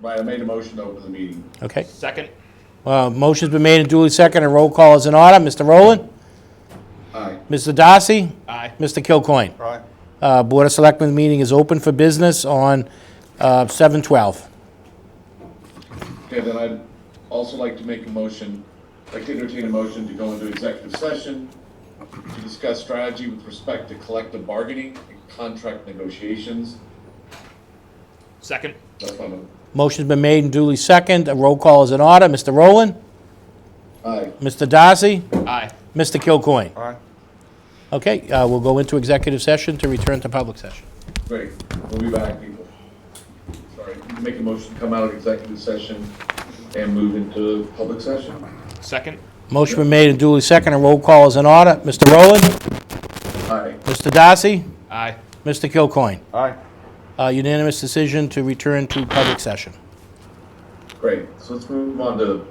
Right, I made a motion to open the meeting. Okay. Second. Motion's been made and duly seconded. Roll call is in order. Mr. Rowland? Aye. Mr. Darcy? Aye. Mr. Kilcoyne? Aye. Board of Selectmen meeting is open for business on 7/12. Okay, then I'd also like to make a motion, like to entertain a motion to go into executive session to discuss strategy with respect to collective bargaining and contract negotiations. Second. That's my motion. Motion's been made and duly seconded. A roll call is in order. Mr. Rowland? Aye. Mr. Darcy? Aye. Mr. Kilcoyne? Aye. Okay, we'll go into executive session to return to public session. Great, we'll be back, people. Sorry, make a motion to come out of executive session and move into public session. Second. Motion been made and duly seconded. A roll call is in order. Mr. Rowland? Aye. Mr. Darcy? Aye. Mr. Kilcoyne? Aye. Unanimous decision to return to public session. Great, so let's move on to the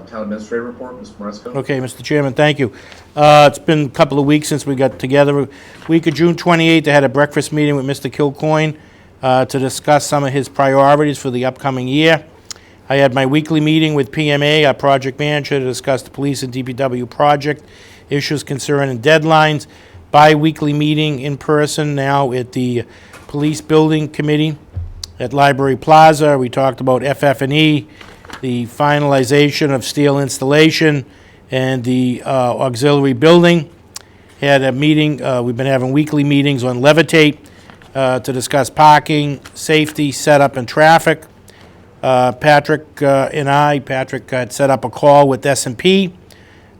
town administrator report, Mr. Maresco. Okay, Mr. Chairman, thank you. It's been a couple of weeks since we got together. Week of June 28th, I had a breakfast meeting with Mr. Kilcoyne to discuss some of his priorities for the upcoming year. I had my weekly meeting with PMA, our project manager, to discuss the police and DPW project issues, concern, and deadlines. Bi-weekly meeting in person now at the Police Building Committee at Library Plaza. We talked about FF&E, the finalization of steel installation, and the auxiliary building. Had a meeting, we've been having weekly meetings on Levitate to discuss parking, safety, setup, and traffic. Patrick had set up a call with S&P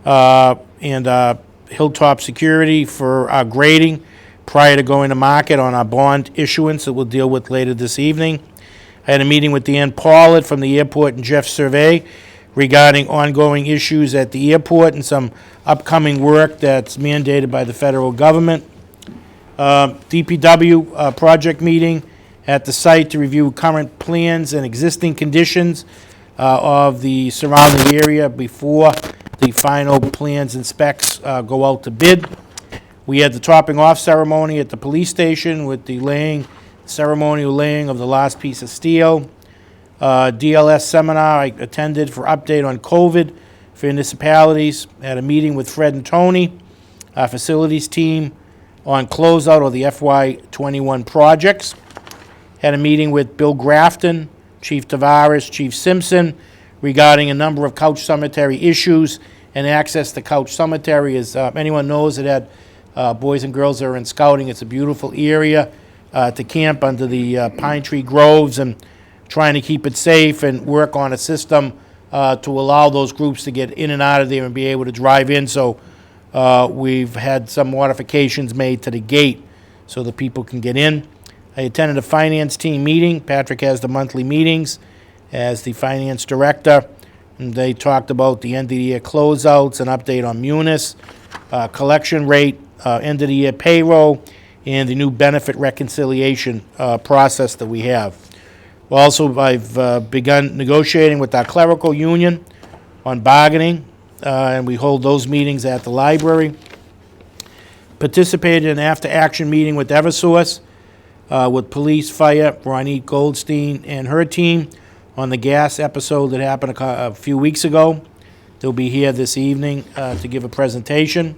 and Hilltop Security for our grading prior to going to market on our bond issuance that we'll deal with later this evening. I had a meeting with Dan Pollard from the airport and Jeff Survey regarding ongoing issues at the airport and some upcoming work that's mandated by the federal government. DPW project meeting at the site to review current plans and existing conditions of the surrounding area before the final plans and specs go out to bid. We had the topping off ceremony at the police station with the ceremonial laying of the last piece of steel. DLS seminar I attended for update on COVID for municipalities. Had a meeting with Fred and Tony, our facilities team, on closeout of the FY21 projects. Had a meeting with Bill Grafton, Chief Tavares, Chief Simpson, regarding a number of Couch Cemetery issues and access to Couch Cemetery. As anyone knows, it had boys and girls that are in scouting. It's a beautiful area to camp under the pine tree groves, and trying to keep it safe and work on a system to allow those groups to get in and out of there and be able to drive in. So we've had some modifications made to the gate so that people can get in. I attended a finance team meeting. Patrick has the monthly meetings as the finance director. And they talked about the end of the year closeouts, an update on Munis, collection rate, end of the year payroll, and the new benefit reconciliation process that we have. Also, I've begun negotiating with our clerical union on bargaining, and we hold those meetings at the library. Participated in an after-action meeting with Eversource, with police, fire, Ronit Goldstein and her team on the gas episode that happened a few weeks ago. They'll be here this evening to give a presentation.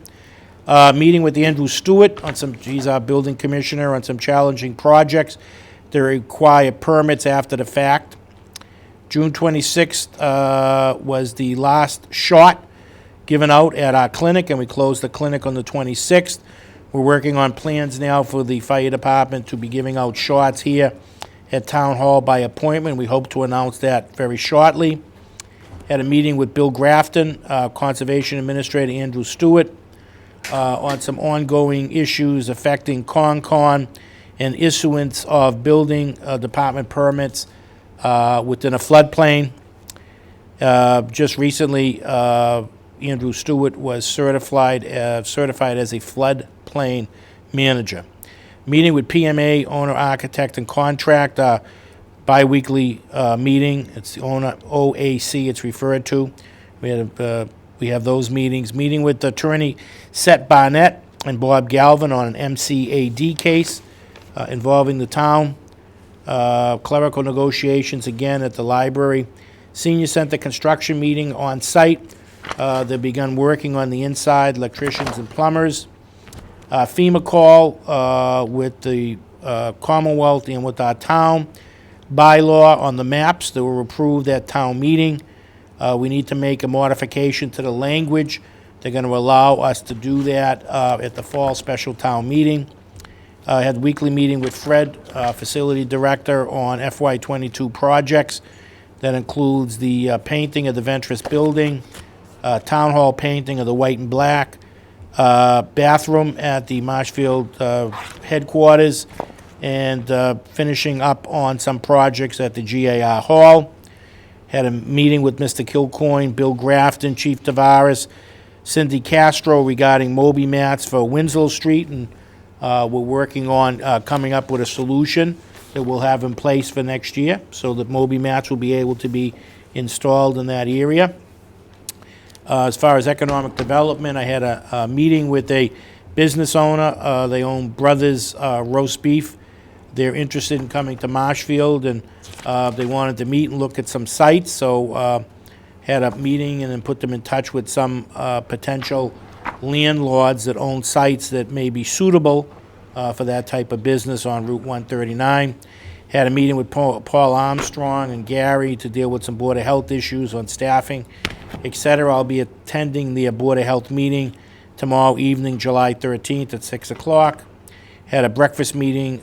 Meeting with Andrew Stewart on he's our building commissioner, on some challenging projects that require permits after the fact. June 26th was the last shot given out at our clinic, and we closed the clinic on the 26th. We're working on plans now for the fire department to be giving out shots here at Town Hall by appointment. We hope to announce that very shortly. Had a meeting with Bill Grafton, Conservation Administrator Andrew Stewart, on some ongoing issues affecting Concon and issuance of building department permits within a floodplain. Just recently, Andrew Stewart was certified as a floodplain manager. Meeting with PMA, owner, architect, and contractor, bi-weekly meeting. It's the owner, OAC it's referred to. We have those meetings. Meeting with attorney Seth Barnett and Bob Galvin on an MCAD case involving the town. Clerical negotiations again at the library. Senior Center construction meeting on site. They've begun working on the inside, electricians and plumbers. FEMA call with the Commonwealth and with our town. Bylaw on the maps that were approved at town meeting. We need to make a modification to the language. They're going to allow us to do that at the fall special town meeting. I had a weekly meeting with Fred, Facility Director, on FY22 projects. That includes the painting of the Ventress building, Town Hall painting of the white and black, bathroom at the Marshfield headquarters, and finishing up on some projects at the GAR Hall. Had a meeting with Mr. Kilcoyne, Bill Grafton, Chief Tavares, Cindy Castro regarding Moby mats for Winslow Street, and we're working on coming up with a solution that we'll have in place for next year so that Moby mats will be able to be installed in that area. As far as economic development, I had a meeting with a business owner. They own Brothers Roast Beef. They're interested in coming to Marshfield, and they wanted to meet and look at some sites. So had a meeting and then put them in touch with some potential landlords that own sites that may be suitable for that type of business on Route 139. Had a meeting with Paul Armstrong and Gary to deal with some Board of Health issues on staffing, etc. I'll be attending the Board of Health meeting tomorrow evening, July 13th at 6 o'clock. Had a breakfast meeting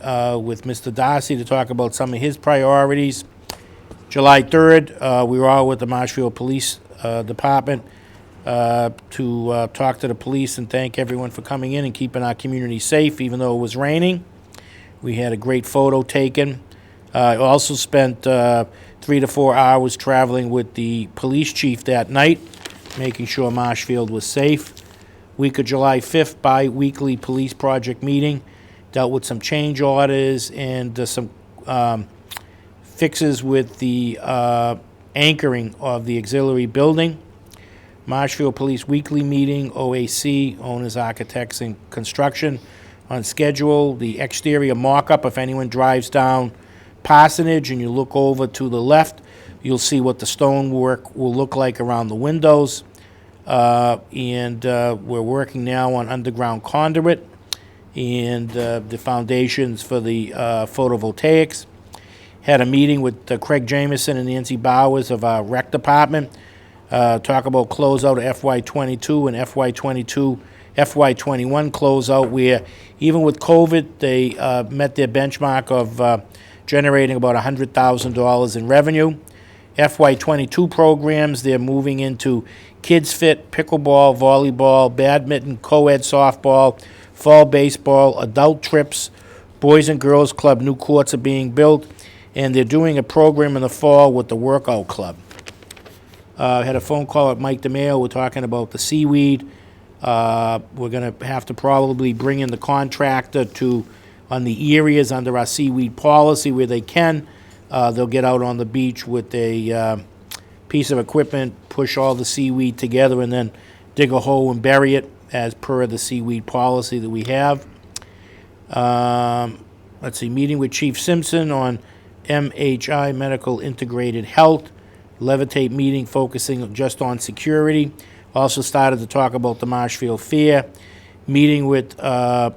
with Mr. Darcy to talk about some of his priorities. July 3rd, we were all with the Marshfield Police Department to talk to the police and thank everyone for coming in and keeping our community safe, even though it was raining. We had a great photo taken. I also spent 3 to 4 hours traveling with the police chief that night, making sure Marshfield was safe. Week of July 5th, bi-weekly police project meeting. Dealt with some change orders and some fixes with the anchoring of the auxiliary building. Marshfield Police Weekly Meeting, OAC, Owners, Architects, and Construction, on schedule. The exterior mock-up, if anyone drives down Parsonage and you look over to the left, you'll see what the stonework will look like around the windows. And we're working now on underground conduit and the foundations for the photovoltaics. Had a meeting with Craig Jameson and Nancy Bowers of our rec department. Talk about closeout of FY22 and FY21 closeout, where even with COVID, they met their benchmark of generating about $100,000 in revenue. FY22 programs, they're moving into Kids Fit, pickleball, volleyball, badminton, co-ed softball, fall baseball, adult trips, Boys and Girls Club, new courts are being built, and they're doing a program in the fall with the Workout Club. Had a phone call at Mike DeMeo. We're talking about the seaweed. We're going to have to probably bring in the contractor on the areas under our seaweed policy where they can. They'll get out on the beach with a piece of equipment, push all the seaweed together, and then dig a hole and bury it as per the seaweed policy that we have. Let's see, meeting with Chief Simpson on MHI, Medical Integrated Health. Levitate meeting focusing just on security. Also started to talk about the Marshfield Fair. Meeting with Patrick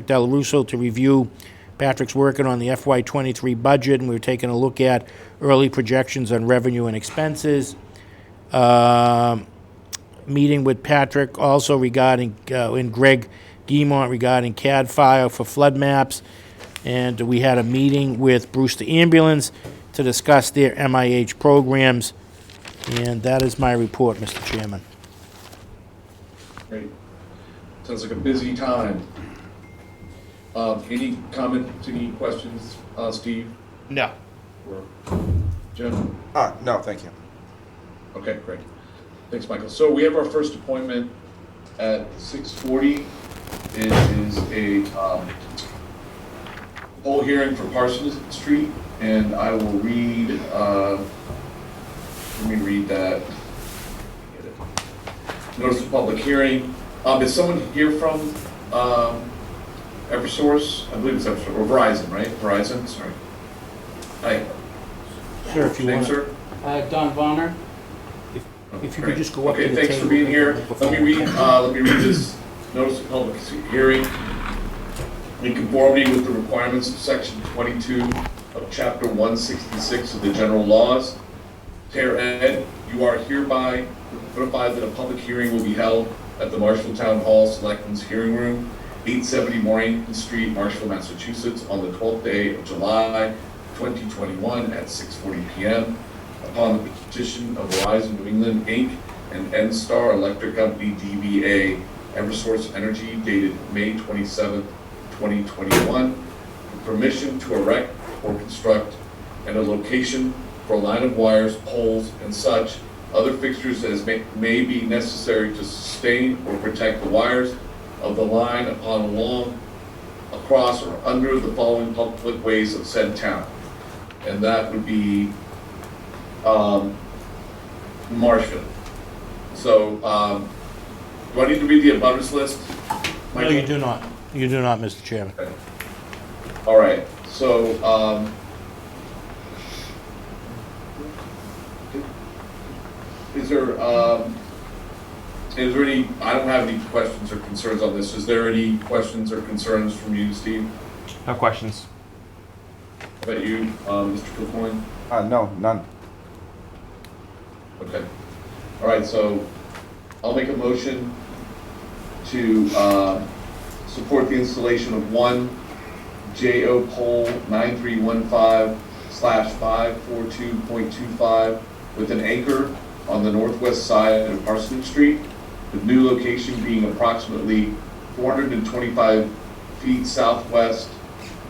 Del Russo to review. Patrick's working on the FY23 budget, and we're taking a look at early projections on revenue and expenses. Meeting with Patrick also regarding, and Greg Guimont regarding CAD file for flood maps. And we had a meeting with Brewster Ambulance to discuss their MIH programs. And that is my report, Mr. Chairman. Great. Sounds like a busy time. Any comments, any questions, Steve? No. Or Jim? No, thank you. Okay, great. Thanks, Michael. So we have our first appointment at 6:40. It is a poll hearing for Parsons Street, and I will read, let me read that. Notice of public hearing. Is someone here from Eversource, I believe it's Eversource, or Verizon, right? Verizon, sorry. Hi, Sir, if you name, want, sir? Don Bonner. if you could just go up to the Okay, table. thanks for being here. Let me read this notice of public hearing. In conformity with the requirements of section 22 of chapter 166 of the general laws, Tara Ed, you are hereby notified that a public hearing will be held at the Marshall Town Hall Selectmen's Hearing Room, 870 Moraine Street, Marshall, Massachusetts, on the 12th day of July 2021 at 6:40 p.m. upon the petition of Verizon New England, Inc. and NStar Electric Company, DBA, Eversource Energy, dated May 27, 2021, for permission to erect or construct and a location for a line of wires, poles, and such other fixtures as may be necessary to sustain or protect the wires of the line upon, along, across, or under the following public ways of said town. And that would be Marshfield. So, do I need to read the abutters list? No, Michael? you do not. You do not, Mr. Chairman. Okay. All right, so, is there any, I don't have any questions or concerns on this. Is there any questions or concerns from you, Steve? No questions. How about you, Mr. Kilcoyne? No, none. Okay. All right, so I'll make a motion to support the installation of one JO pole 9315/542.25 with an anchor on the northwest side of Parsonage Street, the new location being approximately 425 feet southwest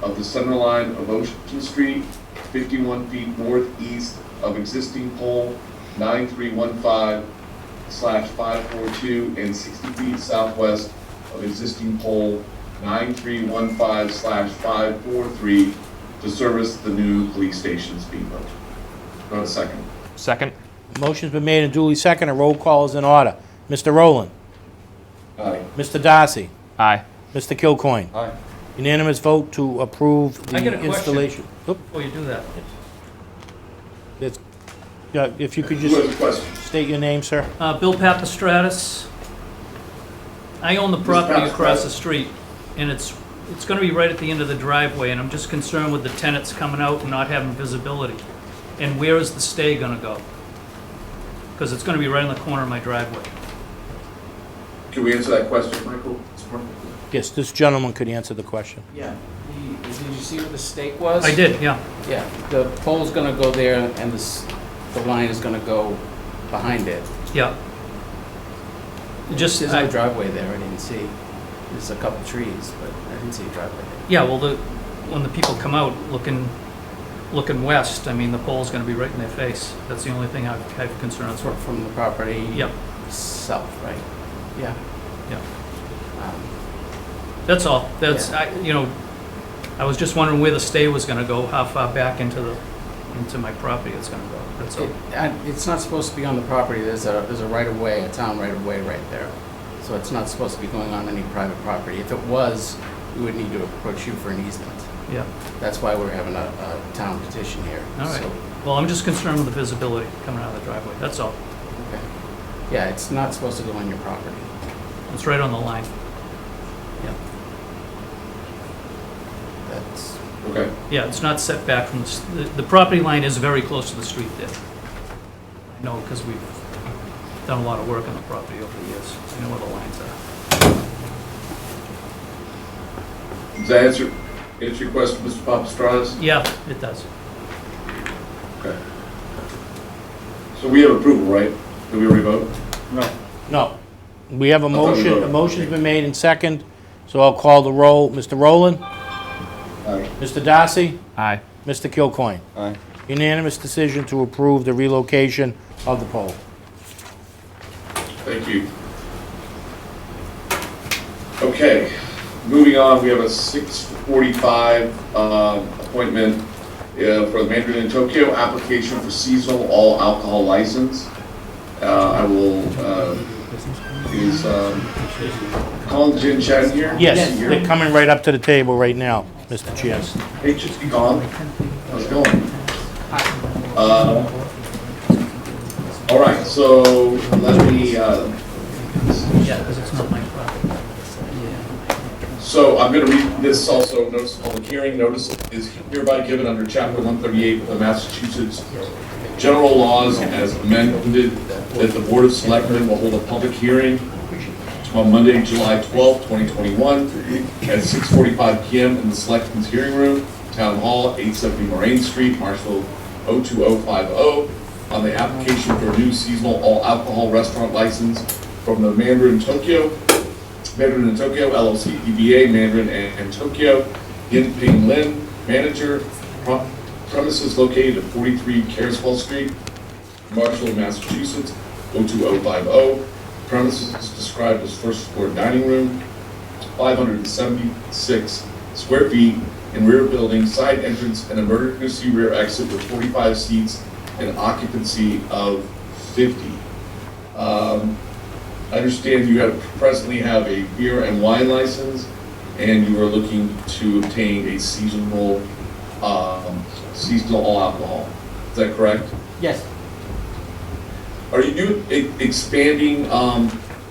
of the center line of Ocean Street, 51 feet northeast of existing pole 9315/542, and 60 feet southwest of existing pole 9315/543 to service the new police station speedboat. Do I have a second? Second. Motion's been made and duly seconded. Roll call is in order. Mr. Rowland. Aye. Mr. Darcy. Aye. Mr. Kilcoyne. Aye. Unanimous vote to approve the I got a question. installation. Oop, Before you do that, it's- yeah, if you could Who has a just question? state your name, sir. Bill Papastratus. I own the property across Papastratus. the street, and it's gonna be right at the end of the driveway, and I'm just concerned with the tenants coming out and not having visibility. And where is the stay gonna go? Because it's gonna be right in the corner of my driveway. Can we answer that question, Michael? Yes, this gentleman could answer the question. Yeah, did you see what the stake was? I did, yeah. Yeah, the pole's gonna go there and the line is gonna go behind it. Yeah. Just, There's no driveway there, I didn't see. There's a couple trees, but I didn't see a driveway there. yeah, well, when the people come out looking west, I mean, the pole's gonna be right in their face. That's the only thing I have concerns with. From the property Yep, south, right? Yeah. yeah. Um, That's all. That's, Yeah. I was just wondering where the stay was gonna go, how far back into my property it's gonna go. That's all. It's not supposed to be on the property, there's a right-of-way, a town right-of-way right there. So it's not supposed to be going on any private property. If it was, we would need to approach you for an easement. Yeah, That's why we're having a town petition here. all right. So, Well, I'm just concerned with the visibility coming out of the driveway, that's all. okay. Yeah, it's not supposed to go on your property. It's right on the line. Yeah, That's, Okay. yeah, it's not set back from the property line is very close to the street there. I know, because we've done a lot of work on the property over the years. I know where the lines are. Does that answer your question, Mr. Papastratus? Yeah, it does. Okay. So we have approval, right? Did we already vote? No. We have a thought we motion. voted. A motion's been made and second, so I'll call the roll. Mr. Rowland. Aye. Mr. Darcy. Aye. Mr. Kilcoyne. Aye. Unanimous decision to approve the relocation of the pole. Thank you. Okay, moving on, we have a 6:45 appointment for the Mandarin in Tokyo application for seasonal all alcohol license. I will, is Colin, Jim, Chad here? Yes, they're coming right up to the table right now, Mr. Chair. Hey, just be gone. How's it going? All right, so let me, Yeah, because it's not my property. so I'm gonna read this also, notice of public hearing. Notice is hereby given under chapter 138 of the Massachusetts General Laws as amended, that the Board of Selectmen will hold a public hearing on Monday, July 12, 2021, at 6:45 PM in the Selectmen's Hearing Room, Town Hall, 870 Moraine Street, Marshall 02050, on the application for a new seasonal all-alcohol restaurant license from the Mandarin Tokyo LLC, DBA Mandarin and Tokyo, Yin Ping Lin, manager, premises located at 43 Careswell Street, Marshall, Massachusetts, 02050. Premises described as first floor dining room, 576 square feet in rear building, side entrance and emergency rear exit with 45 seats and occupancy of 50. I understand you presently have a beer and wine license, and you are looking to obtain a seasonal all alcohol. Is that correct? Yes. Are you expanding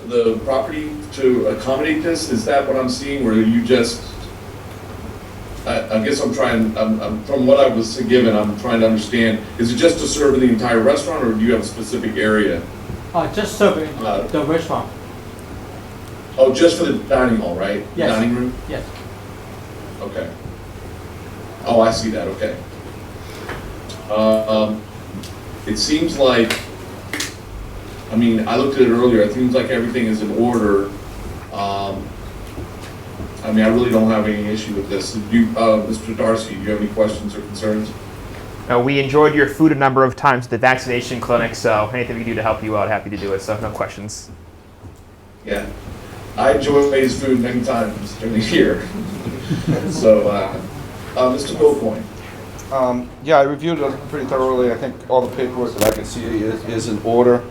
the property to accommodate this? Is that what I'm seeing, or are you just? I guess I'm from what I was given, I'm trying to understand. Is it just to serve the entire restaurant, or do you have a specific area? Just serving the restaurant. Oh, just for the dining hall, right? Yes. Dining room? Yes. Okay. Oh, I see that, okay. It seems like, I mean, I looked at it earlier, it seems like everything is in order. I mean, I really don't have any issue with this. Mr. Darcy, do you have any questions or concerns? We enjoyed your food a number of times at the vaccination clinic, so anything we can do to help you out, happy to do it, so no questions. Yeah. I enjoy his food many times during the year. So, Mr. Goldcoin. Yeah, I reviewed it pretty thoroughly. I think all the paperwork that I can see is in order.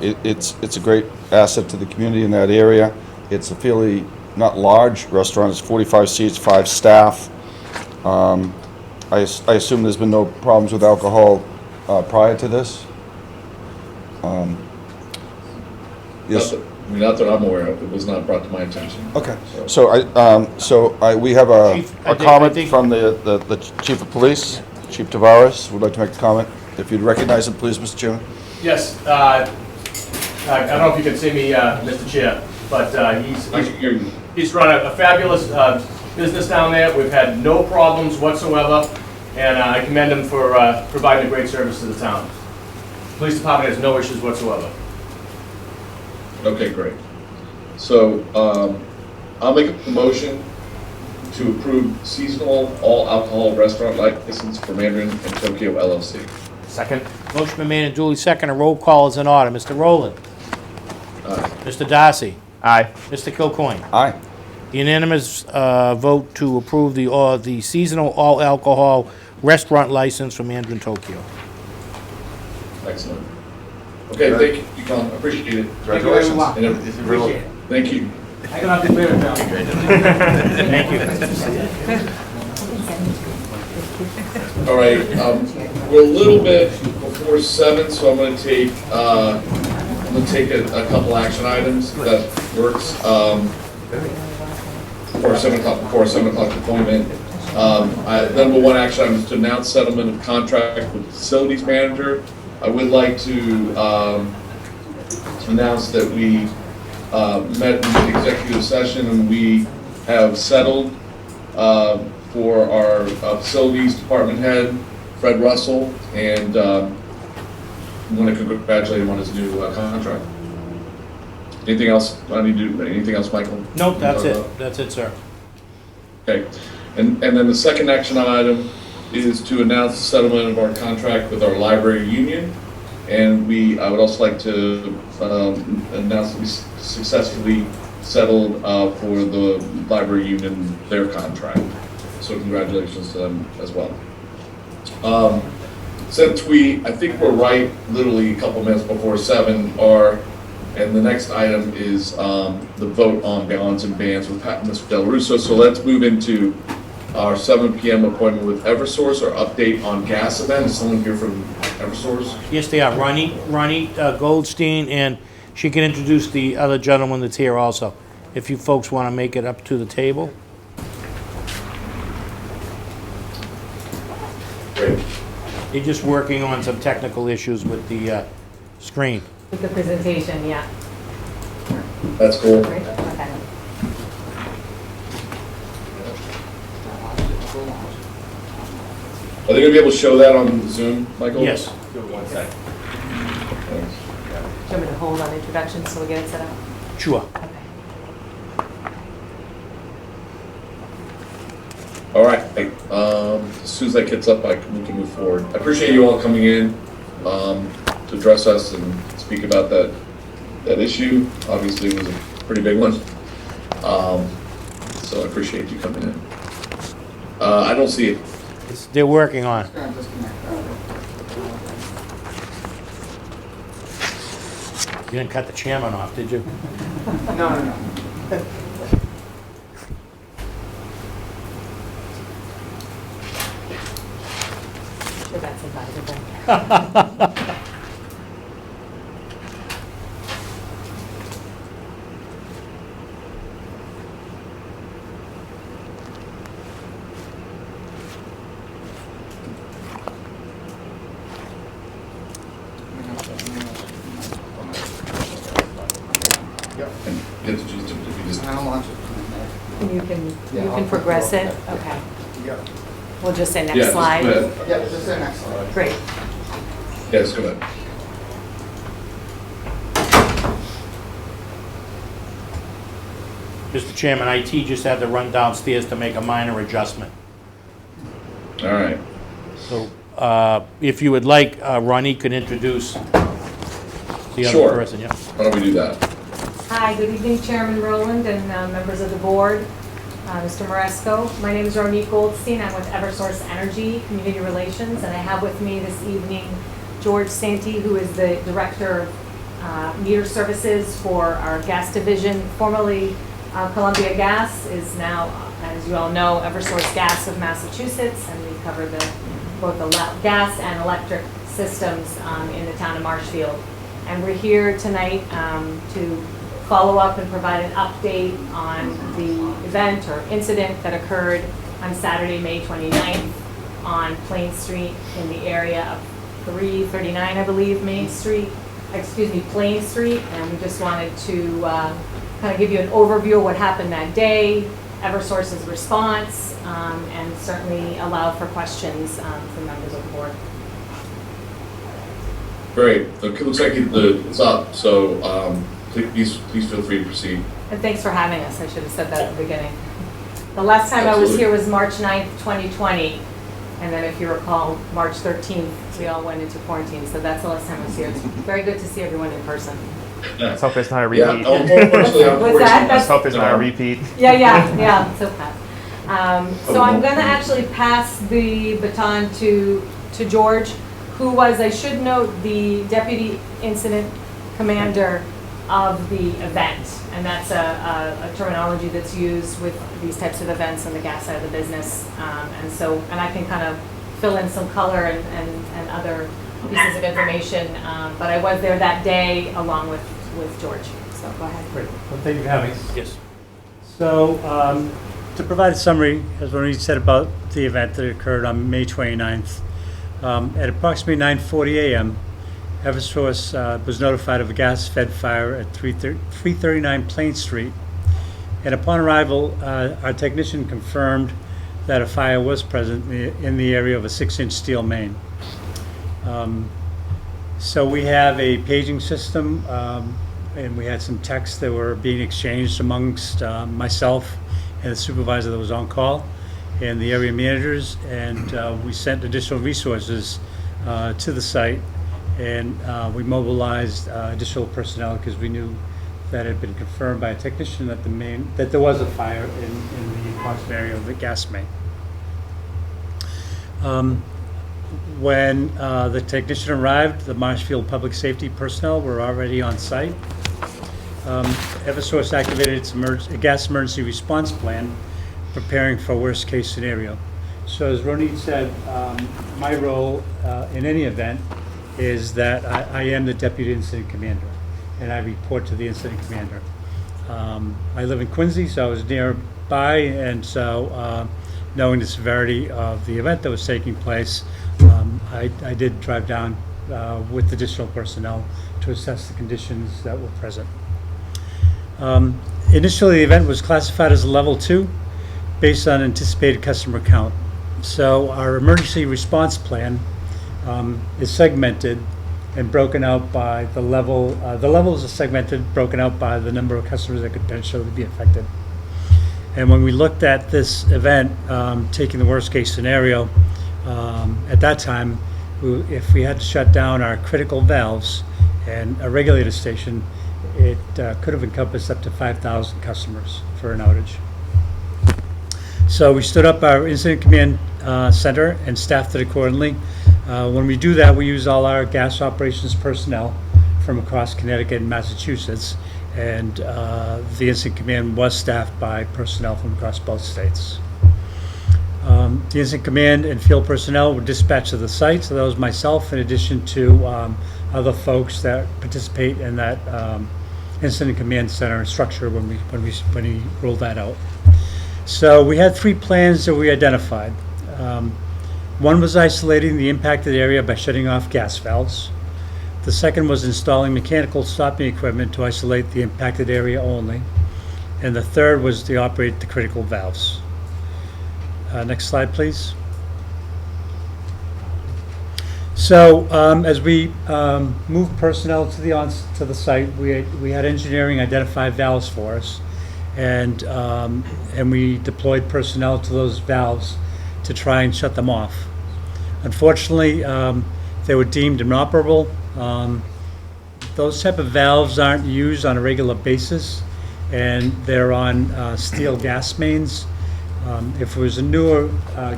It's a great asset to the community in that area. It's a fairly, not large restaurant. It's 45 seats, 5 staff. I assume there's been no problems with alcohol prior to this? Yes. Not that I'm aware of. It was not brought to my attention. Okay. So we have a Chief, I comment think- from the Chief of Police, Chief Tavares, would like to make a comment. If you'd recognize him, please, Mr. Chairman. Yes, I don't know if you can see me, Mr. Chair, but I can hear you. he's run a fabulous business down there. We've had no problems whatsoever, and I commend him for providing a great service to the town. Police department has no issues whatsoever. Okay, great. So, I'll make a motion to approve seasonal all alcohol restaurant license for Mandarin and Tokyo LLC. Second? Motion been made and duly second. A roll call is in order. Mr. Rowland. Aye. Mr. Darcy. Aye. Mr. Kilcoyne. Aye. Unanimous vote to approve the seasonal all alcohol restaurant license for Mandarin Tokyo. Excellent. Okay, thank you, Colin. Appreciate it. Thank you very much. And Appreciate it. thank you. I cannot be better now. Thank you. All right, we're a little bit before 7, so I'm gonna take a couple action items if that works. Before 7 o'clock appointment. Number one action item is to announce settlement of contract with facilities manager. I would like to announce that we met in the executive session and we have settled for our facilities department head, Fred Russell, and I want to congratulate him on his new contract. Anything else anything else, Michael? Nope, that's it. That's it, sir. Okay, and then the second action item is to announce the settlement of our contract with our library union. And I would also like to announce that we successfully settled for the library union their contract. So congratulations to them as well. Since I think we're right, literally a couple minutes before 7, our And the next item is the vote on bonds and bans with Mr. Del Russo. So let's move into our 7 PM appointment with Eversource, or update on gas event. Is someone here from Eversource? Yes, they are. Ronnie Goldstein, and she can introduce the other gentleman that's here also, if you folks want to make it up to the table. Great. They're just working on some technical issues with the screen. With the presentation, yeah. That's cool. Great, okay. Are they gonna be able to show that on Zoom, Michael? Yes. Give it 1 second. Thanks. Do you want me to hold on introduction so we get it set up? Sure. Okay. All right, as soon as that gets up, we can move forward. I appreciate you all coming in to address us and speak about that issue. Obviously, it was a pretty big one. So I appreciate you coming in. I don't see it. They're working on it. You didn't cut the chairman off, did you? No. Sure that's advisable. You just I don't want you. You can progress it? Okay. Yeah. We'll just say Yeah, next just slide. go ahead. Yeah, just the next slide. Great. Yes, go ahead. Mr. Chairman, IT just had to run downstairs to make a minor adjustment. All right. So if you would like, Ronnie could introduce the other Sure. person. Yeah. Why don't we do that? Hi, good evening, Chairman Rowland and members of the board, Mr. Maresco. My name is Ronique Goldstein. I'm with Eversource Energy Community Relations, and I have with me this evening George Santee, who is the Director of Meter Services for our gas division, formerly Columbia Gas, is now, as you all know, Eversource Gas of Massachusetts, and we cover both the gas and electric systems in the town of Marshfield. And we're here tonight to follow up and provide an update on the event or incident that occurred on Saturday, May 29th on Plain Street in the area of 339, I believe, Plain Street. And we just wanted to kind of give you an overview of what happened that day, Eversource's response, and certainly allow for questions from members of the board. Great. It looks like it's up, so please feel free to proceed. And thanks for having us. I should have said that at the beginning. The last time I was Absolutely. here was March 9th, 2020. And then if you recall, March 13th, we all went into quarantine. So that's the last time I was here. It's very good to see everyone in person. Let's hope it's not a Yeah. repeat. What's that? Let's hope it's not a repeat. Yeah, so fast. So I'm going to actually pass the baton to George, who was, I should note, the deputy incident commander of the event. And that's a terminology that's used with these types of events on the gas side of the business. And I can kind of fill in some color and other pieces of information. But I was there that day along with George. So go ahead. Great. Well, thank you for having us. Yes. So, to provide a summary, as Ronnie said, about the event that occurred on May 29th, at approximately 9:40 a.m., Eversource was notified of a gas-fed fire at 339 Plain Street. And upon arrival, our technician confirmed that a fire was present in the area of a 6-inch steel main. So we have a paging system, and we had some texts that were being exchanged amongst myself and the supervisor that was on call and the area managers, and we sent additional resources to the site, and we mobilized additional personnel because we knew that it had been confirmed by a technician that there was a fire in the approximate area of the gas main. When the technician arrived, the Marshfield Public Safety personnel were already on site, Eversource activated its gas emergency response plan, preparing for worst-case scenario. So as Ronit said, my role in any event is that I am the deputy incident commander, and I report to the incident commander. I live in Quincy, so I was nearby, and so knowing the severity of the event that was taking place, I did drive down with additional personnel to assess the conditions that were present. Initially, the event was classified as a level 2 based on anticipated customer count. So our emergency response plan is segmented and broken out by the level. The levels are segmented, broken out by the number of customers that could potentially be affected. And when we looked at this event, taking the worst case scenario, at that time, if we had to shut down our critical valves and a regulator station, it could have encompassed up to 5,000 customers for an outage. So we stood up our incident command center and staffed it accordingly. When we do that, we use all our gas operations personnel from across Connecticut and Massachusetts, and the incident command was staffed by personnel from across both states. The incident command and field personnel were dispatched to the site, so that was myself in addition to other folks that participate in that incident command center structure when we rolled that out. So we had 3 plans that we identified. One was isolating the impacted area by shutting off gas valves. The second was installing mechanical stopping equipment to isolate the impacted area only. And the third was to operate the critical valves. Next slide, please. So as we moved personnel to the site, we had engineering identify valves for us, and we deployed personnel to those valves to try and shut them off. Unfortunately, they were deemed inoperable. Those type of valves aren't used on a regular basis, and they're on steel gas mains. If it was a newer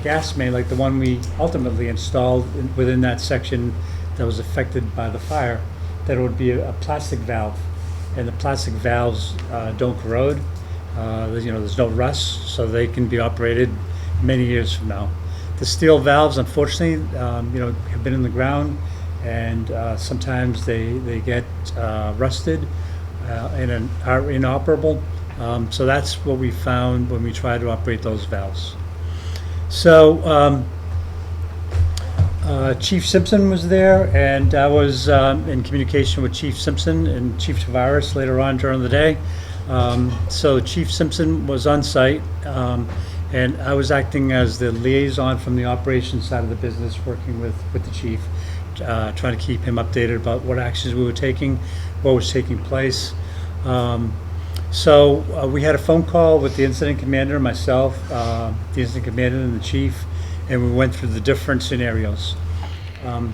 gas main, like the one we ultimately installed within that section that was affected by the fire, then it would be a plastic valve. And the plastic valves don't corrode. There's no rust, so they can be operated many years from now. The steel valves, unfortunately, have been in the ground, and sometimes they get rusted and are inoperable. So that's what we found when we tried to operate those valves. So Chief Simpson was there, and I was in communication with Chief Simpson and Chief Tavares later on during the day. So Chief Simpson was on site, and I was acting as the liaison from the operations side of the business, working with the chief, trying to keep him updated about what actions we were taking, what was taking place. So we had a phone call with the incident commander, myself, the incident commander and the chief, and we went through the different scenarios.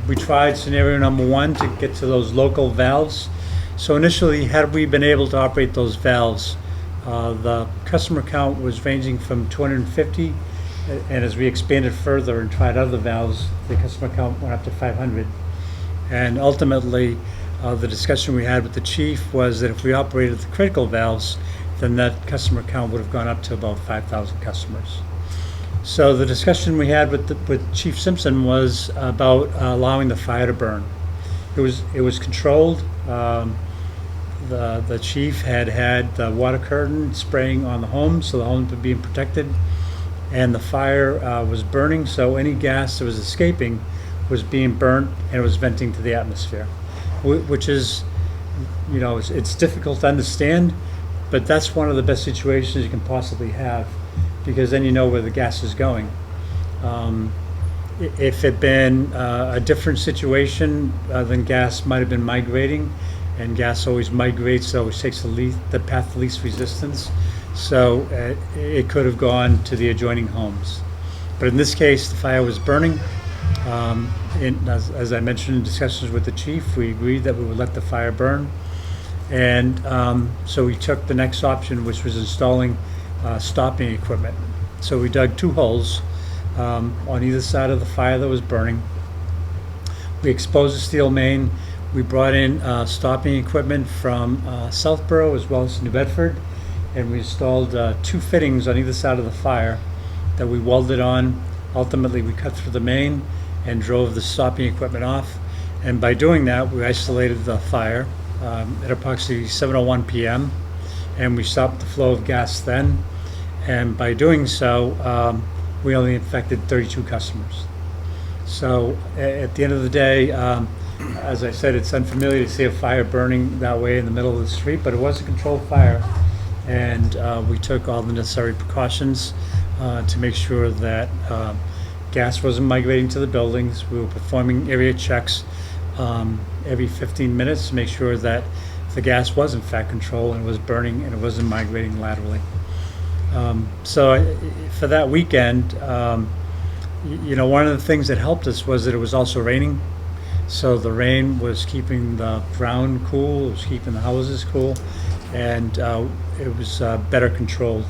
We tried scenario number 1 to get to those local valves. So initially, had we been able to operate those valves, the customer count was ranging from 250, and as we expanded further and tried other valves, the customer count went up to 500. And ultimately, the discussion we had with the chief was that if we operated the critical valves, then that customer count would have gone up to about 5,000 customers. So the discussion we had with Chief Simpson was about allowing the fire to burn. It was controlled. The chief had the water curtain spraying on the home, so the homes were being protected, and the fire was burning, so any gas that was escaping was being burnt and it was venting to the atmosphere, which is, it's difficult to understand, but that's one of the best situations you can possibly have, because then you know where the gas is going. If it had been a different situation, then gas might have been migrating, and gas always migrates, always takes the path of least resistance. So it could have gone to the adjoining homes. But in this case, the fire was burning. As I mentioned in discussions with the chief, we agreed that we would let the fire burn. And so we took the next option, which was installing stopping equipment. So we dug 2 holes on either side of the fire that was burning. We exposed the steel main. We brought in stopping equipment from Southborough as well as New Bedford, and we installed 2 fittings on either side of the fire that we welded on. Ultimately, we cut through the main and drove the stopping equipment off. And by doing that, we isolated the fire at approximately 7:01 p.m. and we stopped the flow of gas then. And by doing so, we only infected 32 customers. So at the end of the day, as I said, it's unfamiliar to see a fire burning that way in the middle of the street, but it was a controlled fire. And we took all the necessary precautions to make sure that gas wasn't migrating to the buildings. We were performing area checks every 15 minutes to make sure that the gas was in fact controlled and it was burning and it wasn't migrating laterally. So for that weekend, one of the things that helped us was that it was also raining. So the rain was keeping the ground cool, it was keeping the houses cool, and it was better controlled.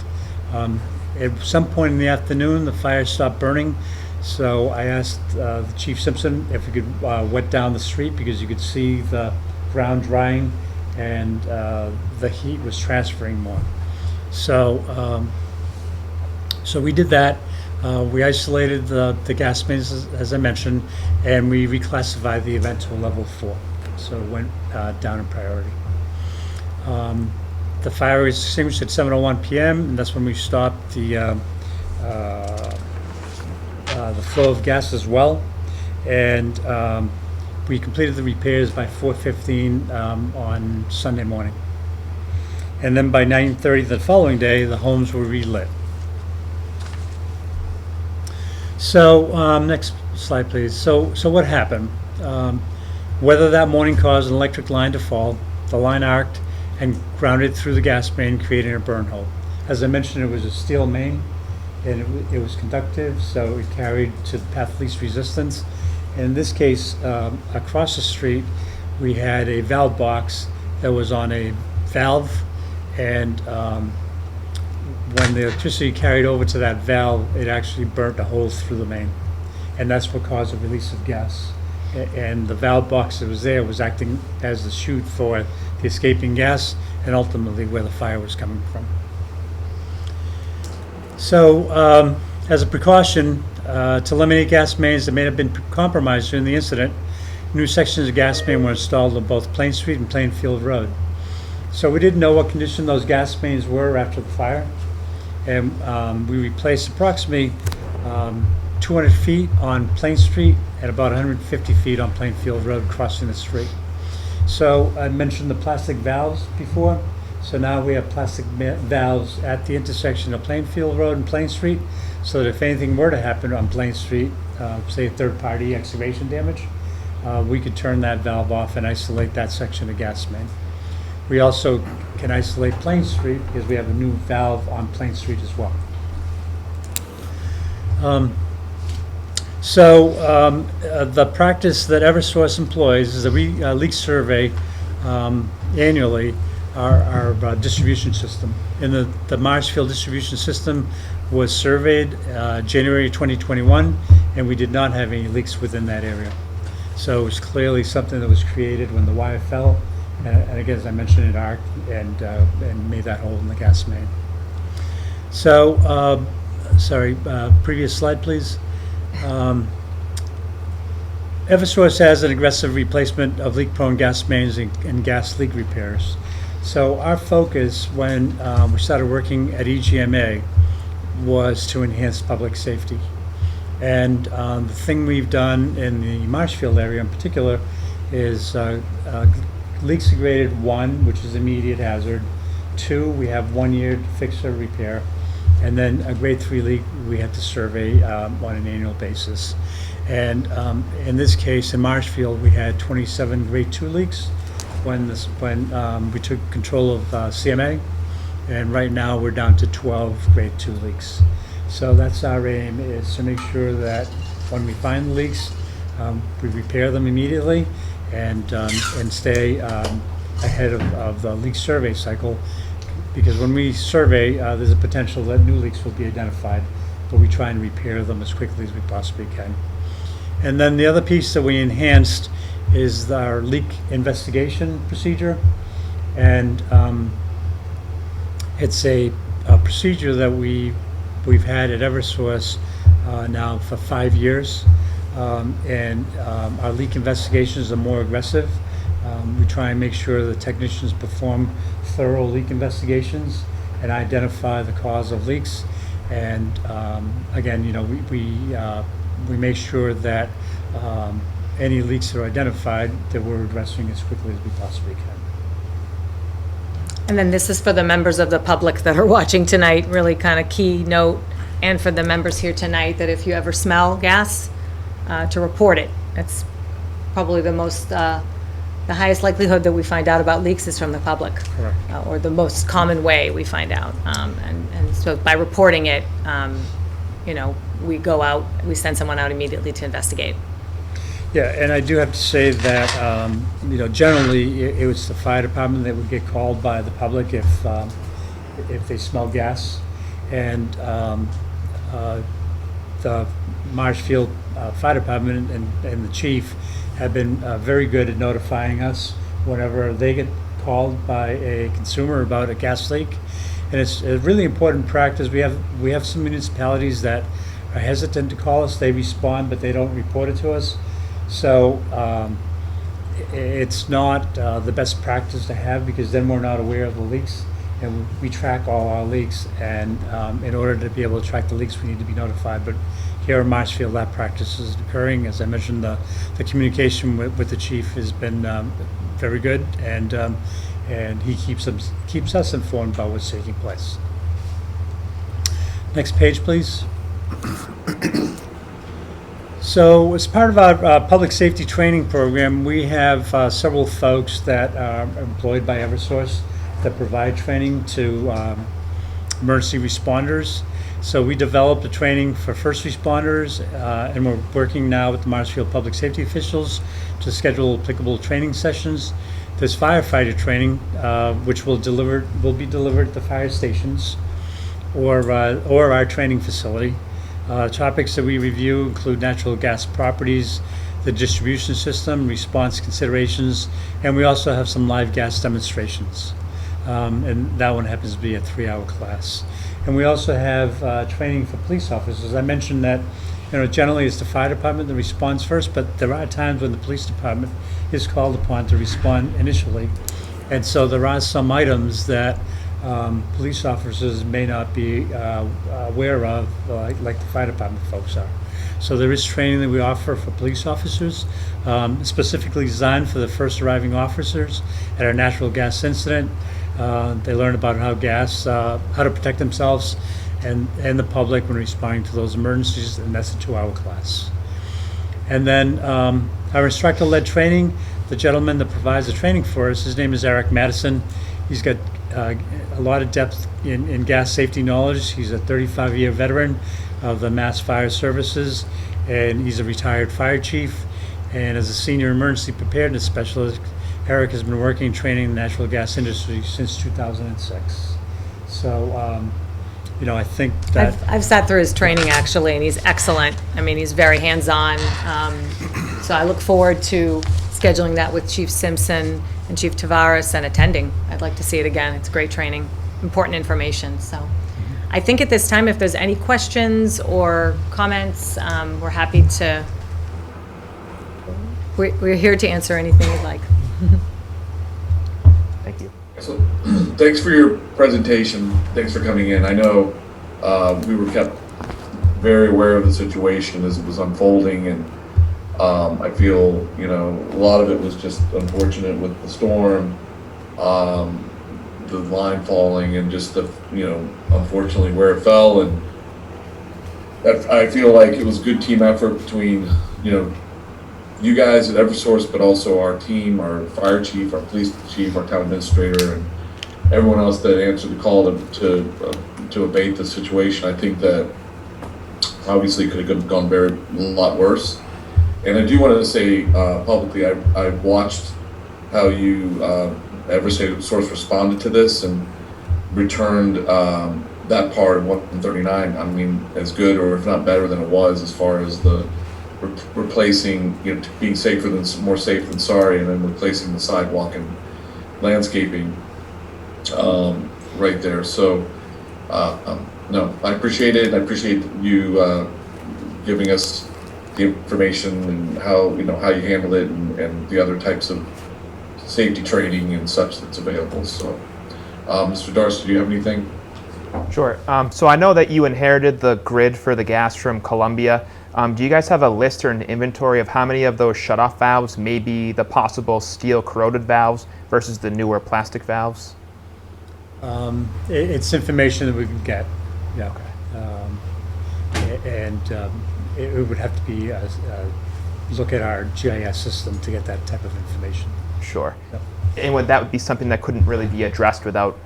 At some point in the afternoon, the fire stopped burning. So I asked the Chief Simpson if we could wet down the street because you could see the ground drying and the heat was transferring more. So we did that. We isolated the gas mains, as I mentioned, and we reclassified the event to a level 4. So it went down in priority. The fire was extinguished at 7:01 p.m. and that's when we stopped the flow of gas as well. And we completed the repairs by 4:15 on Sunday morning. And then by 9:30 the following day, the homes were relit. So next slide, please. So what happened? Weather that morning caused an electric line to fall. The line arced and grounded through the gas main, creating a burn hole. As I mentioned, it was a steel main, and it was conductive, so it carried to the path of least resistance. And in this case, across the street, we had a valve box that was on a valve, and when the electricity carried over to that valve, it actually burnt a hole through the main. And that's what caused the release of gas. And the valve box that was there was acting as the chute for the escaping gas and ultimately where the fire was coming from. So as a precaution, to eliminate gas mains that may have been compromised during the incident, new sections of gas main were installed on both Plain Street and Plainfield Road. So we didn't know what condition those gas mains were after the fire. And we replaced approximately 200 feet on Plain Street and about 150 feet on Plainfield Road crossing the street. So I mentioned the plastic valves before. So now we have plastic valves at the intersection of Plainfield Road and Plain Street, so that if anything were to happen on Plain Street, say third-party excavation damage, we could turn that valve off and isolate that section of gas main. We also can isolate Plain Street because we have a new valve on Plain Street as well. The practice that Eversource employs is that we leak survey annually our distribution system. And the Marshfield distribution system was surveyed January 2021, and we did not have any leaks within that area. So it was clearly something that was created when the wire fell, and again, as I mentioned, it arced and made that hole in the gas main. So, previous slide, please. Eversource has an aggressive replacement of leak-prone gas mains and gas leak repairs. So our focus when we started working at EGMA was to enhance public safety. And the thing we've done in the Marshfield area in particular is leaks are graded 1, which is immediate hazard. 2, we have 1 year to fix or repair. And then a grade 3 leak we have to survey on an annual basis. And in this case, in Marshfield, we had 27 grade 2 leaks when we took control of CMA. And right now we're down to 12 grade 2 leaks. So that's our aim, is to make sure that when we find the leaks, we repair them immediately and stay ahead of the leak survey cycle. Because when we survey, there's a potential that new leaks will be identified, but we try and repair them as quickly as we possibly can. And then the other piece that we enhanced is our leak investigation procedure. And it's a procedure that we've had at Eversource now for 5 years. Our leak investigations are more aggressive. We try and make sure the technicians perform thorough leak investigations and identify the cause of leaks. And again, you know, we make sure that any leaks that are identified, that we're addressing as quickly as we possibly can. And then this is for the members of the public that are watching tonight, really kind of key note, and for the members here tonight, that if you ever smell gas, to report it. It's probably the highest likelihood that we find out about leaks is from the public. Correct. Or the most common way we find out. And so by reporting it, you know, we go out, we send someone out immediately to investigate. Yeah, and I do have to say that, you know, generally, it was the fire department that would get called by the public if they smell gas. And the Marshfield Fire Department and the chief have been very good at notifying us whenever they get called by a consumer about a gas leak. And it's a really important practice. We have some municipalities that are hesitant to call us. They respond, but they don't report it to us. So it's not the best practice to have, because then we're not aware of the leaks, and we track all our leaks. And in order to be able to track the leaks, we need to be notified. But here in Marshfield, that practice is occurring. As I mentioned, the communication with the chief has been very good, and he keeps us informed about what's taking place. Next page, please. So as part of our public safety training program, we have several folks that are employed by Eversource that provide training to emergency responders. So we developed a training for first responders, and we're working now with the Marshfield public safety officials to schedule applicable training sessions. There's firefighter training, which will be delivered at the fire stations or our training facility. Topics that we review include natural gas properties, the distribution system, response considerations, and we also have some live gas demonstrations. And that one happens to be a 3-hour class. And we also have training for police officers. I mentioned that, you know, generally it's the fire department that responds first, but there are times when the police department is called upon to respond initially. And so there are some items that police officers may not be aware of, like the fire department folks are. So there is training that we offer for police officers, specifically designed for the first arriving officers at a natural gas incident. They learn about how to protect themselves and the public when responding to those emergencies, and that's a 2-hour class. And then our instructor-led training, the gentleman that provides the training for us, his name is Eric Madison. He's got a lot of depth in gas safety knowledge. He's a 35-year veteran of the Mass Fire Services, and he's a retired fire chief. And as a senior emergency preparedness specialist, Eric has been working and training in the natural gas industry since 2006. So, you know, I think that... I've sat through his training, actually, and he's excellent. I mean, he's very hands-on. So I look forward to scheduling that with Chief Simpson and Chief Tavares and attending. I'd like to see it again. It's great training, important information. So I think at this time, if there's any questions or comments, we're happy to... We're here to answer anything you'd like. Thank you. So, thanks for your presentation. Thanks for coming in. I know we were kept very aware of the situation as it was unfolding, and I feel, you know, a lot of it was just unfortunate with the storm, the line falling, and just the, you know, unfortunately where it fell. And I feel like it was good team effort between, you know, you guys at Eversource, but also our team, our fire chief, our police chief, our town administrator, and everyone else that answered the call to abate the situation. I think that obviously could have gone a lot worse. And I do want to say publicly, I watched how you Eversource responded to this and returned that part of 139. I mean, as good or if not better than it was, as far as the replacing, being more safe than sorry, and then replacing the sidewalk and landscaping right there. So, no, I appreciate it. I appreciate you giving us the information and how you handle it, and the other types of safety training and such that's available. So, Mr. Darcy, do you have anything? Sure. So I know that you inherited the grid for the gas from Columbia. Do you guys have a list or an inventory of how many of those shutoff valves may be the possible steel corroded valves versus the newer plastic valves? It's information that we can get, yeah. It would have to be look at our GIS system to get that type of information. Sure. Yep. And that would be something that couldn't really be addressed without,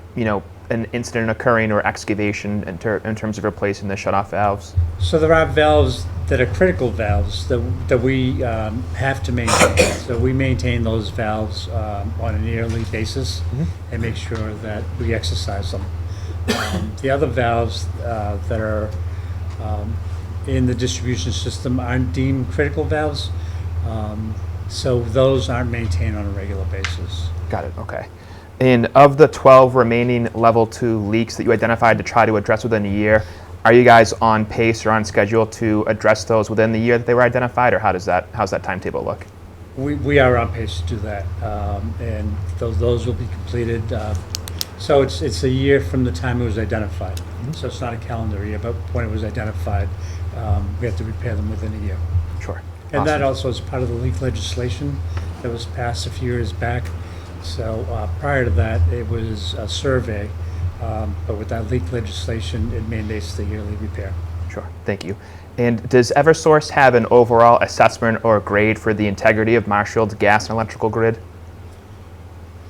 an incident occurring or excavation in terms of replacing the shutoff valves? So there are valves that are critical valves that we have to maintain. So we maintain those valves on a yearly basis and make sure that we exercise them. The other valves that are in the distribution system aren't deemed critical valves. So those aren't maintained on a regular basis. Got it, okay. And of the 12 remaining level 2 leaks that you identified to try to address within a year, are you guys on pace or on schedule to address those within the year that they were identified, or how's that timetable look? We are on pace to do that, and those will be completed. So it's a year from the time it was identified. So it's not a calendar year, but when it was identified, we have to repair them within a year. Sure. And that also is part of the leak legislation that was passed a few years back. So prior to that, it was a survey, but with that leak legislation, it mandates the yearly repair. Sure, thank you. And does Eversource have an overall assessment or grade for the integrity of Marshfield's gas and electrical grid?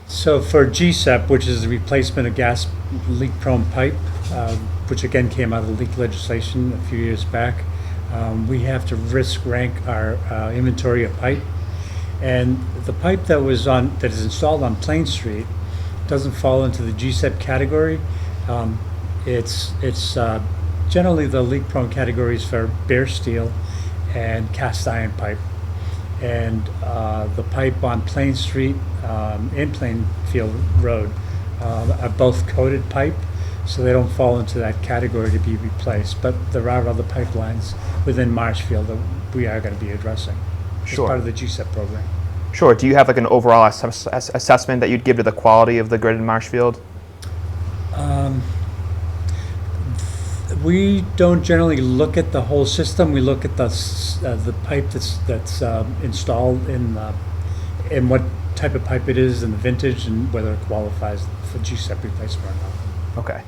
So for GSEP, which is the replacement of gas leak-prone pipe, which again came out of the leak legislation a few years back, we have to risk rank our inventory of pipe. And the pipe that is installed on Plain Street doesn't fall into the GSEP category. It's generally the leak-prone categories for bare steel and cast iron pipe. And the pipe on Plain Street and Plainfield Road are both coated pipe, so they don't fall into that category to be replaced. But there are other pipelines within Marshfield that we are going to be addressing. Sure. As part of the GSEP program. Sure. Do you have like an overall assessment that you'd give to the quality of the grid in Marshfield? We don't generally look at the whole system. We look at the pipe that's installed and what type of pipe it is and the vintage and whether it qualifies for GSEP replacement or not. Okay.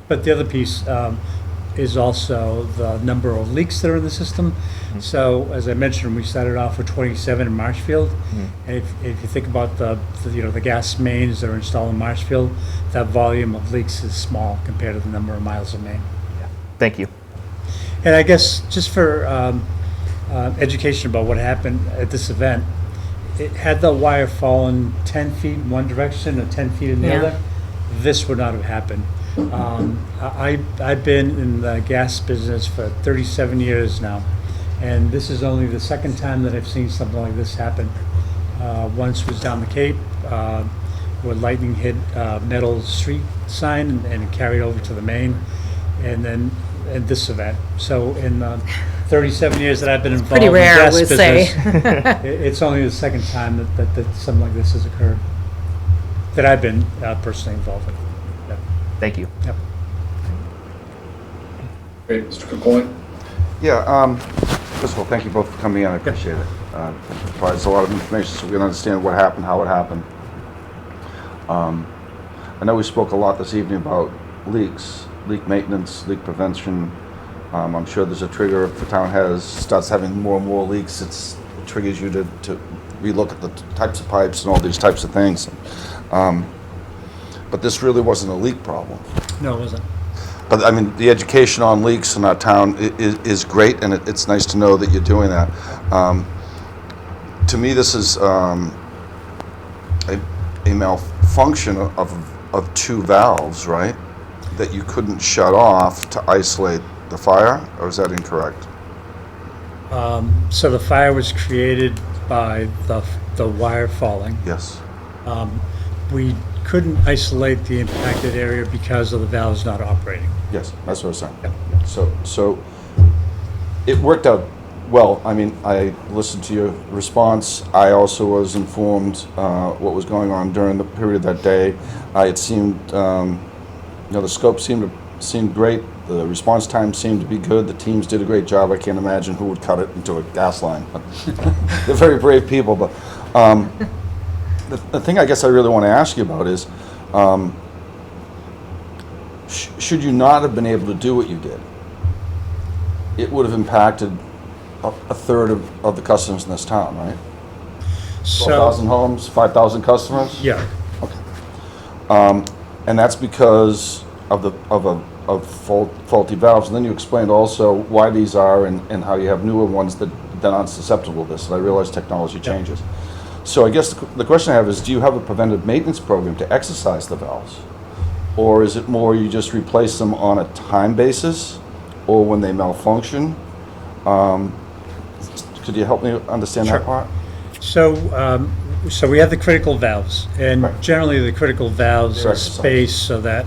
But the other piece is also the number of leaks that are in the system. So as I mentioned, we started off with 27 in Marshfield. And if you think about the gas mains that are installed in Marshfield, that volume of leaks is small compared to the number of miles of main. Thank you. And I guess just for education about what happened at this event, had the wire fallen 10 feet in one direction or 10 feet in the other, this would not have happened. I've been in the gas business for 37 years now, and this is only the second time that I've seen something like this happen. Once was down the Cape, where lightning hit metal street sign and carried over to the main, and then at this event. So in 37 years that I've been involved pretty rare, in gas I would say. business, it's only the second time that something like this has occurred that I've been personally involved in. Yep. Thank you. Yep. Great, Mr. Cocoin? Yeah, first of all, thank you both for coming in, I appreciate it. It provides a lot of information so we can understand what happened, how it happened. I know we spoke a lot this evening about leaks, leak maintenance, leak prevention. I'm sure there's a trigger if the town starts having more and more leaks, it triggers you to relook at the types of pipes and all these types of things. But this really wasn't a leak problem. No, it wasn't. But I mean, the education on leaks in our town is great, and it's nice to know that you're doing that. To me, this is a malfunction of two valves, right? That you couldn't shut off to isolate the fire, or is that incorrect? So the fire was created by the wire falling. Yes. We couldn't isolate the impacted area because of the valves not operating. Yes, that's what I was saying. So it worked out well. I mean, I listened to your response. I also was informed what was going on during the period of that day. It seemed, the scope seemed great. The response time seemed to be good. The teams did a great job. I can't imagine who would cut it into a gas line. They're very brave people, but the thing I guess I really want to ask you about is, should you not have been able to do what you did, it would have impacted a third of the customers in this town, right? 12,000 homes, 5,000 customers? Yeah. And that's because of faulty valves. And then you explained also why these are and how you have newer ones that aren't susceptible to this. And I realize technology changes. So I guess the question I have is, do you have a preventive maintenance program to exercise the valves? Or is it more you just replace them on a time basis or when they malfunction? Could you help me understand that part? So we have the critical valves, and Right. generally the critical valves They're are spaced so that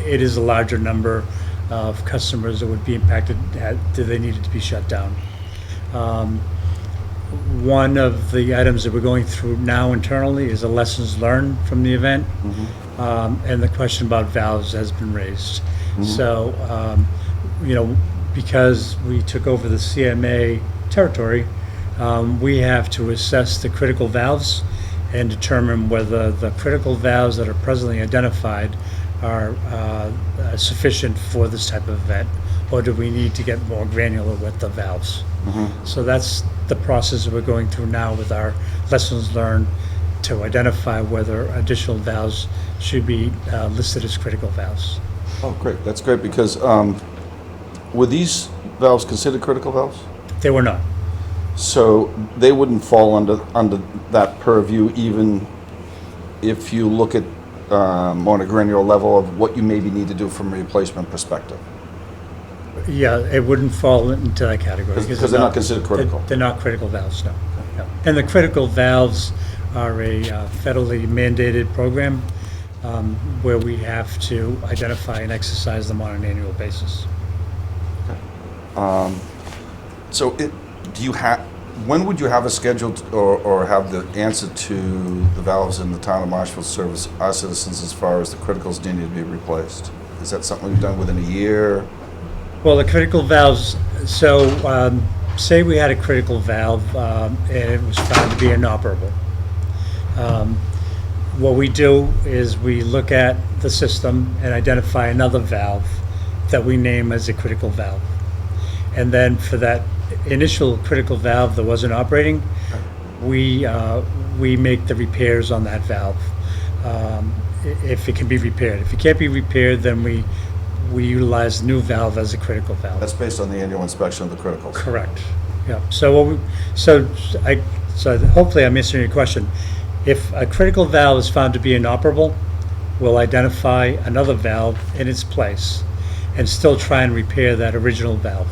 it is a larger number of customers that would be impacted do they needed to be shut down. One of the items that we're going through now internally is the lessons learned from the event, and the question about valves has been raised. So, because we took over the CMA territory, we have to assess the critical valves and determine whether the critical valves that are presently identified are sufficient for this type of event, or do we need to get more granular with the valves? So that's the process that we're going through now with our lessons learned to identify whether additional valves should be listed as critical valves. Oh, great. That's great because were these valves considered critical valves? They were not. So they wouldn't fall under that purview even if you look at on a granular level of what you maybe need to do from a replacement perspective. Yeah, it wouldn't fall into that category. Because they're not considered critical. They're not critical valves, no. No. And the critical valves are a federally mandated program where we have to identify and exercise them on an annual basis. So do you have, when would you have a scheduled or have the answer to the valves in the town of Marshfield service our citizens as far as the criticals needing to be replaced? Is that something we've done within a year? Well, the critical valves, so say we had a critical valve and it was found to be inoperable. What we do is we look at the system and identify another valve that we name as a critical valve. And then for that initial critical valve that wasn't operating, we make the repairs on that valve if it can be repaired. If it can't be repaired, then we utilize the new valve as a critical valve. That's based on the annual inspection of the criticals. Correct. Yeah. So hopefully I'm answering your question. If a critical valve is found to be inoperable, we'll identify another valve in its place and still try and repair that original valve.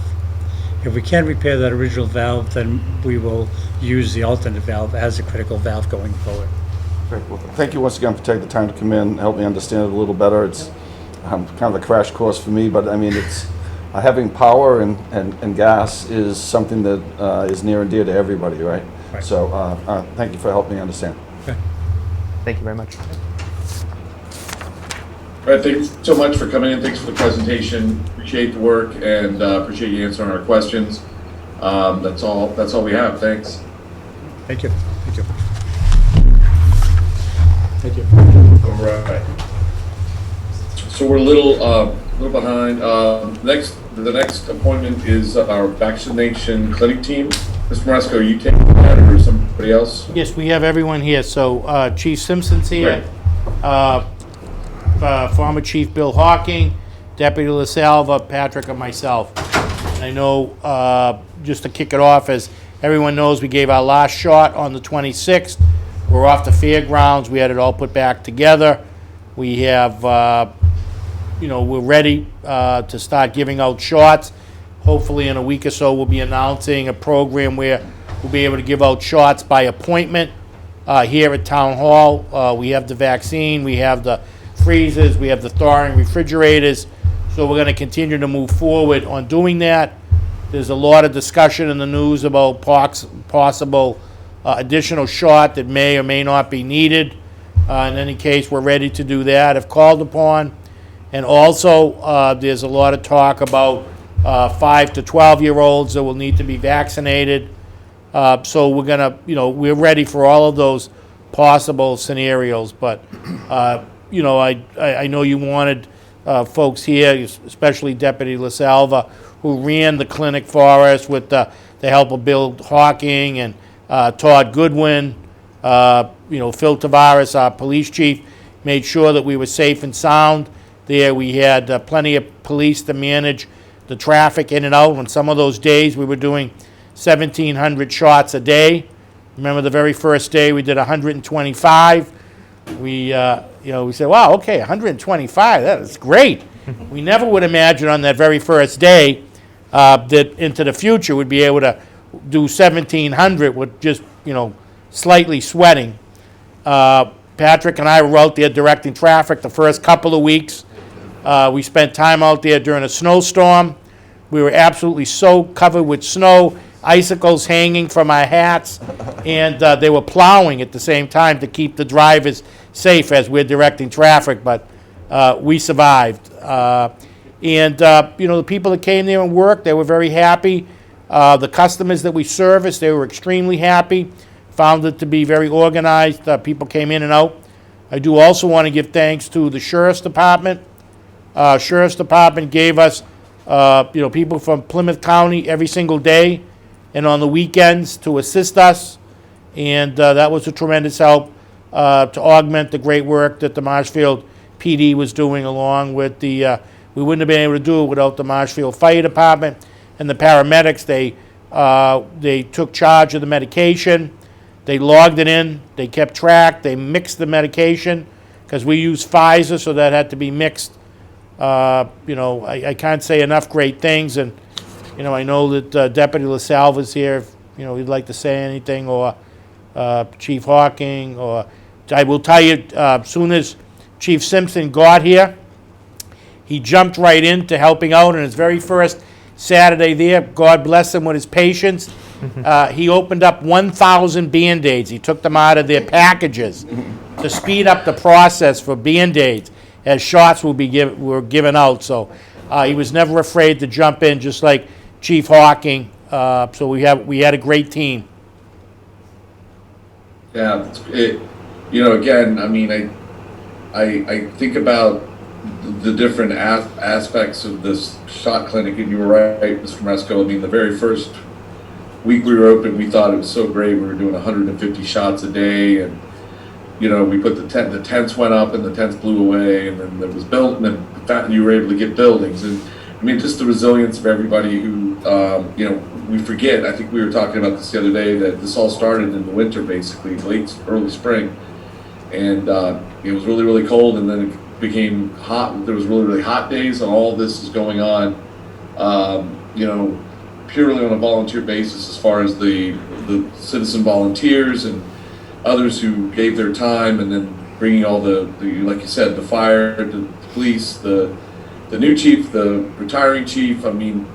If we can't repair that original valve, then we will use the alternate valve as a critical valve going forward. Great. Well, thank you once again for taking the time to come in and help me understand it a little better. It's kind of a crash course for me, but I mean, it's having power and gas is something that is near and dear to everybody, right? Right. So thank you for helping me understand. Okay. Thank you very much. All right, thanks so much for coming in. Thanks for the presentation. Appreciate the work and appreciate you answering our questions. That's all we have. Thanks. Thank you. Thank you. Thank you. All right. So we're a little behind. The next appointment is our vaccination clinic team. Mr. Moresco, are you taking that or somebody else? Yes, we have everyone here. So Chief Simpson's here. Former Chief Bill Hawking, Deputy LaSalva, Patrick, and myself. I know, just to kick it off, as everyone knows, we gave our last shot on the 26th. We're off the fairgrounds. We had it all put back together. We have, we're ready to start giving out shots. hopefully in a week or so, we'll be announcing a program where we'll be able to give out shots by appointment here at Town Hall. We have the vaccine, we have the freezers, we have the thawing refrigerators, so we're going to continue to move forward on doing that. There's a lot of discussion in the news about possible additional shot that may or may not be needed. In any case, we're ready to do that if called upon. And also, there's a lot of talk about 5 to 12-year-olds that will need to be vaccinated. So we're gonna, we're ready for all of those possible scenarios. But, I know you wanted folks here, especially Deputy LaSalva, who ran the clinic for us with the help of Bill Hawking and Todd Goodwin. Phil Tavares, our police chief, made sure that we were safe and sound there. We had plenty of police to manage the traffic in and out. On some of those days, we were doing 1,700 shots a day. Remember the very first day we did 125. We said, wow, okay, 125, that is great. We never would imagine on that very first day that into the future we'd be able to do 1,700 with just, slightly sweating. Patrick and I were out there directing traffic the first couple of weeks. We spent time out there during a snowstorm. We were absolutely so covered with snow, icicles hanging from our hats, and they were plowing at the same time to keep the drivers safe as we're directing traffic, but we survived. The people that came there and worked, they were very happy. The customers that we serviced, they were extremely happy. Found it to be very organized. People came in and out. I do also want to give thanks to the Sheriff's Department. Sheriff's Department gave us, people from Plymouth County every single day and on the weekends to assist us. And that was a tremendous help to augment the great work that the Marshfield PD was doing, along with the, we wouldn't have been able to do it without the Marshfield Fire Department and the paramedics. They took charge of the medication. They logged it in. They kept track. They mixed the medication because we use Pfizer, so that had to be mixed. I can't say enough great things. And, I know that Deputy LaSalva's here, if, he'd like to say anything, or Chief Hawking, or I will tell you, as soon as Chief Simpson got here, he jumped right into helping out on his very first Saturday there. God bless him with his patience. He opened up 1,000 Band-Aids. He took them out of their packages to speed up the process for Band-Aids as shots were given out. So he was never afraid to jump in, just like Chief Hawking. So we had a great team. Yeah, again, I mean, I think about the different aspects of this shot clinic, and you were right, Mr. Maresco. I mean, the very first week we were open, we thought it was so great. We were doing 150 shots a day, and we put the tents went up, and the tents blew away, and then there was and you were able to get buildings, and I mean, just the resilience of everybody who, we forget. I think we were talking about this the other day, that this all started in the winter, basically, early spring, and it was really, really cold, and then it became hot. There was really, really hot days, and all this is going on, purely on a volunteer basis, as far as the citizen volunteers and others who gave their time, and then bringing all the like you said, the fire, the police, the new chief, the retiring chief. I mean,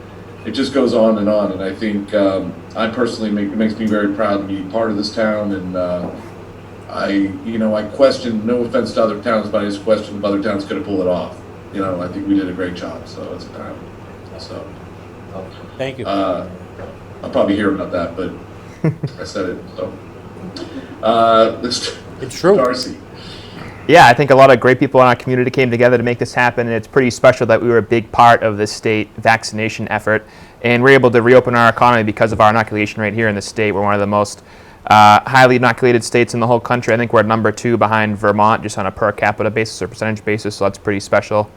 it just goes on, and I think I personally it makes me very proud to be part of this town, and I question, no offense to other towns, but I just question if other towns could have pulled it off. I think we did a great job, so it's a time. So Thank you. I'll probably hear about that, but I said it, so. It's true. Darcy. Yeah, I think a lot of great people in our community came together to make this happen, and it's pretty special that we were a big part of the state vaccination effort, and we're able to reopen our economy because of our inoculation rate here in the state. We're one of the most highly inoculated states in the whole country. I think we're number 2 behind Vermont, just on a per capita basis or percentage basis, so that's pretty special.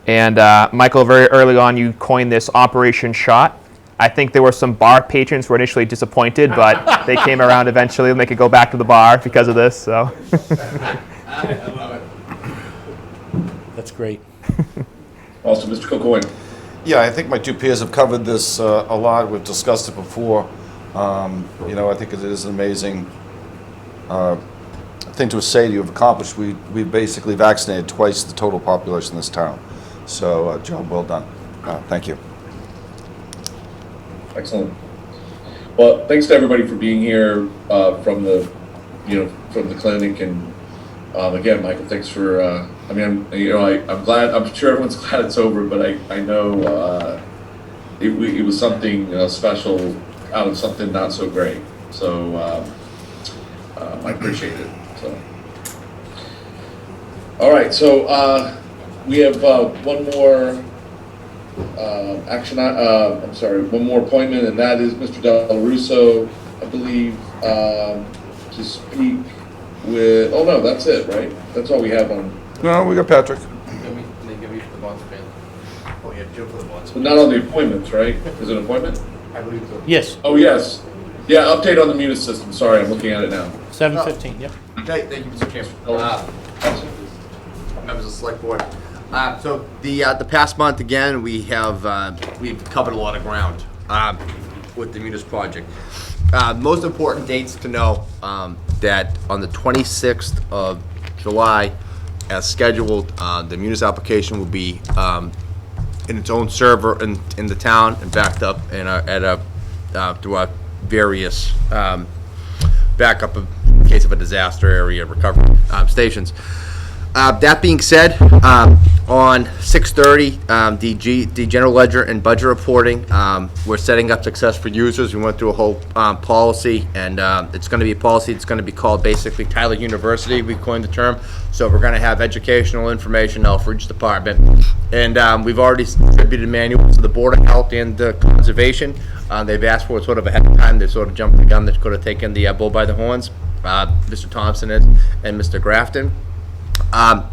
And Michael, very early on, you coined this Operation Shot. I think there were some bar patrons who were initially disappointed, but they came around eventually, and they could go back to the bar because of this. So. I love it. That's great. Also, Mr. Kilcoyne. Yeah, I think my two peers have covered this a lot. We've discussed it before. You know, I think it is an amazing thing to say that you've accomplished. We basically vaccinated twice the total population in this town. So, job well done. Thank you. Excellent. Well, thanks to everybody for being here from the clinic, and again, Michael, thanks for. I mean, I'm glad. I'm sure everyone's glad it's over, but I know it was something special out of something not so great. So I appreciate it. So, all right. So we have one more. One more appointment, and that is Mr. Del Russo, I believe, to speak with, oh no, that's it, right? That's all we have on, No, we got Patrick. They give you the bonds payment. Oh, yeah, Jim for the bonds. but not on the appointments, right? Is it an appointment? I believe so. Yes, Oh, yes. Yeah, update on the Munis system, sorry, I'm looking at it now. 7:15, yep. Thank you, Mr. Chairman. Members of the select board. So the past month, again, we've covered a lot of ground with the Munis project. Most important dates to know, that on the 26th of July, as scheduled, the Munis application will be in its own server in the town and backed up through our various backup in case of a disaster area recovery stations. That being said, on 6:30, the general ledger and budget reporting, we're setting up success for users. We went through a whole policy, and it's going to be a policy that's going to be called basically Tyler University, we coined the term. So we're going to have educational information now for each department. And we've already distributed manuals to the Board of Health and the Conservation. They've asked for it sort of ahead of time. They sort of jumped the gun that could have taken the bull by the horns. Mr. Thompson is, and Mr. Grafton. On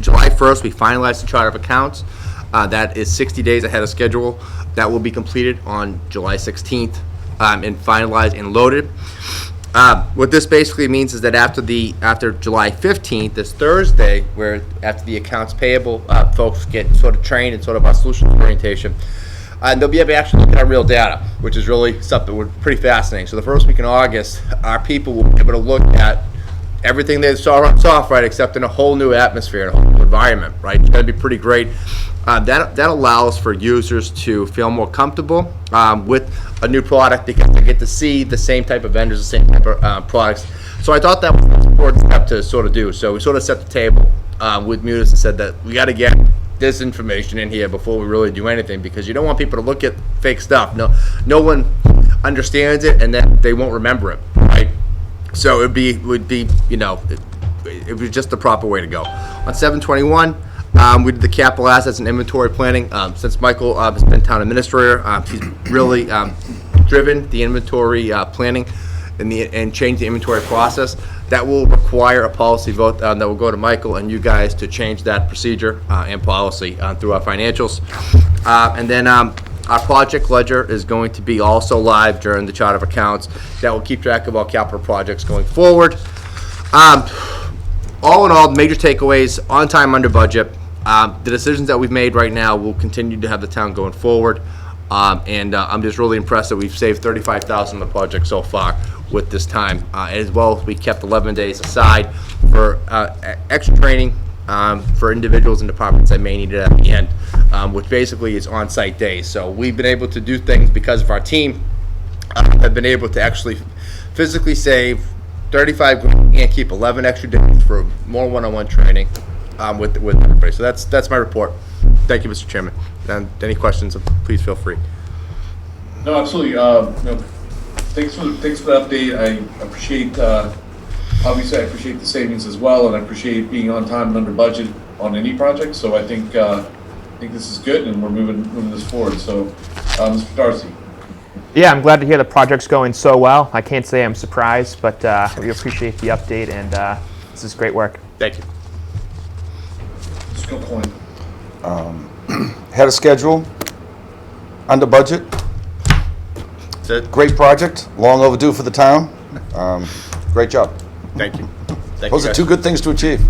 July 1st, we finalized the chart of accounts. That is 60 days ahead of schedule. That will be completed on July 16th and finalized and loaded. What this basically means is that after July 15th, this Thursday, where after the accounts payable folks get sort of trained in sort of our solutions orientation, and they'll be able to actually look at our real data, which is really something pretty fascinating. So the first week in August, our people will be able to look at everything they saw on soft, right, except in a whole new atmosphere, a whole new environment, right? It's going to be pretty great. That allows for users to feel more comfortable with a new product because they get to see the same type of vendors, the same type of products. So I thought that was an important step to sort of do. So we sort of set the table with Munis and said that we got to get this information in here before we really do anything, because you don't want people to look at fake stuff. No one understands it, and then they won't remember it, right? So it would be it was just the proper way to go. On 7/21, we did the capital assets and inventory planning. Since Michael has been town administrator, he's really driven the inventory planning and changed the inventory process. That will require a policy vote that will go to Michael and you guys to change that procedure and policy through our financials. And then our project ledger is going to be also live during the chart of accounts. That will keep track of all capital projects going forward. All in all, major takeaways: on time, under budget. The decisions that we've made right now will continue to have the town going forward. And I'm just really impressed that we've saved $35,000 on the project so far with this time, as well as we kept 11 days aside for extra training for individuals and departments that may need it at the end, which basically is on-site days. So we've been able to do things because of our team, have been able to actually physically save 35 grand and keep 11 extra days for more one-on-one training with everybody. So that's my report. Thank you, Mr. Chairman. And any questions, please feel free. No, absolutely, thanks for the update, I appreciate, obviously I appreciate the savings as well, and I appreciate being on time and under budget on any project, so I think this is good, and we're moving this forward, so, Mr. Darcy. Yeah, I'm glad to hear the project's going so well. I can't say I'm surprised, but we appreciate the update, and this is great work. Thank you. Let's go point. Ahead of schedule, under budget. That's it. Great project, long overdue for the town. Great job. Thank you. Thank Those you, are guys. two good things to achieve.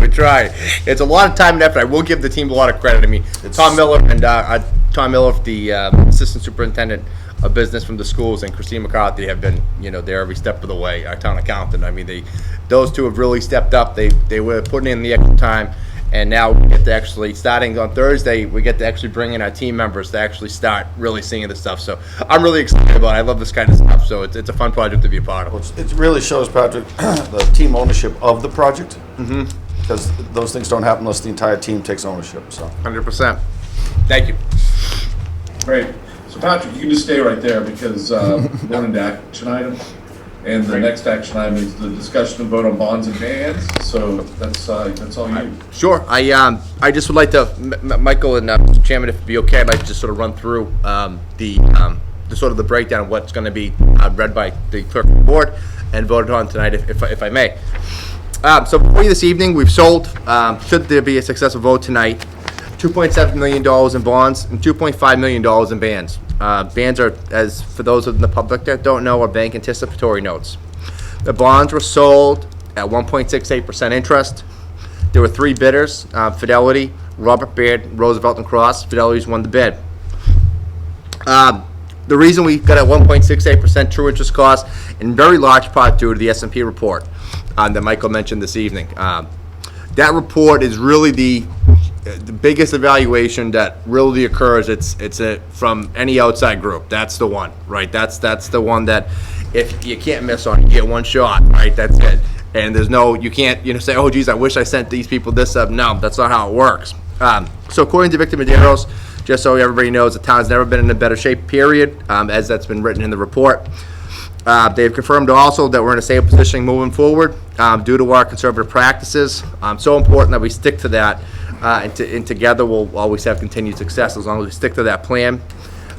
We tried. It's a lot of time and effort. I will give the team a lot of credit. I mean, Tom Miller, the assistant superintendent of business from the schools, and Christine McCarthy have been, there every step of the way. Our town accountant. I mean, those two have really stepped up. They were putting in the extra time, and now we get to actually, starting on Thursday, we get to actually bring in our team members to actually start really seeing the stuff. So I'm really excited about it. I love this kind of stuff. So it's a fun project to be a part of. It really shows, Patrick, the team ownership of the project. Because those things don't happen unless the entire team takes ownership, so. 100%. Thank you. Great. So Patrick, you can just stay right there because we're going into action items. And the next action item is the discussion and vote on bonds and bans. So that's all you. Sure. I just would like to, Michael and Mr. Chairman, if it'd be okay, I'd like to just sort of run through the sort of the breakdown of what's going to be read by the clerk of the board and voted on tonight, if I may. So before you this evening, we've sold, should there be a successful vote tonight, $2.7 million in bonds and $2.5 million in bans. Bans are, as for those in the public that don't know, are bank anticipatory notes. The bonds were sold at 1.68% interest. There were three bidders, Fidelity, Robert Baird, Roosevelt and Cross. Fidelity's won the bid. The reason we got a 1.68% true interest cost, in very large part due to the S&P report that Michael mentioned this evening. That report is really the biggest evaluation that really occurs. It's from any outside group. That's the one, right? That's the one that if you can't miss on, you get one shot, right? That's it. And there's no, you can't, say, oh geez, I wish I sent these people this up. No, that's not how it works. So according to Victor Medeiros, just so everybody knows, the town's never been in a better shape, period, as that's been written in the report. They've confirmed also that we're in a stable position moving forward due to our conservative practices. So important that we stick to that, and together we'll always have continued success as long as we stick to that plan.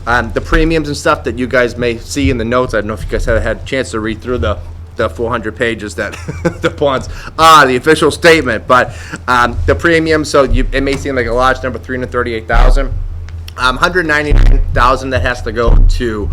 The premiums and stuff that you guys may see in the notes, I don't know if you guys have had a chance to read through the 400 pages that the bonds are, the official statement, but the premium, so it may seem like a large number, $338,000. $199,000 that has to go to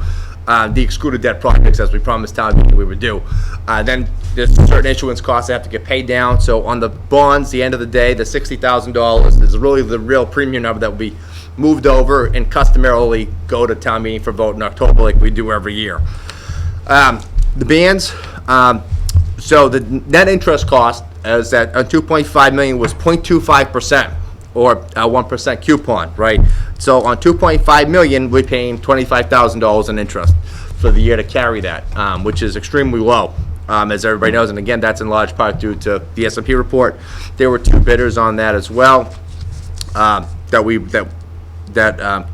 the excluded debt projects, as we promised town meeting we would do. Then there's certain issuance costs that have to get paid down. So on the bonds, the end of the day, the $60,000 is really the real premium number that will be moved over and customarily go to town meeting for vote in October, like we do every year. The bans, so the net interest cost is that $2.5 million was 0.25%. Or a 1% coupon, right? So on $2.5 million, we're paying $25,000 in interest for the year to carry that, which is extremely low, as everybody knows. And again, that's in large part due to the S&P report. There were two bidders on that as well that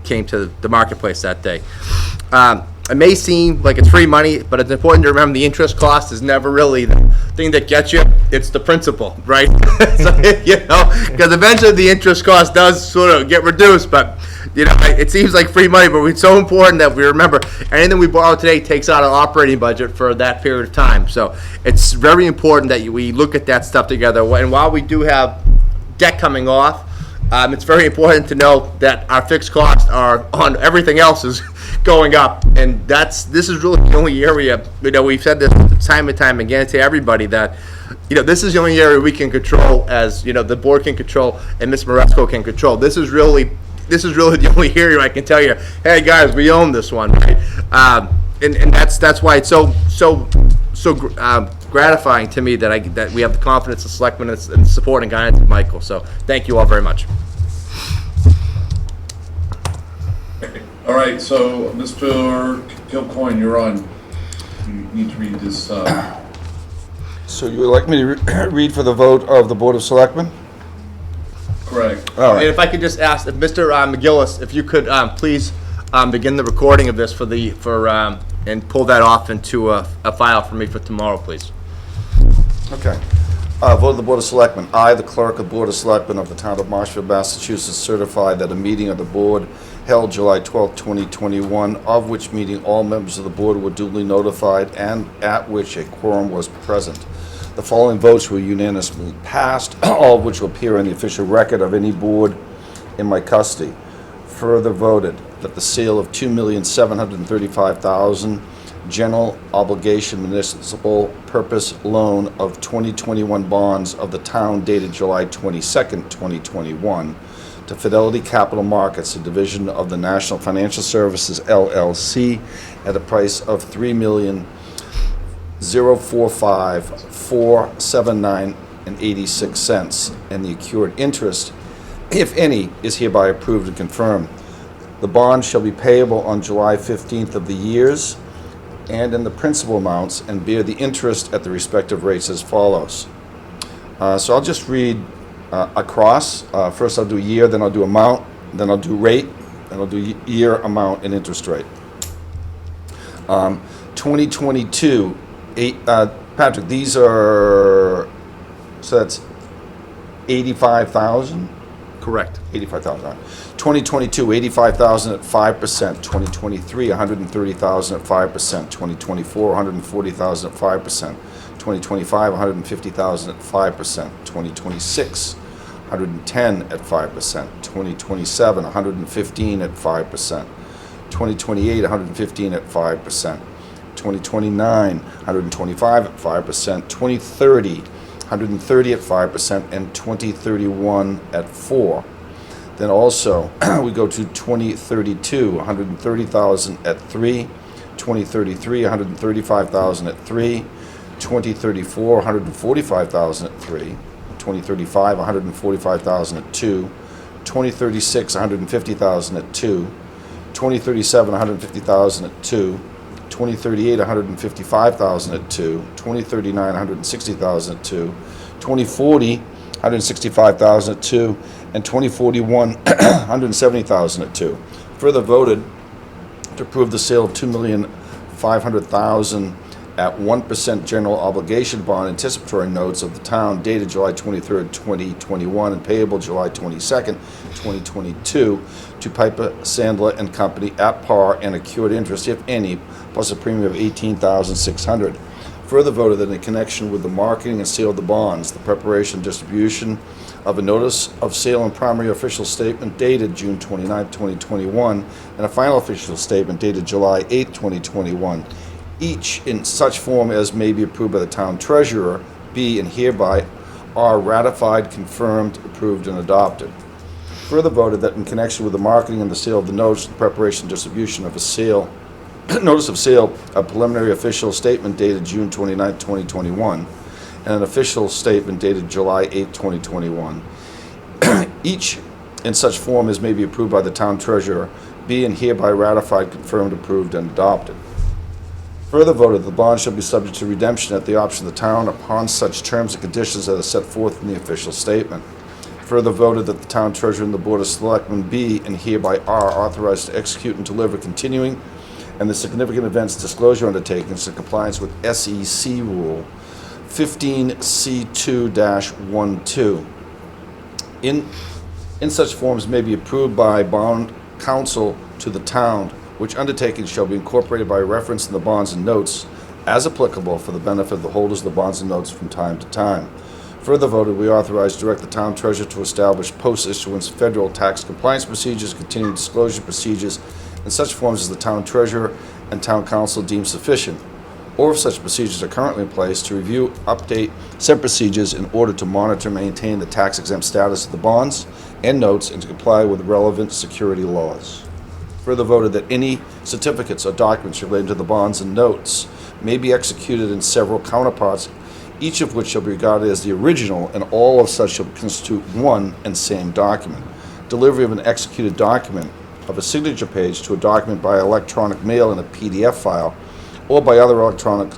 came to the marketplace that day. It may seem like it's free money, but it's important to remember the interest cost is never really the thing that gets you. It's the principal, right? So, because eventually the interest cost does sort of get reduced, but it seems like free money, but it's so important that we remember anything we borrow today takes out our operating budget for that period of time. So it's very important that we look at that stuff together. And while we do have debt coming off, it's very important to know that our fixed costs are on everything else is going up, and this is really the only area, we've said this time and time again to everybody that, this is the only area we can control, as, the board can control and Ms. Moresco can control. This is really the only area I can tell you, hey guys, we own this one, right? And that's why it's so gratifying to me that we have the confidence of Selectmen and support and guidance of Michael. So thank you all very much. All right, so Mr. Kilcoyne, you're on. You need to read this. So you would like me to read for the vote of the Board of Selectmen? Correct. All And right. if I could just ask, if Mr. McGillis, if you could please begin the recording of this and pull that off into a file for me for tomorrow, please. Okay. Vote of the Board of Selectmen. I, the Clerk of Board of Selectmen of the Town of Marshfield, Massachusetts, certify that a meeting of the Board held July 12, 2021, of which meeting all members of the Board were duly notified and at which a quorum was present. The following votes were unanimously passed, all of which will appear in the official record of any board in my custody. Further voted that the sale of 2,735,000 general obligation municipal purpose loan of 2021 bonds of the town dated July 22nd, 2021, to Fidelity Capital Markets, a division of the National Financial Services LLC, at a price of $3,045,479.86, and the accrued interest, if any, is hereby approved and confirmed. The bond shall be payable on July 15th of the years and in the principal amounts, and bear the interest at the respective rates as follows. So I'll just read across. First I'll do year, then I'll do amount, then I'll do rate, then I'll do year, amount, and interest rate. 2022, Patrick, these are, so that's 85,000? Correct. 85,000. 2022, 85,000 at 5%. 2023, 130,000 at 5%. 2024, 140,000 at 5%. 2025, 150,000 at 5%. 2026, 110 at 5%. 2027, 115 at 5%. 2028, 115 at 5%. 2029, 125 at 5%. 2030, 130 at 5%, and 2031 at 4%. Then also, we go to 2032, 130,000 at 3%. 2033, 135,000 at 3%. 2034, 145,000 at 3%. 2035, 145,000 at 2%. 2036, 150,000 at 2%. 2037, 150,000 at 2%. 2038, 155,000 at 2%. 2039, 160,000 at 2%. 2040, 165,000 at 2%. And 2041, 170,000 at 2%. Further voted to approve the sale of $2,500,000 at 1% general obligation bond anticipatory notes of the town dated July 23rd, 2021, and payable July 22nd, 2022, to Piper Sandler and Company at par and accrued interest, if any, plus a premium of $18,600. Further voted that in connection with the marketing and sale of the bonds, the preparation and distribution of a notice of sale and primary official statement dated June 29, 2021, and a final official statement dated July 8, 2021, each in such form as may be approved by the town treasurer, be and hereby are ratified, confirmed, approved, and adopted. Further voted that in connection with the marketing and the sale of the notice, the preparation and distribution of a sale, notice of sale, a preliminary official statement dated June 29, 2021, and an official statement dated July 8, 2021, each in such form as may be approved by the town treasurer, be and hereby ratified, confirmed, approved, and adopted. Further voted that the bond shall be subject to redemption at the option of the town upon such terms and conditions that are set forth in the official statement. Further voted that the town treasurer and the board of selectmen be and hereby are authorized to execute and deliver continuing and the significant events disclosure undertakings in compliance with SEC Rule 15C2-12. In such forms may be approved by bond counsel to the town, which undertaking shall be incorporated by reference in the bonds and notes as applicable for the benefit of the holders of the bonds and notes from time to time. Further voted, we authorize direct the town treasurer to establish post-issuance federal tax compliance procedures, continuing disclosure procedures in such forms as the town treasurer and town council deem sufficient, or if such procedures are currently in place, to review, update said procedures in order to monitor and maintain the tax-exempt status of the bonds and notes and to comply with relevant security laws. Further voted that any certificates or documents relating to the bonds and notes may be executed in several counterparts, each of which shall be regarded as the original, and all of such shall constitute one and same document. Delivery of an executed document of a signature page to a document by electronic mail in a PDF file or by other electronic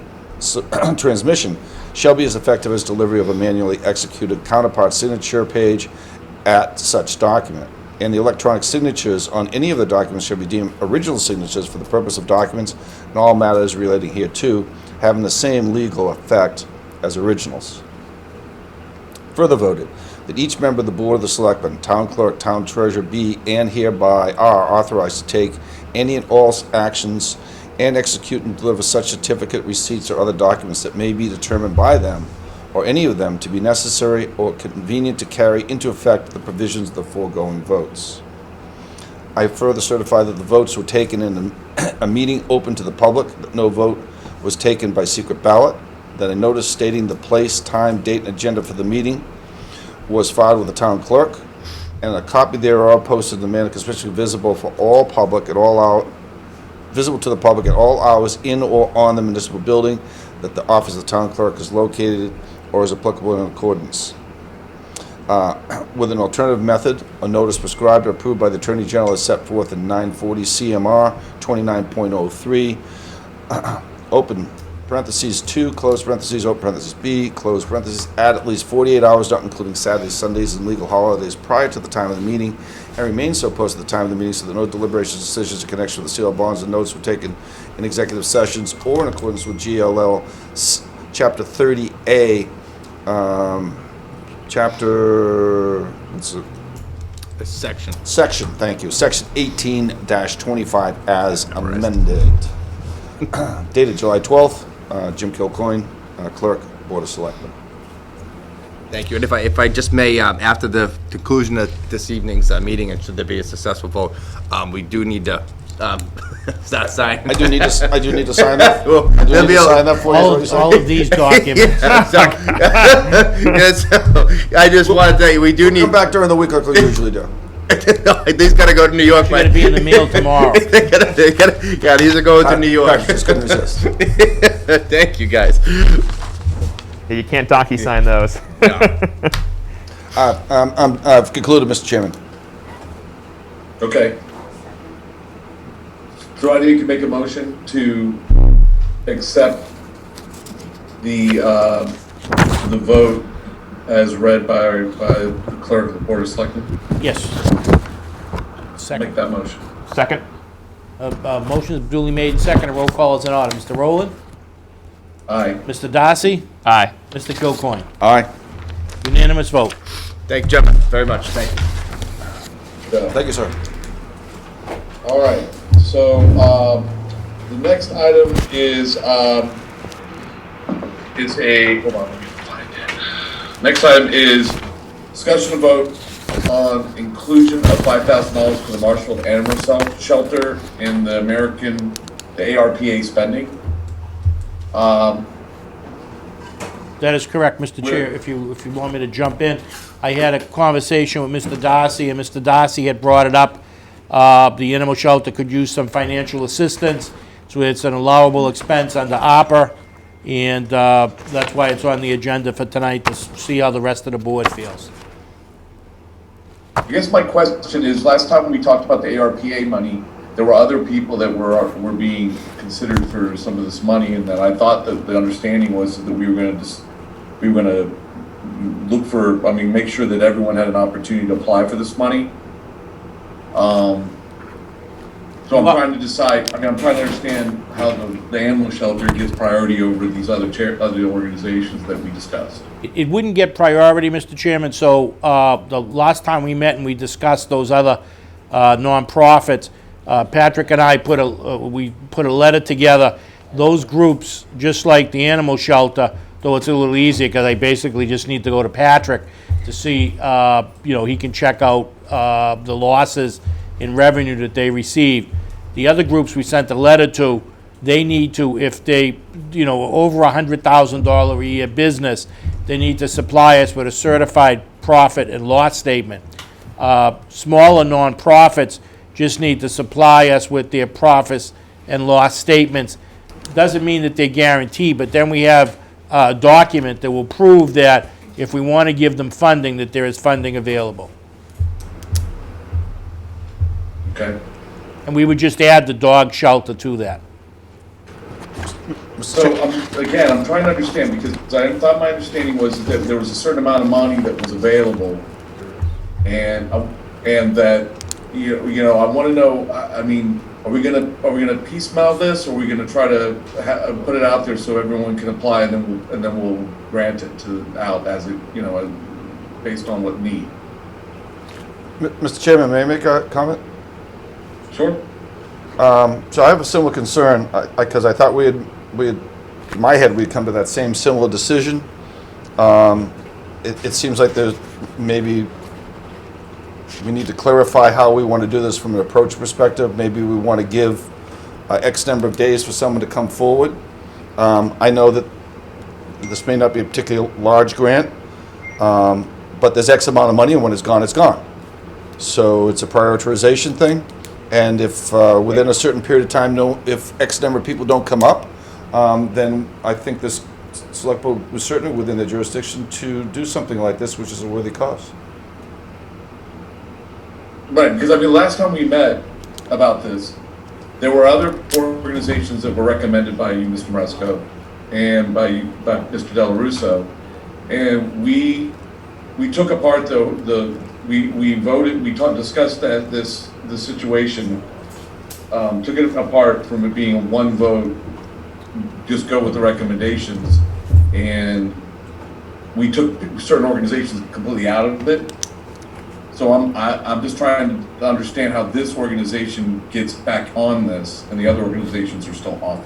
transmission shall be as effective as delivery of a manually executed counterpart signature page at such document. And the electronic signatures on any of the documents shall be deemed original signatures for the purpose of documents and all matters relating hereto, having the same legal effect as originals. Further voted that each member of the Board of the Selectmen, Town Clerk, Town Treasurer be and hereby are authorized to take any and all actions and execute and deliver such certificate, receipts, or other documents that may be determined by them or any of them to be necessary or convenient to carry into effect the provisions of the foregoing votes. I further certify that the votes were taken in a meeting open to the public, that no vote was taken by secret ballot, that a notice stating the place, time, date, and agenda for the meeting was filed with the town clerk, and a copy thereof posted in a manner conspicuously visible for all public at all hour, visible to the public at all hours in or on the municipal building, that the office of the town clerk is located or is applicable in accordance. With an alternative method, a notice prescribed or approved by the Attorney General as set forth in 940 CMR 29.03, open parentheses 2, close parentheses, open parentheses B, close parentheses, at least 48 hours, not including Saturdays, Sundays, and legal holidays prior to the time of the meeting, and remain so posted at the time of the meeting so that no deliberations, decisions in connection with the sale of bonds and notes were taken in executive sessions or in accordance with GLL Chapter 30A, Chapter, what's it? Section. Section, thank you, Section 18-25 as amended. Dated July 12th, Jim Kilcoyne, Clerk, Board of Selectmen. Thank you. And if I just may, after the conclusion of this evening's meeting, and should there be a successful vote, we do need to start signing. I do need to sign that. Well, I do there'll need be to a- sign that for you. All of these documents. Yes, I just want to tell you, we do need. Come back during the week like we usually do. These gotta go to New York. They're gonna be in the mail tomorrow. Yeah, these are going to New York. Gosh, just couldn't resist. Thank you, guys. You can't docu-sign those. I've concluded, Mr. Chairman. Okay. So I need to make a motion to accept the vote as read by the clerk of the Board of Selectmen. Yes. Make Second. that motion. Second? Motion is duly made and second. A roll call is in order. Mr. Rowland? Aye. Mr. Darcy? Aye. Mr. Kilcoyne? Aye. Unanimous vote. Thank you, gentlemen, very much. Thank you. So, Thank you, sir. all right. So the next item is a hold on. Let me find it. Next item is discussion and vote on inclusion of $5,000 for the Marshfield Animal Shelter in the ARPA spending. That is correct, Mr. Chair. If you want me to jump in, I had a conversation with Mr. Darcy, and Mr. Darcy had brought it up. The animal shelter could use some financial assistance, so it's an allowable expense under ARPA, and that's why it's on the agenda for tonight, to see how the rest of the board feels. I guess my question is, last time we talked about the ARPA money, there were other people that were being considered for some of this money, and that I thought that the understanding was that we were going to look for, make sure that everyone had an opportunity to apply for this money. So I'm trying to decide, I'm trying to understand how the animal shelter gets priority over these other organizations that we discussed. It wouldn't get priority, Mr. Chairman, so the last time we met and we discussed those other nonprofits, Patrick and I put a letter together. Those groups, just like the animal shelter, though it's a little easier because I basically just need to go to Patrick to see, he can check out the losses in revenue that they received. The other groups we sent a letter to, they need to, if they, over $100,000 a year business, they need to supply us with a certified profit and loss statement. Smaller nonprofits just need to supply us with their profits and loss statements. Doesn't mean that they're guaranteed, but then we have a document that will prove that if we want to give them funding, that there is funding available. Okay. And we would just add the dog shelter to that. So, again, I'm trying to understand, because I thought my understanding was that there was a certain amount of money that was available, and that, I want to know, are we gonna piecemeal this, or are we gonna try to put it out there so everyone can apply, and then we'll grant it out as it, based on what need? Mr. Chairman, may I make a comment? Sure. So I have a similar concern, because I thought we had, in my head, we'd come to that same similar decision. It seems like there's maybe, we need to clarify how we want to do this from an approach perspective. Maybe we want to give X number of days for someone to come forward. I know that this may not be a particularly large grant, but there's X amount of money, and when it's gone, it's gone. So it's a prioritization thing, and if within a certain period of time, if X number of people don't come up, then I think this select board was certainly within their jurisdiction to do something like this, which is a worthy cause. Right, because I mean, last time we met about this, there were other organizations that were recommended by you, Mr. Moresco, and by Mr. Del Russo, and we took apart we voted, discussed the situation, took it apart from it being a one vote, just go with the recommendations, and we took certain organizations completely out of it. So I'm just trying to understand how this organization gets back on this, and the other organizations are still off.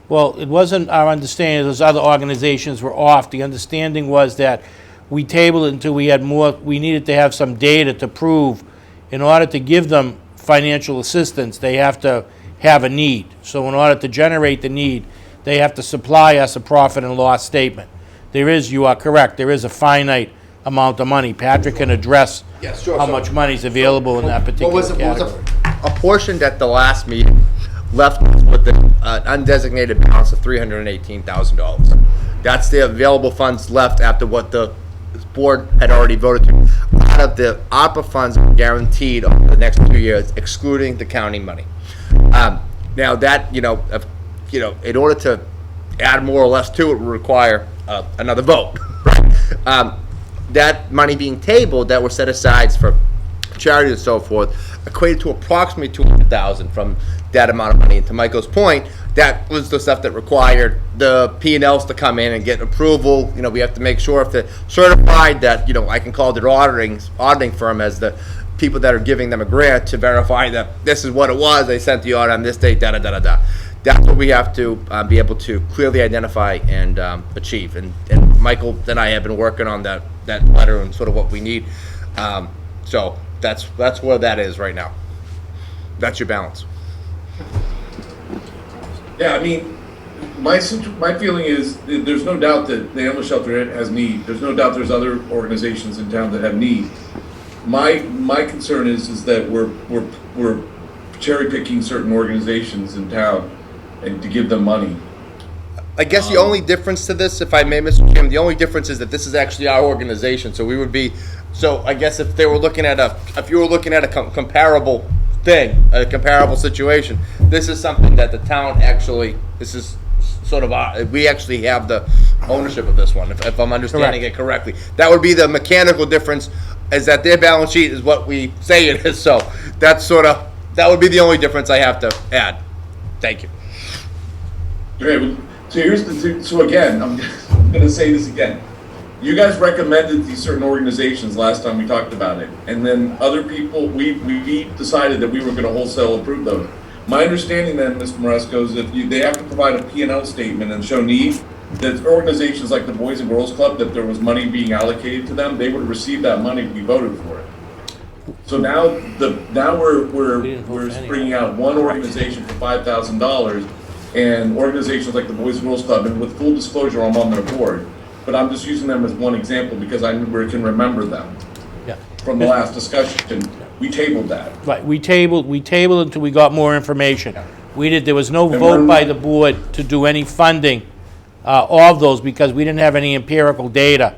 Well, it wasn't our understanding those other organizations were off. The understanding was that we tabled it until we had more, we needed to have some data to prove in order to give them financial assistance, they have to have a need. So in order to generate the need, they have to supply us a profit and loss statement. There is, you are correct, there is a finite amount of money. Patrick can address how much money is available in that particular category. A portion at the last meeting left with an undesignated balance of $318,000. That's the available funds left after what the board had already voted to. Out of the ARPA funds guaranteed over the next 2 years, excluding the county money. Now that, in order to add more or less to it would require another vote, right? That money being tabled that were set aside for charities and so forth equated to approximately $200,000 from that amount of money. And to Michael's point, that was the stuff that required the P&Ls to come in and get approval. We have to make sure if they're certified that, I can call their auditing firm as the people that are giving them a grant to verify that this is what it was. They sent the audit on this date, da-da-da-da-da. That's what we have to be able to clearly identify and achieve. And Michael and I have been working on that letter and sort of what we need. So that's where that is right now. That's your balance. Yeah, I mean, my feeling is there's no doubt that the animal shelter has need. There's no doubt there's other organizations in town that have need. My concern is that we're cherry picking certain organizations in town and to give them money. I guess the only difference to this, if I may, Mr. Chairman, the only difference is that this is actually our organization. So we would be, I guess if you were looking at a comparable thing, a comparable situation, this is something that the town actually, this is sort of we actually have the ownership of this one, if I'm understanding it correctly. That would be the mechanical difference, is that their balance sheet is what we say it is. So that would be the only difference I have to add. Thank you. Okay, so again, I'm going to say this again. You guys recommended these certain organizations last time we talked about it, and then other people, we decided that we were going to wholesale approve those. My understanding then, Mr. Moresco, is if they have to provide a P&L statement and show need, that organizations like the Boys and Girls Club, that there was money being allocated to them, they would receive that money if we voted for it. So now we're bringing out one organization for $5,000, and organizations like the Boys and Girls Club, and with full disclosure, I'm on their board, but I'm just using them as one example because I can remember them. Yeah. From the last discussion, we tabled that. Right, we tabled until we got more information. There was no vote by the board to do any funding of those because we didn't have any empirical data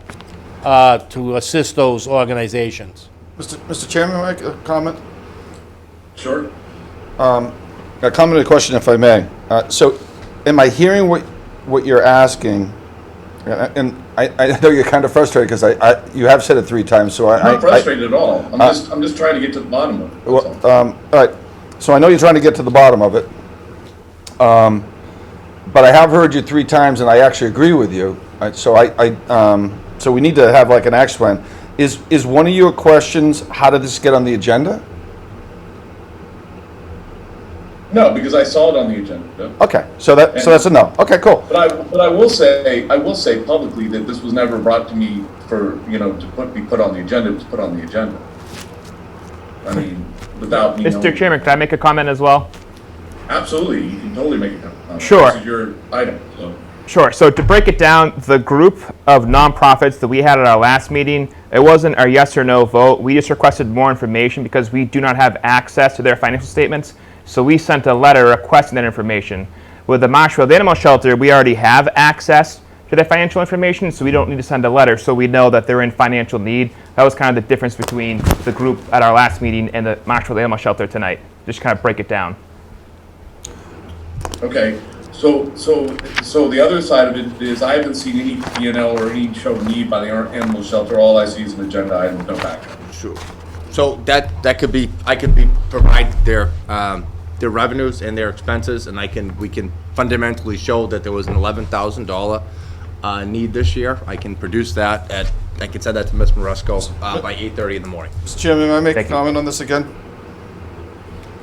to assist those organizations. Mr. Chairman, may I make a comment? Sure. A comment and a question, if I may. So, am I hearing what you're asking? And I know you're kind of frustrated because you have said it 3 times. So I'm not frustrated at all. I'm just trying to get to the bottom of it. Well, all right. So I know you're trying to get to the bottom of it. But I have heard you 3 times, and I actually agree with you. So we need to have like an action plan. Is one of your questions how did this get on the agenda? No, because I saw it on the agenda. Okay, so that's a no. Okay, cool. But I will say publicly that this was never brought to me for to be put on the agenda. It was put on the agenda. I mean, without me. Mr. Chairman, could I make a comment as well? Absolutely, you can totally make a comment. Sure. This is your item, so. Sure. So to break it down, the group of nonprofits that we had at our last meeting, it wasn't a yes or no vote. We just requested more information because we do not have access to their financial statements. So we sent a letter requesting that information. With the Marshfield Animal Shelter, we already have access to their financial information, so we don't need to send a letter, so we know that they're in financial need. That was kind of the difference between the group at our last meeting and the Marshfield Animal Shelter tonight. Just kind of break it down. Okay, so the other side of it is I haven't seen any P&L or any show of need by the animal shelter. All I see is an agenda item with no backup. Sure. So that could be, provide their revenues and their expenses, and we can fundamentally show that there was an $11,000 need this year. I can produce that I can send that to Ms. Maresco by 8:30 in the morning. Mr. Chairman, may I make a comment on this again?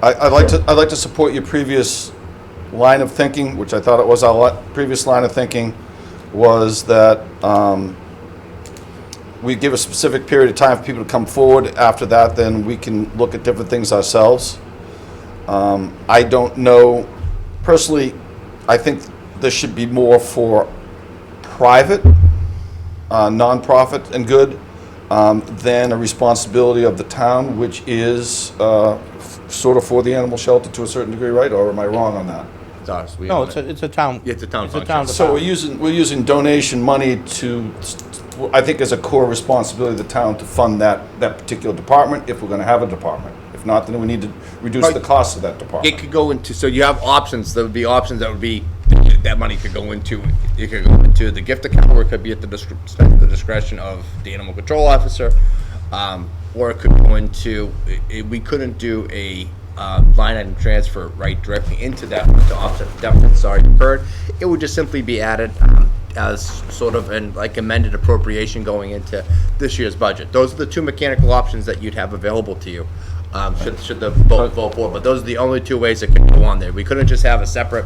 I'd like to support your previous line of thinking, which I thought it was our previous line of thinking, was that we give a specific period of time for people to come forward. After that, then we can look at different things ourselves. I don't know, personally, I think there should be more for private, nonprofit and good, than a responsibility of the town, which is sort of for the animal shelter to a certain degree, right? Or am I wrong on that? It's ours. We No, own it's it. a town. It's a town It's a function. town So department. we're using donation money to, I think, as a core responsibility of the town to fund that particular department, if we're going to have a department. If not, then we need to reduce the cost of that It department. could go into, so you have options, there would be options that money could go into, it could go into the gift account, or it could be at the discretion of the animal control officer, or it could go into, we couldn't do a line item transfer right directly into that to offset the deficits already occurred. It would just simply be added as sort of an amended appropriation going into this year's budget. Those are the two mechanical options that you'd have available to you. Should the vote forward, but those are the only two ways it could go on there. We couldn't just have a separate,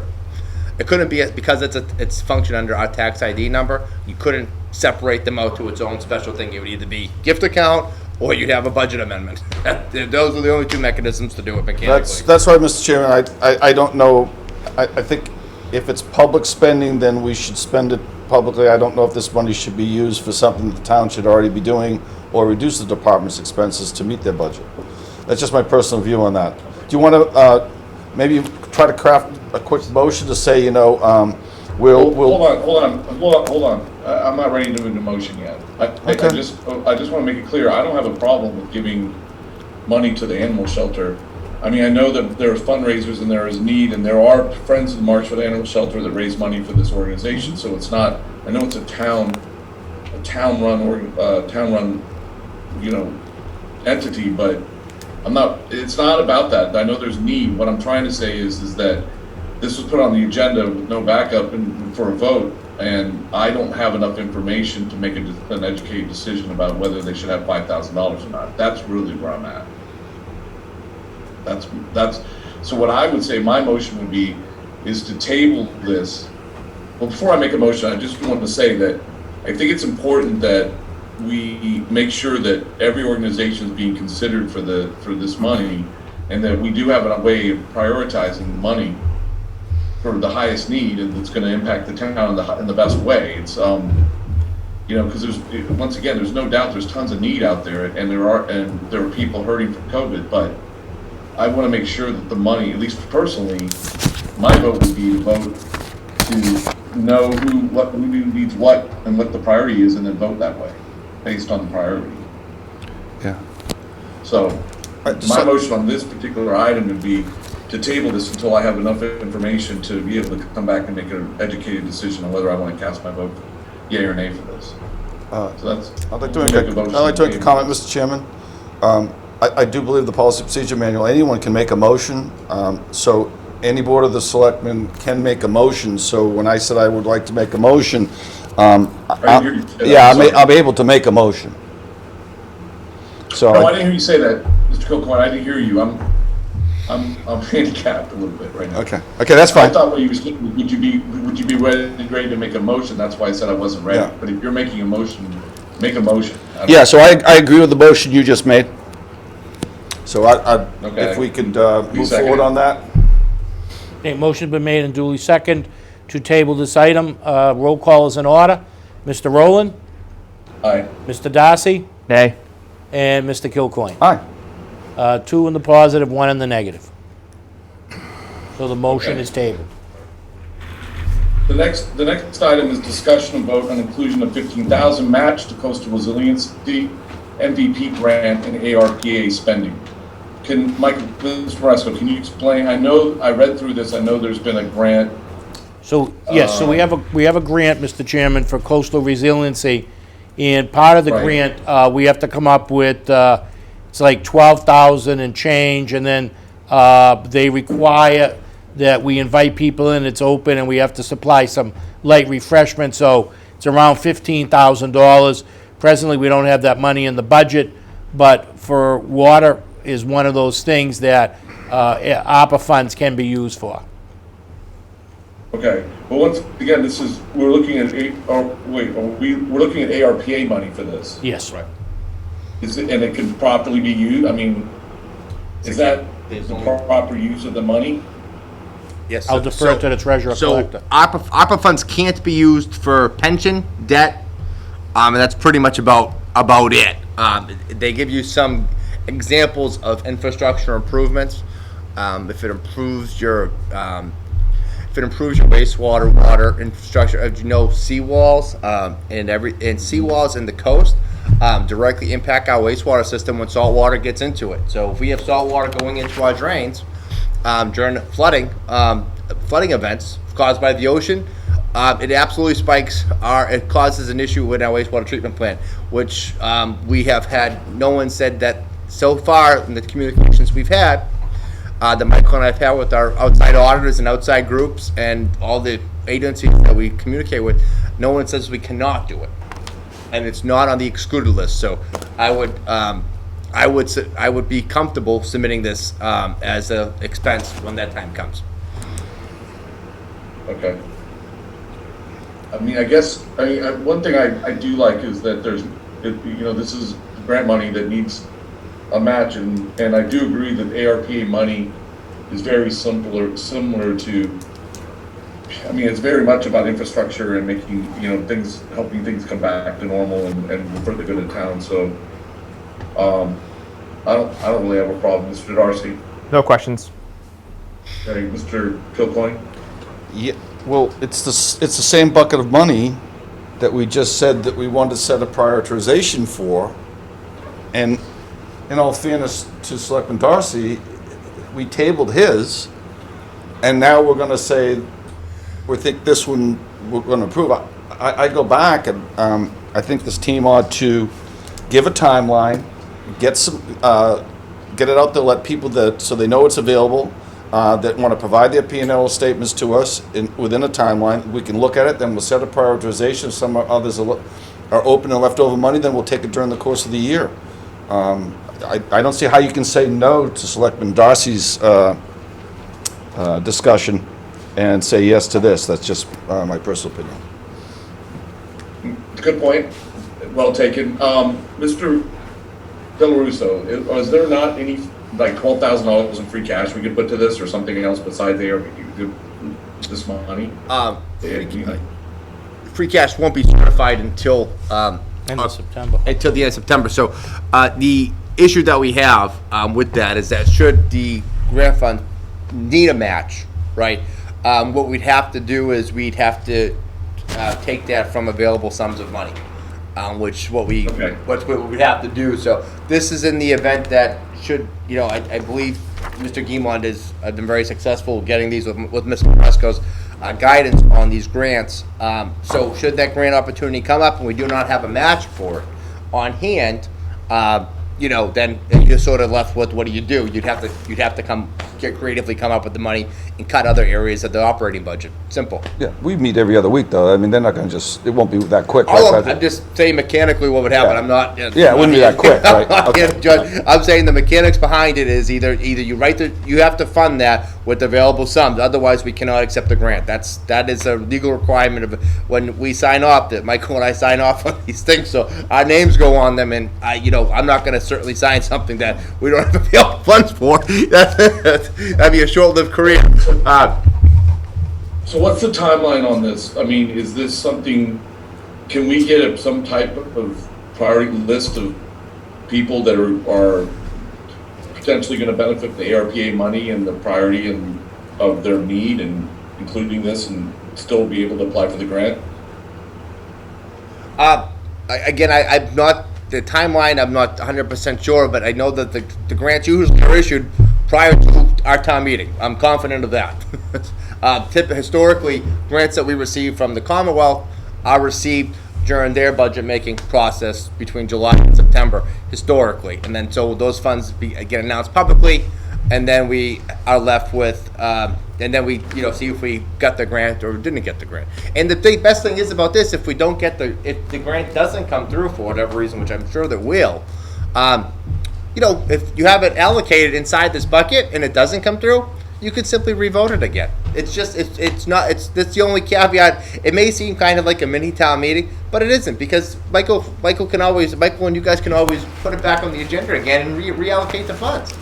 it couldn't be, because it's functioned under our tax ID number, you couldn't separate them out to its own special thing. It would either be gift account, or you'd have a budget amendment. Those are the only two mechanisms to do it mechanically. That's right, Mr. Chairman. I don't know, I think if it's public spending, then we should spend it publicly. I don't know if this money should be used for something the town should already be doing, or reduce the department's expenses to meet their budget. That's just my personal view on that. Do you want to maybe try to craft a quick motion to say, we'll... Hold on. I'm not ready to do a motion yet. I just want to make it clear, I don't have a problem with giving money to the animal shelter. I mean, I know that there are fundraisers and there is need, and there are friends of the Marshfield Animal Shelter that raise money for this organization, so it's not, I know it's a town-run, entity, but it's not about that. I know there's need. What I'm trying to say is that this was put on the agenda with no backup and for a vote, and I don't have enough information to make an educated decision about whether they should have $5,000 or not. That's really where I'm at. So what I would say my motion would be is to table this. Well, before I make a motion, I just want to say that I think it's important that we make sure that every organization is being considered for this money, and that we do have a way of prioritizing money for the highest need, and it's going to impact the town in the best way. It's because there's no doubt there's tons of need out there, and there are people hurting from COVID, but I want to make sure that the money, at least personally, my vote would be to vote to know who needs what and what the priority is, and then vote that way based on the priority. Yeah. So my motion on this particular item would be to table this until I have enough information to be able to come back and make an educated decision on whether I want to cast my vote yea or nay for this. So that's. I'd like to make a comment, Mr. Chairman. I do believe the policy procedure manual, anyone can make a motion. So any board of the selectmen can make a motion. So when I said I would like to make a motion, I'm able to make a motion. So No, I didn't hear you say that, Mr. Kilcoyne. I didn't hear you. I'm handicapped a little bit right now. Okay, that's fine. I thought what you were saying, would you be ready to make a motion? That's why I said I wasn't ready. Yeah. But if you're making a motion, make a motion. Yeah, so I agree with the motion you just made. So Okay. if we could You move second forward it? on that. Okay, motion's been made and duly second to table this item. Roll call is in order. Mr. Rowland, Aye. Mr. Darcy, Nay. and Mr. Kilcoyne. Aye. 2 in the positive, 1 in the negative. So the motion Okay. is tabled. The next item is discussion and vote on inclusion of 15,000 match to coastal resiliency MVP grant and ARPA spending. Mr. Moresco, can you explain? I know, I read through this, I know there's been a grant. So, yes, so we have a grant, Mr. Chairman, for coastal resiliency, and part of the Right. grant, we have to come up with, it's like 12,000 and change, and then, they require that we invite people in, it's open, and we have to supply some light refreshment, so it's around $15,000. Presently, we don't have that money in the budget, but for water is one of those things that, ARPA funds can be used for. Okay, but once again, we're looking at, we're looking at ARPA money for this. Yes. Right. And it can properly be used, I mean, is that the proper use of the money? Yes. I'll defer to the treasurer So collector. ARPA funds can't be used for pension, debt, and that's pretty much about it. They give you some examples of infrastructure improvements. If it improves your wastewater, water infrastructure, as you know, seawalls and seawalls in the coast directly impact our wastewater system when salt water gets into it. So if we have salt water going into our drains during flooding events caused by the ocean, it absolutely spikes it causes an issue with our wastewater treatment plant, which we have had. No one said that so far in the communications we've had, that Michael and I have had with our outside auditors and outside groups and all the agencies that we communicate with, no one says we cannot do it, and it's not on the excluded list. So I would be comfortable submitting this as an expense when that time comes. Okay. I mean, I guess, one thing I do like is that this is grant money that needs a match, and I do agree that ARPA money is very similar to, I mean, it's very much about infrastructure and making, helping things come back to normal and for the good of town, so, I don't really have a problem. Mr. Darcy? No questions. Okay, Mr. Kilcoyne? Yeah, well, it's the same bucket of money that we just said that we wanted to set a prioritization for. And in all fairness to Selectman Darcy, we tabled his, and now we're going to say we think this one we're going to approve. I go back, and I think this team ought to give a timeline, get it out there, let people so they know it's available, that want to provide their P&L statements to us within a timeline. We can look at it, then we'll set a prioritization. Some others are open and leftover money, then we'll take it during the course of the year. I don't see how you can say no to Selectman Darcy's discussion and say yes to this. That's just my personal opinion. Good point. Well taken. Mr. Delarusso, is there not any, like, $12,000 in free cash we could put to this, or something else besides this money? Free cash won't be certified until End of September. until the end of September. So the issue that we have with that is that should the grant fund need a match, right? What we'd have to do is we'd have to take that from available sums of money, which what we'd have to do. So this is in the event that should, I believe Mr. Guimond has been very successful getting these with Mr. Moresco's guidance on these grants. So should that grant opportunity come up and we do not have a match for it on hand, then you're sort of left with, what do? You'd have to creatively come up with the money and cut other areas of the operating budget. Simple. Yeah, we meet every other week, though. I mean, they're not going to it won't be that quick. I'm just saying mechanically what would happen. Yeah. I'm not. Yeah, it wouldn't be that quick, right? Okay. I'm saying the mechanics behind it is either you have to fund that with available sums. Otherwise, we cannot accept the grant. That is a legal requirement of when we sign off. That Michael and I sign off on these things, so our names go on them. And I'm not going to certainly sign something that we don't have available funds for. That's that'd be a short-lived career. So what's the timeline on this? I mean, is this something, can we get some type of priority list of people that are potentially going to benefit the ARPA money and the priority of their need, and including this, and still be able to apply for the grant? Again, I'm not, the timeline, I'm not 100% sure, but I know that the grants usually are issued prior to our town meeting. I'm confident of that. Historically, grants that we receive from the Commonwealth are received during their budget-making process between July and September, historically. And then so those funds get announced publicly, and then we are left with, and then we, see if we got the grant or didn't get the grant. And the best thing is about this, if we don't get if the grant doesn't come through for whatever reason, which I'm sure that will, if you have it allocated inside this bucket and it doesn't come through, you could simply revote it again. It's just, that's the only caveat. It may seem kind of like a mini town meeting, but it isn't, because Michael and you guys can always put it back on the agenda again and reallocate the funds.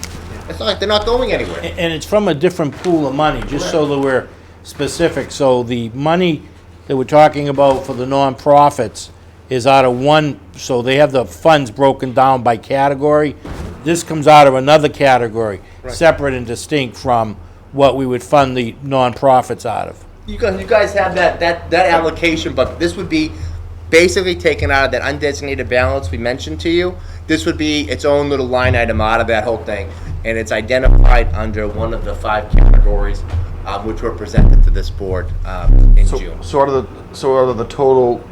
It's not like they're not going anywhere. And it's from a different pool of money, just so that we're specific. So the money that we're talking about for the nonprofits is out of one, so they have the funds broken down by category. This comes out of another category, separate and distinct from what we would fund the nonprofits out of. You guys have that allocation, but this would be basically taken out of that undesignated balance we mentioned to you. This would be its own little line item out of that whole thing, and it's identified under one of the 5 categories, which were presented to this board in June. So out of the total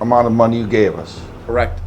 amount of money you gave us, Correct.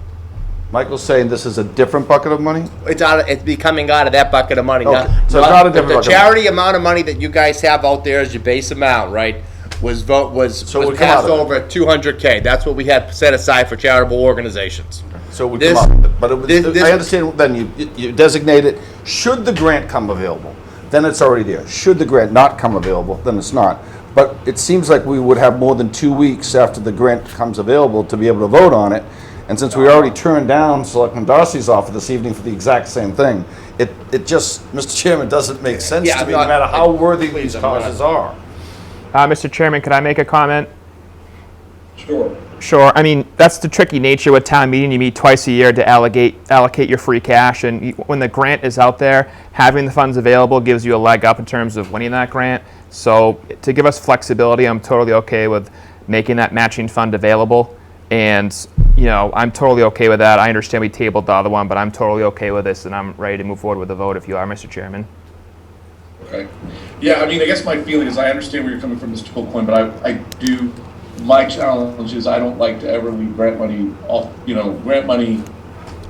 Michael's saying this is a different bucket of money? It's be coming out of that bucket of money. Okay, so it's not a different bucket. The charity amount of money that you guys have out there as your base amount, right, was passed over at $200K. That's what we had set aside for charitable organizations. So we come up with it. But I understand, then you designate it, should the grant come available, then it's already there. Should the grant not come available, then it's not. But it seems like we would have more than 2 weeks after the grant comes available to be able to vote on it. And since we already turned down Selectman Darcy's offer this evening for the exact same thing, it just, Mr. Chairman, doesn't make sense to me, no matter how worthy these causes are. Mr. Chairman, could I make a comment? Sure. Sure. I mean, that's the tricky nature with town meeting. You meet twice a year to allocate your free cash, and when the grant is out there, having the funds available gives you a leg up in terms of winning that grant. So to give us flexibility, I'm totally okay with making that matching fund available. And, I'm totally okay with that. I understand we tabled the other one, but I'm totally okay with this, and I'm ready to move forward with the vote if you are, Mr. Chairman. Okay. Yeah, I mean, I guess my feeling is I understand where you're coming from, Mr. Colcoin, but my challenge is I don't like to ever leave grant money off. Grant money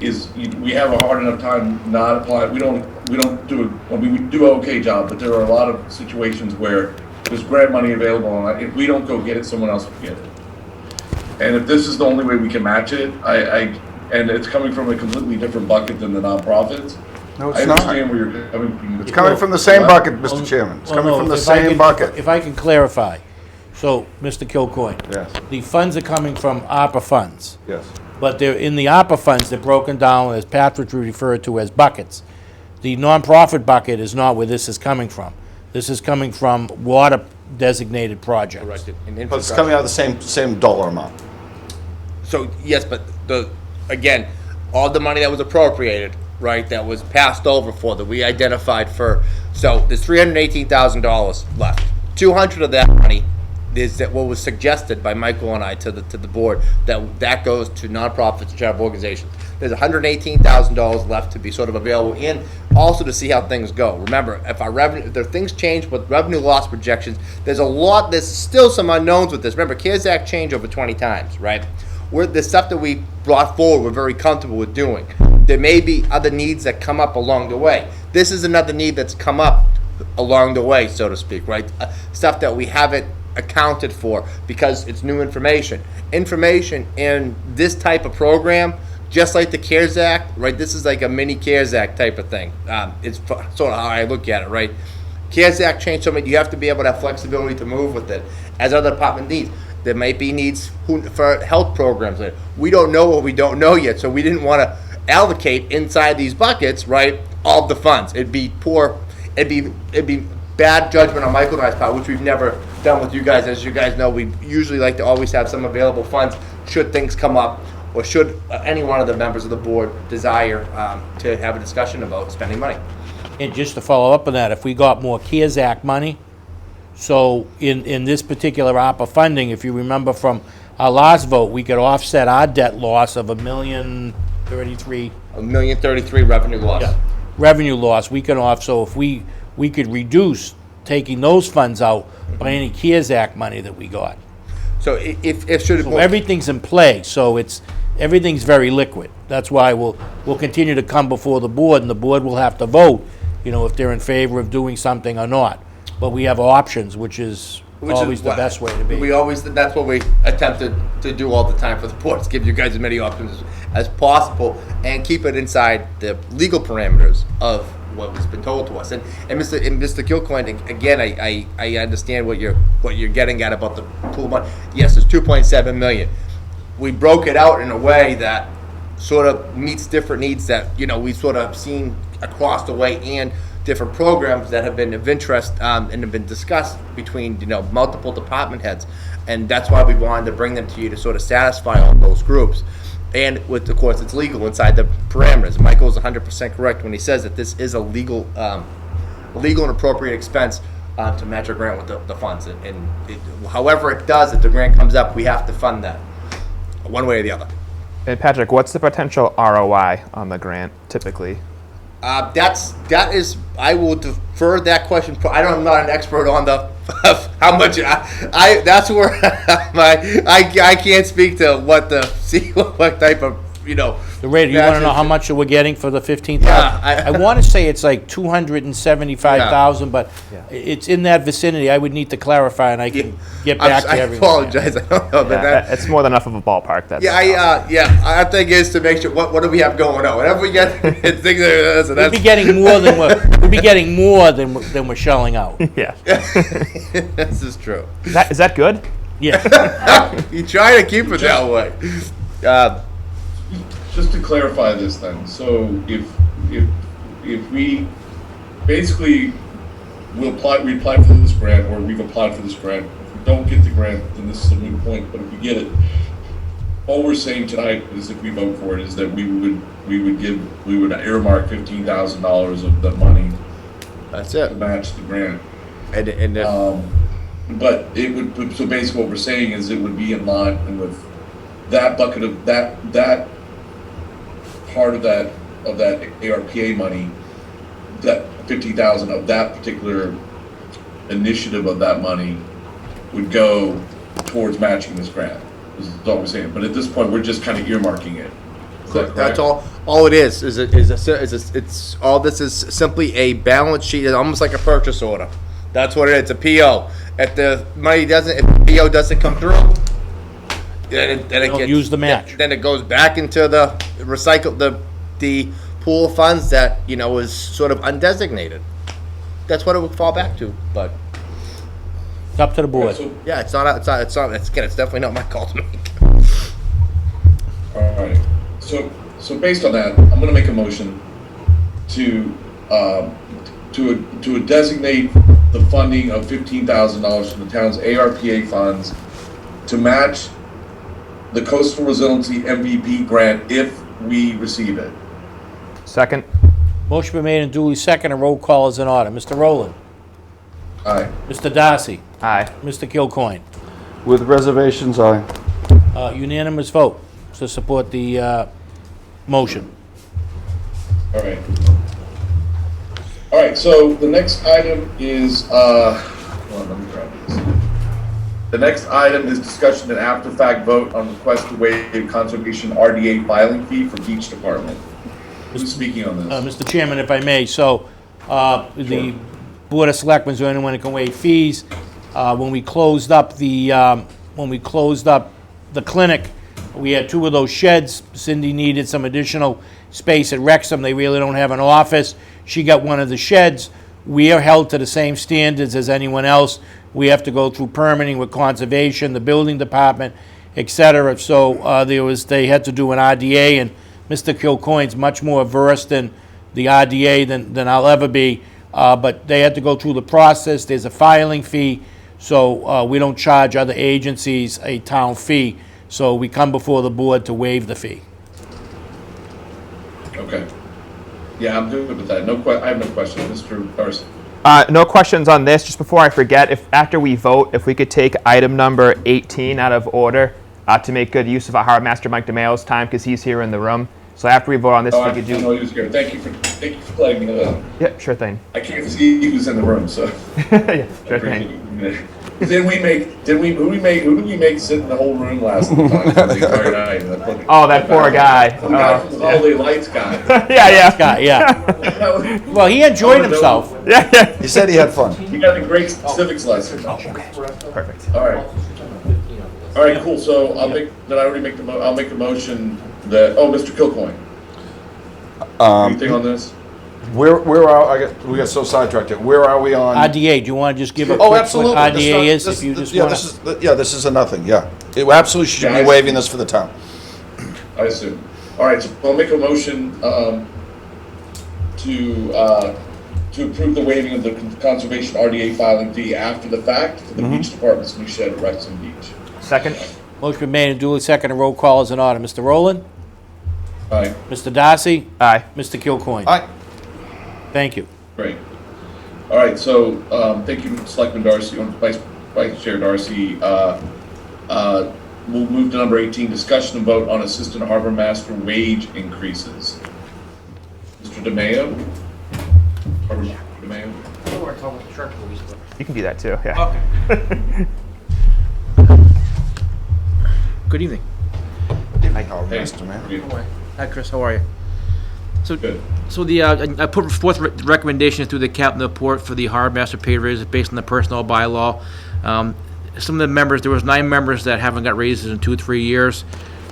is, we have a hard enough time not applying. We don't do we do an okay job, but there are a lot of situations where there's grant money available, and if we don't go get it, someone else will get it. And if this is the only way we can match it, and it's coming from a completely different bucket than the nonprofits. No, it's I not. understand where you're coming from. It's coming from the same bucket, Mr. Chairman. It's coming from the same bucket. If I can clarify, so, Mr. Kilcoyne. Yes. The funds are coming from ARPA funds. Yes. But they're, in the ARPA funds, they're broken down, as Patrick referred to, as buckets. The nonprofit bucket is not where this is coming from. This is coming from water-designated projects. Correct. But it's coming out of the same dollar amount. So, yes, but again, all the money that was appropriated, right, that was passed over that we identified for, so there's $318,000 left. 200 of that money is that what was suggested by Michael and I to the board, that goes to nonprofits and charitable organizations. There's $118,000 left to be sort of available, and also to see how things go. Remember, if things change with revenue loss projections, there's still some unknowns with this. Remember, CARES Act changed over 20 times, right? The stuff that we brought forward, we're very comfortable with doing. There may be other needs that come up along the way. This is another need that's come up along the way, so to speak, right? Stuff that we haven't accounted for because it's new information. Information in this type of program, just like the CARES Act, right? This is like a mini CARES Act type of thing. It's sort of how I look at it, right? CARES Act changed so much. You have to be able to have flexibility to move with it as other department needs. There might be needs for health programs. We don't know what we don't know yet, so we didn't want to allocate inside these buckets, right, all the funds. It'd be poor it'd be bad judgment on Michael and I's part, which we've never done with you guys. As you guys know, we usually like to always have some available funds should things come up, or should any one of the members of the board desire to have a discussion about spending money. And just to follow up on that, if we got more CARES Act money, so in this particular ARPA funding, if you remember from our last vote, we could offset our debt loss of $1,033,000 $1,033,000 revenue loss. revenue loss. We can so if we could reduce taking those funds out by any CARES Act money that we got. So if should it So everything's in play, so everything's very liquid. That's why we'll continue to come before the board, and the board will have to vote, if they're in favor of doing something or not. But we have options, which is always the best way to be. That's what we attempted to do all the time for the boards, give you guys as many options as possible and keep it inside the legal parameters of what has been told to us. And Mr. Kilcoyne, again, I understand what you're getting at about the pool money. Yes, it's 2.7 million. We broke it out in a way that sort of meets different needs that we've sort of seen across the way, and different programs that have been of interest and have been discussed between multiple department heads, and that's why we wanted to bring them to you to sort of satisfy all those groups. And of course, it's legal inside the parameters. Michael's 100% correct when he says that this is a legal and appropriate expense to match a grant with the funds. And however it does, if the grant comes up, we have to fund that one way or the other. And Patrick, what's the potential ROI on the grant typically? I will defer that question. I'm not an expert on the how much. That's where I can't speak to what type of The rate, you want to know how much we're getting for the 15,000? Yeah, I want to say it's like 275,000, but it's in that vicinity. I would need to clarify, and I can get back to I everyone. apologize. I don't know, but It's more than enough of a ballpark. That's I think is to make sure what do we have going on. Whatever we get, it's things that We'll be getting more than we're shelling out. yeah. this is true. Is that good? Yeah. You try to keep it that way. Just to clarify this then, so if we basically we apply for this grant, or we've applied for this grant, if we don't get the grant, then this is a moot point, but if we get it, all we're saying tonight is, if we vote for it, is that we would earmark $15,000 of the money That's to it. match the grant. And if, But it would, so basically what we're saying is it would be in line with that bucket of that part of that ARPA money, that 50,000 of that particular initiative of that money would go towards matching this grant. Is what we're saying. But at this point, we're just kind of earmarking it. Is that correct? that's all it is. It's all this is simply a balance sheet. It's almost like a purchase order. That's what it is. It's a PO. If the PO doesn't come through, then it Don't gets, use the match. Then it goes back into the the pool of funds that is sort of undesignated. That's what it would fall back to. But It's up to the board. So, yeah, it's definitely not my call to make. all right. So based on that, I'm going to make a motion to designate the funding of $15,000 from the town's ARPA funds to match the Coastal Resiliency MVP grant if we receive it. Second. Motion been made and duly second. A roll call is in order. Mr. Rowland. Aye. Mr. Darcy. Aye. Mr. Kilcoyne. With reservations, aye. Unanimous vote to support the motion. All right. All right, so the next item is, hold on, let me grab this. The next item is discussion and after-fact vote on request to waive conservation RDA filing fee for beach department. Who's speaking on this? Mr. Chairman, if I may, so the Board of Selectmen is the only one that can waive fees. When we closed up the clinic, we had two of those sheds. Cindy needed some additional space at Wrexham. They really don't have an office. She got one of the sheds. We are held to the same standards as anyone else. We have to go through permitting with conservation, the building department, et cetera. So they had to do an RDA, and Mr. Kilcoyne's much more versed in the RDA than I'll ever be. but they had to go through the process. There's a filing fee, so we don't charge other agencies a town fee. So we come before the board to waive the fee. Okay. Yeah, I'm good with that. I have no questions. Mr. Darcy. No questions on this. Just before I forget, if after we vote, if we could take item number 18 out of order to make good use of our Harbor Master Mike DeMayo's time, because he's here in the room. So after we vote on this, Oh, we I could didn't do. know he was here. Thank you for letting me know. Yeah, sure thing. I can't see who's in the room, so. Yeah, sure thing. Who did we make sit in the whole room last time? The entire night? Oh, that poor guy. The guy from the holiday lights guy. Yeah, yeah. Guy, yeah. Well, he enjoyed himself. Yeah, yeah. He said he had fun. He got a great civics lesson. Perfect. All right. All right, cool. So I'll make a motion that, Mr. Kilcoyne. Anything on this? We got so sidetracked here. Where are we on? RDA, do you want to just give a Oh, quick absolutely. what RDA is? If you just Yeah, want this is a nothing, yeah. It absolutely should Yeah, be waiving this for the town. I assume. All right, so I'll make a motion to approve the waiving of the conservation RDA filing fee after the fact for the beach department's new shed at Rexham Beach. Second. Motion been made and duly seconded. Roll call is in order. Mr. Rowland? All right, Mr. Darcy? Aye. Mr. Kilcoyne? Aye. Thank you. great. All right, so thank you, Selectman Darcy, Vice Chair Darcy. We'll move to number 18, discussion and vote on assistant harbor master wage increases. Mr. DeMayo? Harbor DeMayo? You can do that too. Yeah. Okay. Good evening. Harbor Hey, Master, man. you- Hi, Chris. How are you? Good. So I put forth recommendations through the captain report for the harbor master pay raises based on the personnel bylaw. Some of the members, there was 9 members that haven't got raises in 2 or 3 years.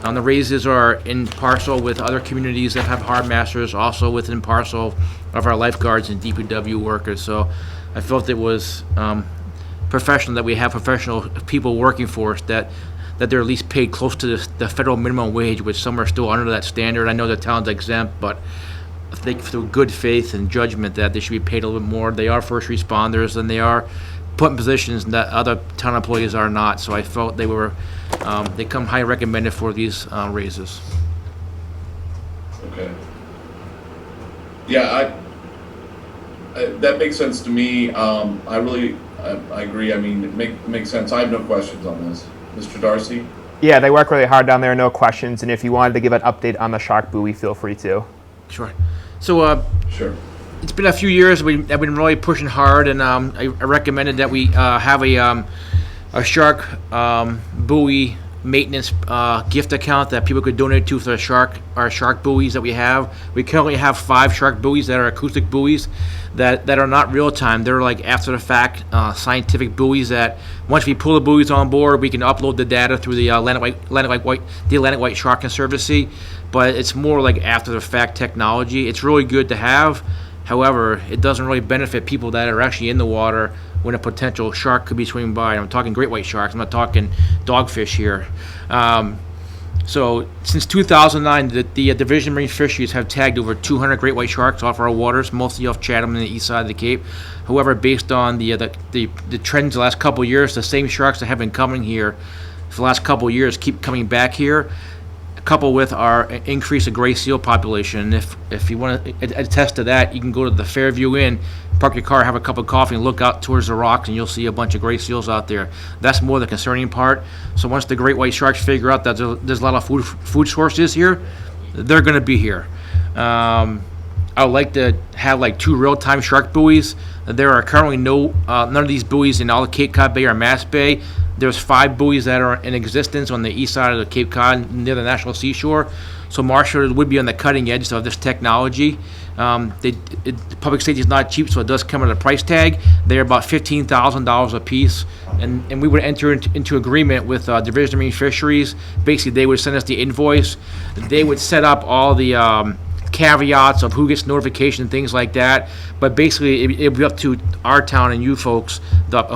The raises are in parcel with other communities that have harbor masters, also within parcel of our lifeguards and DPW workers. So I felt it was professional that we have professional people working for us, that they're at least paid close to the federal minimum wage, which some are still under that standard. I know the town's exempt, but I think through good faith and judgment that they should be paid a little bit more. They are first responders, and they are put in positions that other town employees are not. So I felt they come high recommended for these raises. Okay. Yeah, that makes sense to me. I agree. I mean, it makes sense. I have no questions on this. Mr. Darcy? Yeah, they work really hard down there, no questions. And if you wanted to give an update on the shark buoy, feel free to. Sure. So Sure. it's been a few years. I've been really pushing hard, and I recommended that we have a shark buoy maintenance gift account that people could donate to for our shark buoys that we have. We currently have 5 shark buoys that are acoustic buoys that are not real time. They're like after the fact scientific buoys that once we pull the buoys on board, we can upload the data through the Atlantic White Shark Conservancy. But it's more like after the fact technology. It's really good to have. However, it doesn't really benefit people that are actually in the water when a potential shark could be swimming by. I'm talking great white sharks. I'm not talking dogfish here. So since 2009, the Division of Marine Fisheries have tagged over 200 great white sharks off our waters, mostly off Chatham and the east side of the Cape. However, based on the trends the last couple of years, the same sharks that have been coming here for the last couple of years keep coming back here, coupled with our increase of gray seal population. If you want to attest to that, you can go to the Fairview Inn, park your car, have a cup of coffee, and look out towards the rocks, and you'll see a bunch of gray seals out there. That's more the concerning part. So once the great white sharks figure out that there's a lot of food sources here, they're going to be here. I would like to have like 2 real-time shark buoys. There are currently none of these buoys in all of Cape Cod Bay or Mass Bay. There's 5 buoys that are in existence on the east side of the Cape Cod near the National Seashore. So Marshall would be on the cutting edge of this technology. Public safety is not cheap, so it does come at a price tag. They're about $15,000 a piece, and we would enter into agreement with Division of Marine Fisheries. Basically, they would send us the invoice. They would set up all the caveats of who gets notification and things like that, but basically it would be up to our town and you folks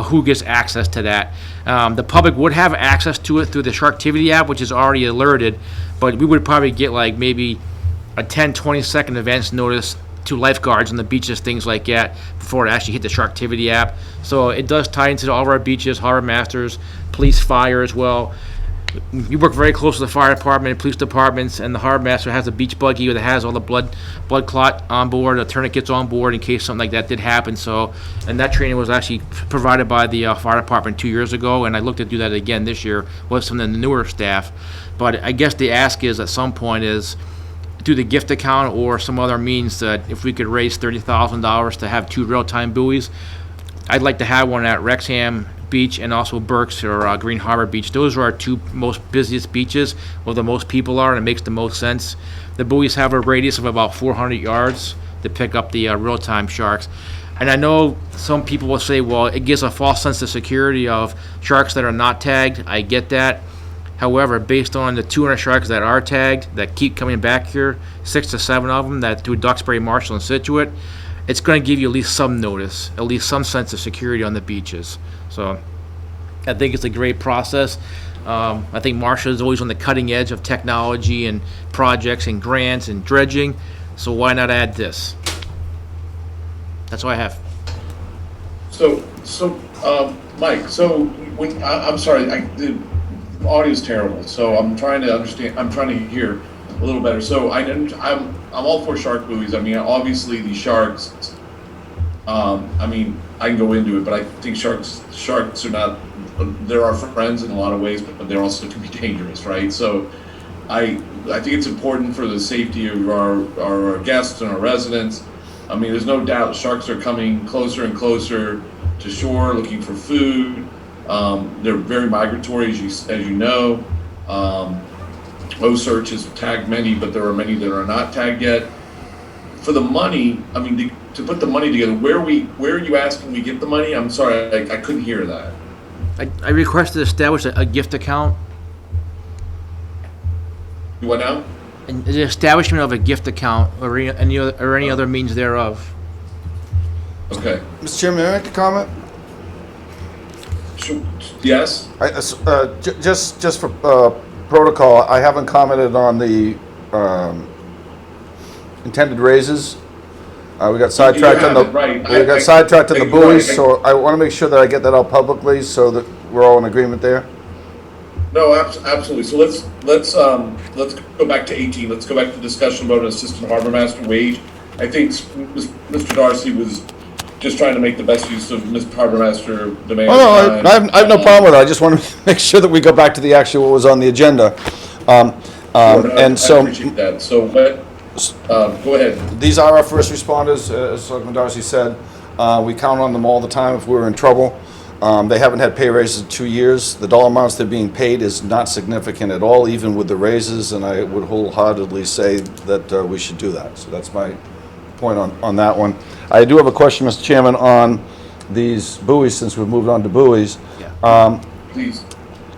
who gets access to that. The public would have access to it through the Sharktivity app, which is already alerted, but we would probably get like maybe a 10-20 second advance notice to lifeguards on the beaches, things like that, before it actually hit the Sharktivity app. So it does tie into all of our beaches, harbor masters, police, fire as well. We work very close with the fire department, police departments, and the harbor master has a beach buggy that has all the blood clot on board, the tourniquets on board in case something like that did happen. So, and that training was actually provided by the fire department 2 years ago, and I looked to do that again this year with some of the newer staff. But I guess the ask is at some point is through the gift account or some other means that if we could raise $30,000 to have 2 real-time buoys, I'd like to have one at Wrexham Beach and also Berks or Green Harbor Beach. Those are our 2 most busiest beaches where the most people are, and it makes the most sense. The buoys have a radius of about 400 yards to pick up the real-time sharks. And I know some people will say, well, it gives a false sense of security of sharks that are not tagged. I get that. However, based on the 200 sharks that are tagged, that keep coming back here, 6 to 7 of them that do Duxbury, Marshall, and Situate, it's going to give you at least some notice, at least some sense of security on the beaches. So I think it's a great process. I think Marshall is always on the cutting edge of technology and projects and grants and dredging. So why not add this? That's all I have. So, Mike, so when, I'm sorry, the audio's terrible, so I'm trying to understand, I'm trying to hear a little better. So I'm all for shark buoys. I mean, obviously the sharks, I mean, I can go into it, but I think sharks are not, they're our friends in a lot of ways, but they're also can be dangerous, right? So I think it's important for the safety of our guests and our residents. I mean, there's no doubt sharks are coming closer and closer to shore looking for food. They're very migratory, as you know. OSearch has tagged many, but there are many that are not tagged yet. For the money, I mean, to put the money together, where are you asking we get the money? I'm sorry, I couldn't hear that. I requested to establish a gift account. You what now? And the establishment of a gift account or any other means thereof. Okay. Mr. Chairman, may I make a comment? Sure. Yes? Just for protocol, I haven't commented on the intended raises. We got sidetracked on the right. we got sidetracked on the buoys, right. so I want to make sure that I get that out publicly so that we're all in agreement there. No, absolutely. So let's go back to 18. Let's go back to discussion about an assistant harbor master wage. I think Mr. Darcy was just trying to make the best use of Mr. Harbor Master demand. Oh, no, I have no problem with it. I just want to make sure that we go back to the actual what was on the agenda. And so, I appreciate that. So, go ahead. these are our first responders, as Selectman Darcy said. We count on them all the time if we're in trouble. They haven't had pay raises in 2 years. The dollar amounts they're being paid is not significant at all, even with the raises, and I would wholeheartedly say that we should do that. So that's my point on that one. I do have a question, Mr. Chairman, on these buoys, since we've moved on to buoys. Yeah. Please.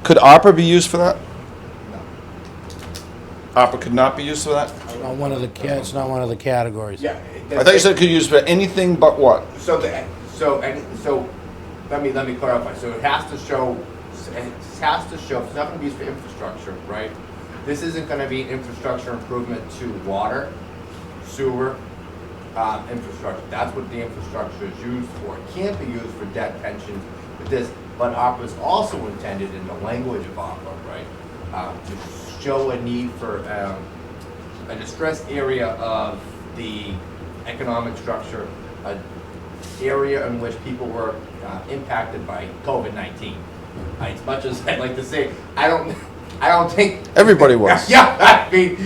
Could ARPA be used for that? No. ARPA could not be used for that? It's not one of the categories. Yeah. I thought you said it could be used for anything but what? So let me clarify. So it has to show, it's not going to be used for infrastructure, right? This isn't going to be infrastructure improvement to water, sewer, infrastructure. That's what the infrastructure is used for. It can't be used for debt pensions with this, but ARPA is also intended in the language of ARPA, right, to show a need for a distressed area of the economic structure, an area in which people were impacted by COVID-19. As much as I'd like to say, I don't think Everybody was. Yeah, I mean,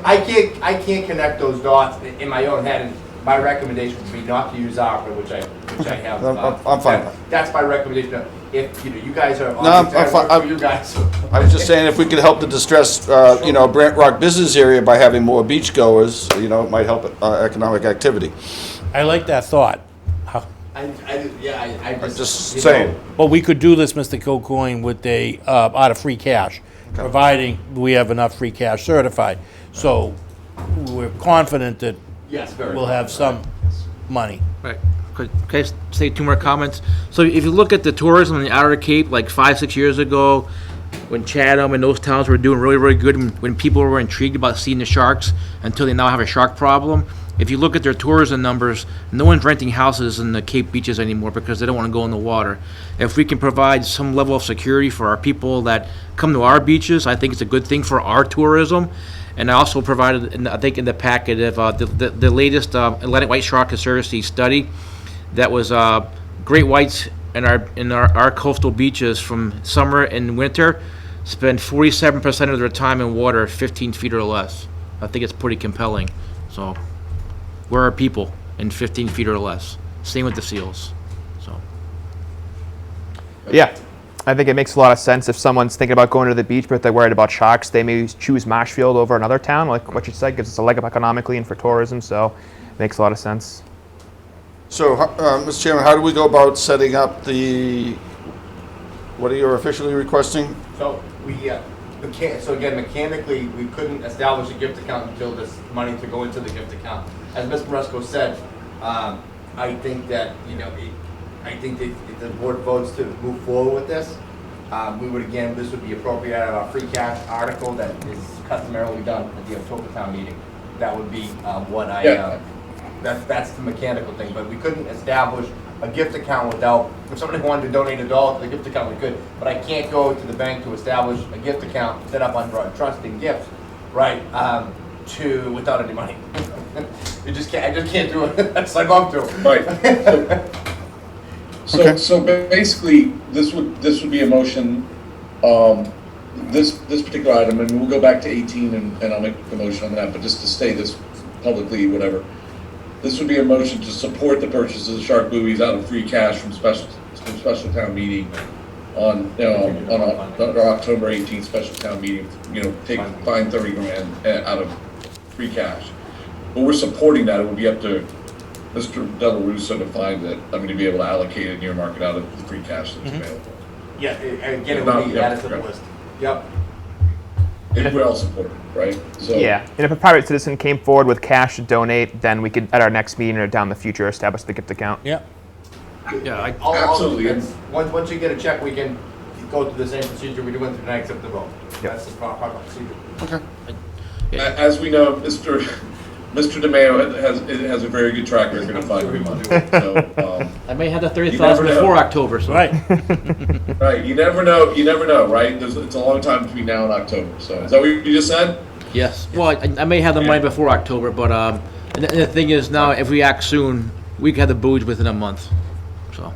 I can't connect those dots in my own head, and my recommendation would be not to use ARPA, which I have. I'm fine. That's my recommendation. If you guys are, I'm fine. for you guys. I was just saying if we could help the distressed, Brant Rock business area by having more beachgoers, it might help economic activity. I like that thought. I Just saying. But we could do this, Mr. Kilcoyne, with out of free cash, providing we have enough free cash certified. So we're confident that Yes, very. we'll have some money. Right. Could I say 2 more comments? So if you look at the tourism in the Outer Cape, like 5-6 years ago, when Chatham and those towns were doing really, really good, when people were intrigued about seeing the sharks, until they now have a shark problem. If you look at their tourism numbers, no one's renting houses in the Cape beaches anymore because they don't want to go in the water. If we can provide some level of security for our people that come to our beaches, I think it's a good thing for our tourism. And I also provided, I think in the packet, of the latest Atlantic White Shark Conservancy study that was great whites in our coastal beaches from summer and winter spend 47% of their time in water 15 feet or less. I think it's pretty compelling. So, where are people in 15 feet or less? Same with the seals. So, Yeah, I think it makes a lot of sense. If someone's thinking about going to the beach but they're worried about sharks, they may choose Marshfield over another town, like what you said, gives us a leg up economically and for tourism, so it makes a lot of sense. So, Mr. Chairman, how do we go about setting up what are you officially requesting? So so again, mechanically, we couldn't establish a gift account until this money to go into the gift account. As Mr. Moresco said, I think that, I think that if the board votes to move forward with this, this would be appropriate out of our free cash article that is customarily done at the October town meeting. That would be that's the mechanical thing, but we couldn't establish a gift account without, if somebody wanted to donate $1 to the gift account, we could, but I can't go to the bank to establish a gift account set up under a trust in gifts, right, without any money. I just can't do it, that's I'd love to. Right. So basically, this would be a motion, this particular item, and we'll go back to 18 and I'll make a motion on that, but just to say this publicly, whatever. This would be a motion to support the purchase of the shark buoys out of free cash from special town meeting on our October 18th special town meeting. Find 30 grand out of free cash. But we're supporting that. It would be up to Mr. Del Russo to find it. To be able to allocate it and earmark it out of the free cash that's available. Yeah, again, it would be added to the list. Yep. If we're all supported, right? So Yeah, and if a private citizen came forward with cash to donate, then we could, at our next meeting or down the future, establish the gift account. Yeah. yeah, Absolutely. Once you get a check, we can go through the same procedure we went through tonight, except the vote. That's the proper procedure. as we know, Mr. DeMayo has a very good track record of finding money. So, I may have the 30,000 never know. before October. So. Right. right, you never know, right? It's a long time between now and October. So is that what you just said? Yes. Well, I may have the money before October, but and the thing is now, if we act soon, we can have the buoys within a month. So,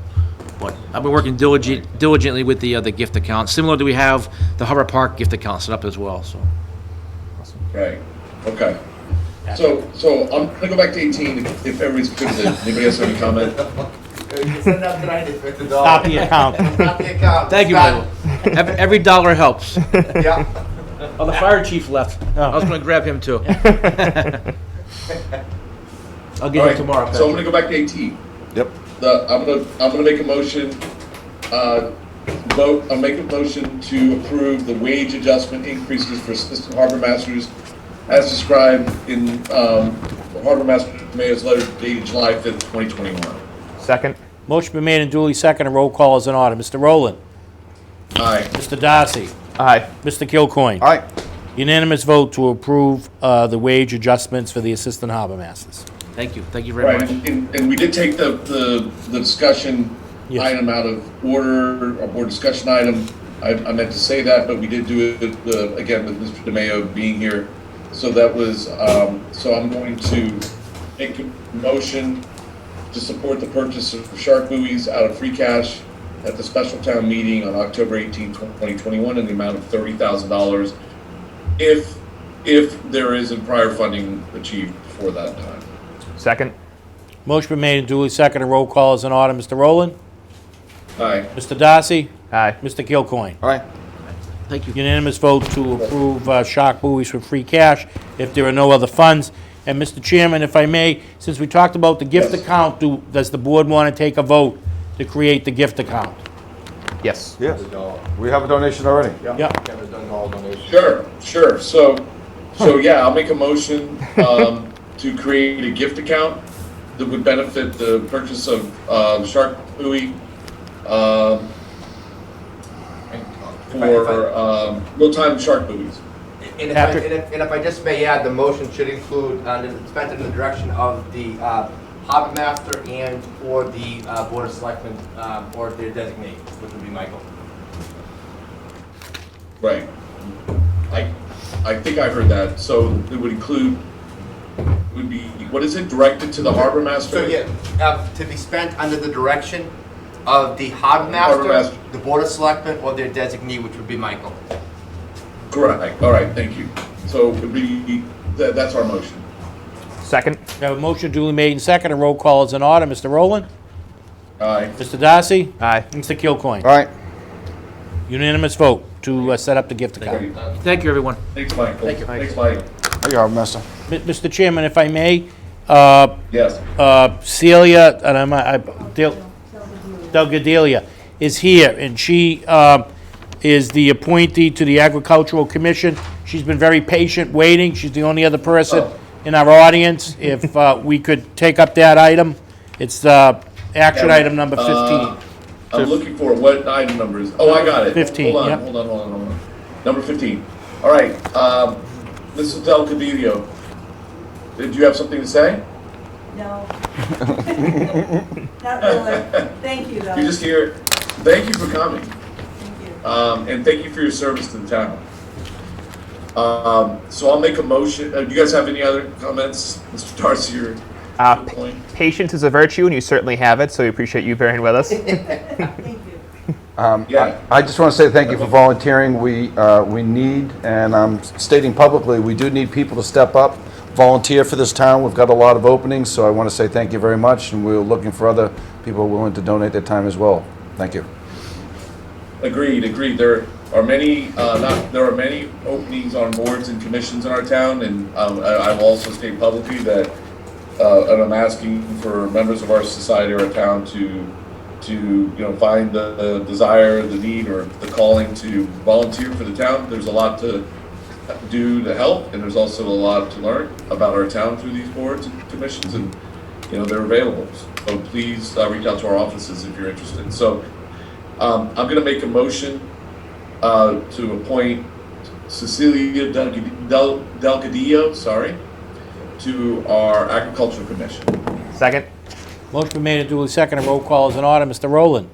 but I've been working diligently with the gift account, similar to we have the Harbor Park gift account set up as well. So. Right. Okay. So I'm gonna go back to 18 if everybody's good with it. Anybody else have any comment? Send out tonight if it's $1. Stop the account. Stop the account. Thank you, Michael. Every dollar helps. Yeah. Oh, the fire chief left. I was going to grab him too. I'll get him tomorrow. So I'm gonna go back to 18. Yep. I'm gonna make a motion. I'll make a motion to approve the wage adjustment increases for assistant harbor masters as described in Harbor Master Mayor's letter dated July 5th, 2021. Second. Motion been made and duly seconded. Roll call is in order. Mr. Rowland. Aye. Mr. Darcy. Aye. Mr. Kilcoyne. Aye. Unanimous vote to approve the wage adjustments for the assistant harbor masters. Thank you. Thank you very Right, much. and we did take the discussion Yes. item out of order, our board discussion item. I meant to say that, but we did do it, again, with Mr. DeMayo being here. So that was, so I'm going to make a motion to support the purchase of shark buoys out of free cash at the special town meeting on October 18, 2021 in the amount of $30,000 if there isn't prior funding achieved before that time. Second. Motion been made and duly seconded. Roll call is in order. Mr. Rowland. Aye. Mr. Darcy. Aye. Mr. Kilcoyne. Aye. Thank you. Unanimous vote to approve shark buoys for free cash if there are no other funds. And Mr. Chairman, if I may, since we talked about the gift Yes. account, does the board want to take a vote to create the gift account? Yes. Yes. We have a donation already. Yeah. Kevin's done all donations. Sure. So yeah, I'll make a motion to create a gift account that would benefit the purchase of shark buoy Right, real-time shark buoys. And Patrick? and if I just may add, the motion should include, spent in the direction of the harbor master and or the board of selectmen, or their designee, which would be Michael. Right. I think I heard that. So it would include, would be, what is it, directed to the harbor master? So yeah, to be spent under the direction of the harbor Harbor master, master. the board of selectmen, or their designee, which would be Michael. Correct. All right, thank you. So it would be, that's our motion. Second? We have a motion duly made and second. A roll call is in order. Mr. Rowland? Aye. Mr. Darcy? Aye. Mr. Kilcoyne? All right. Unanimous vote to set up the gift account. Great. Thank you, everyone. Thanks, Michael. Thank you. Thanks, Mike. There you are, Master. Mr. Chairman, if I may, Yes. Celia, and Delgadelia is here, and she is the appointee to the Agricultural Commission. She's been very patient waiting. She's the only other person in our audience. If we could take up that item, it's action item number 15. I'm looking for what item number is. Oh, I got it. 15, Hold on, yep. hold on. Number 15. All right. Mrs. Del Cadillo, did you have something to say? No. Not really. Thank you, though. You're just here. Thank you for coming. Thank you. And thank you for your service to the town. So I'll make a motion. Do you guys have any other comments, Mr. Darcy or point? Patience is a virtue, and you certainly have it, so we appreciate you bearing with us. Thank you. Yeah. I just want to say thank you for volunteering. We need, and I'm stating publicly, we do need people to step up, volunteer for this town. We've got a lot of openings, so I want to say thank you very much, and we're looking for other people willing to donate their time as well. Thank you. Agreed. There are many, openings on boards and commissions in our town, and I will also state publicly that, and I'm asking for members of our society or our town to find the desire, the need, or the calling to volunteer for the town. There's a lot to do to help, and there's also a lot to learn about our town through these boards and commissions, and they're available. So please reach out to our offices if you're interested. So I'm going to make a motion to appoint Cecilia Delgadillo, to our Agricultural Commission. Second? Motion been made and duly second. A roll call is in order. Mr. Rowland?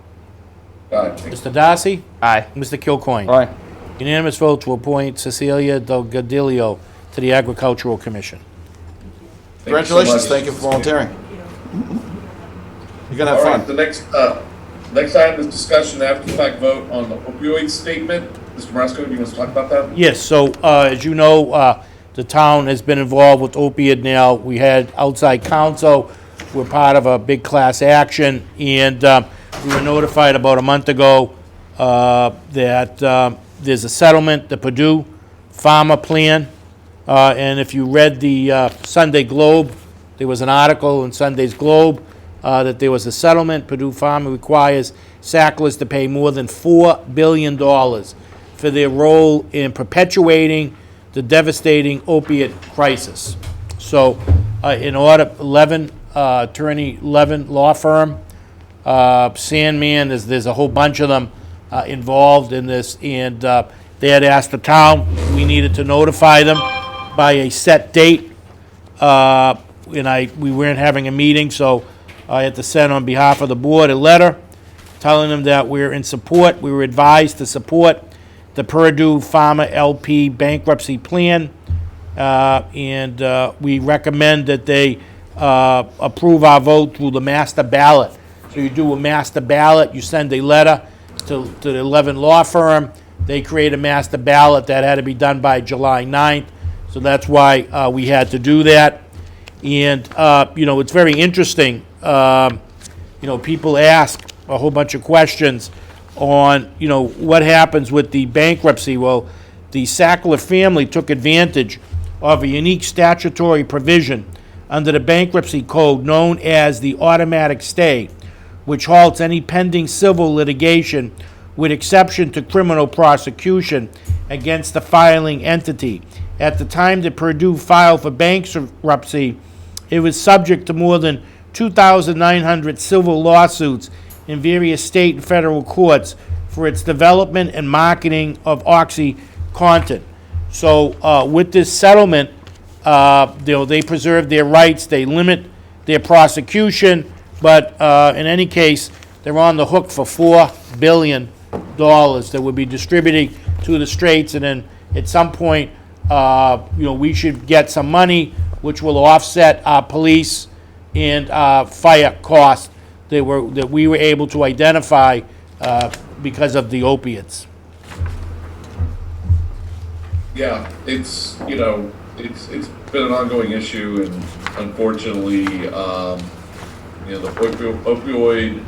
Thanks. Mr. Darcy? Aye. Mr. Kilcoyne? All right. Unanimous vote to appoint Cecilia Delgadillo to the Agricultural Commission. Thank you so Congratulations. much. Thank you for volunteering. You're going to All have right, fun. the next item is discussion after the fact vote on the opioid statement. Mr. Marasco, do you want to talk about that? Yes, so as you know, the town has been involved with opioid now. We had outside counsel. We're part of a big class action, and we were notified about a month ago that there's a settlement, the Purdue Pharma plan. And if you read the Sunday Globe, there was an article in Sunday's Globe that there was a settlement. Purdue Pharma requires Sacklers to pay more than $4 billion for their role in perpetuating the devastating opiate crisis. So in order, Attorney Levin Law Firm, Sandman, there's a whole bunch of them involved in this, and they had asked the town, we needed to notify them by a set date, and we weren't having a meeting, so I had to send on behalf of the board a letter telling them that we're in support, we were advised to support the Purdue Pharma LP bankruptcy plan, and we recommend that they approve our vote through the master ballot. So you do a master ballot, you send a letter to the 11 law firm, they create a master ballot that had to be done by July 9th, so that's why we had to do that. And, it's very interesting, people ask a whole bunch of questions on, what happens with the bankruptcy. Well, the Sackler family took advantage of a unique statutory provision under the bankruptcy code known as the automatic stay, which halts any pending civil litigation with exception to criminal prosecution against the filing entity. At the time that Purdue filed for bankruptcy, it was subject to more than 2,900 civil lawsuits in various state and federal courts for its development and marketing of OxyContin. So with this settlement, they preserve their rights, they limit their prosecution, but in any case, they're on the hook for $4 billion that would be distributed to the Straits, and then at some point, we should get some money which will offset our police and fire costs that we were able to identify because of the opiates. Yeah, it's been an ongoing issue, and unfortunately, the opioid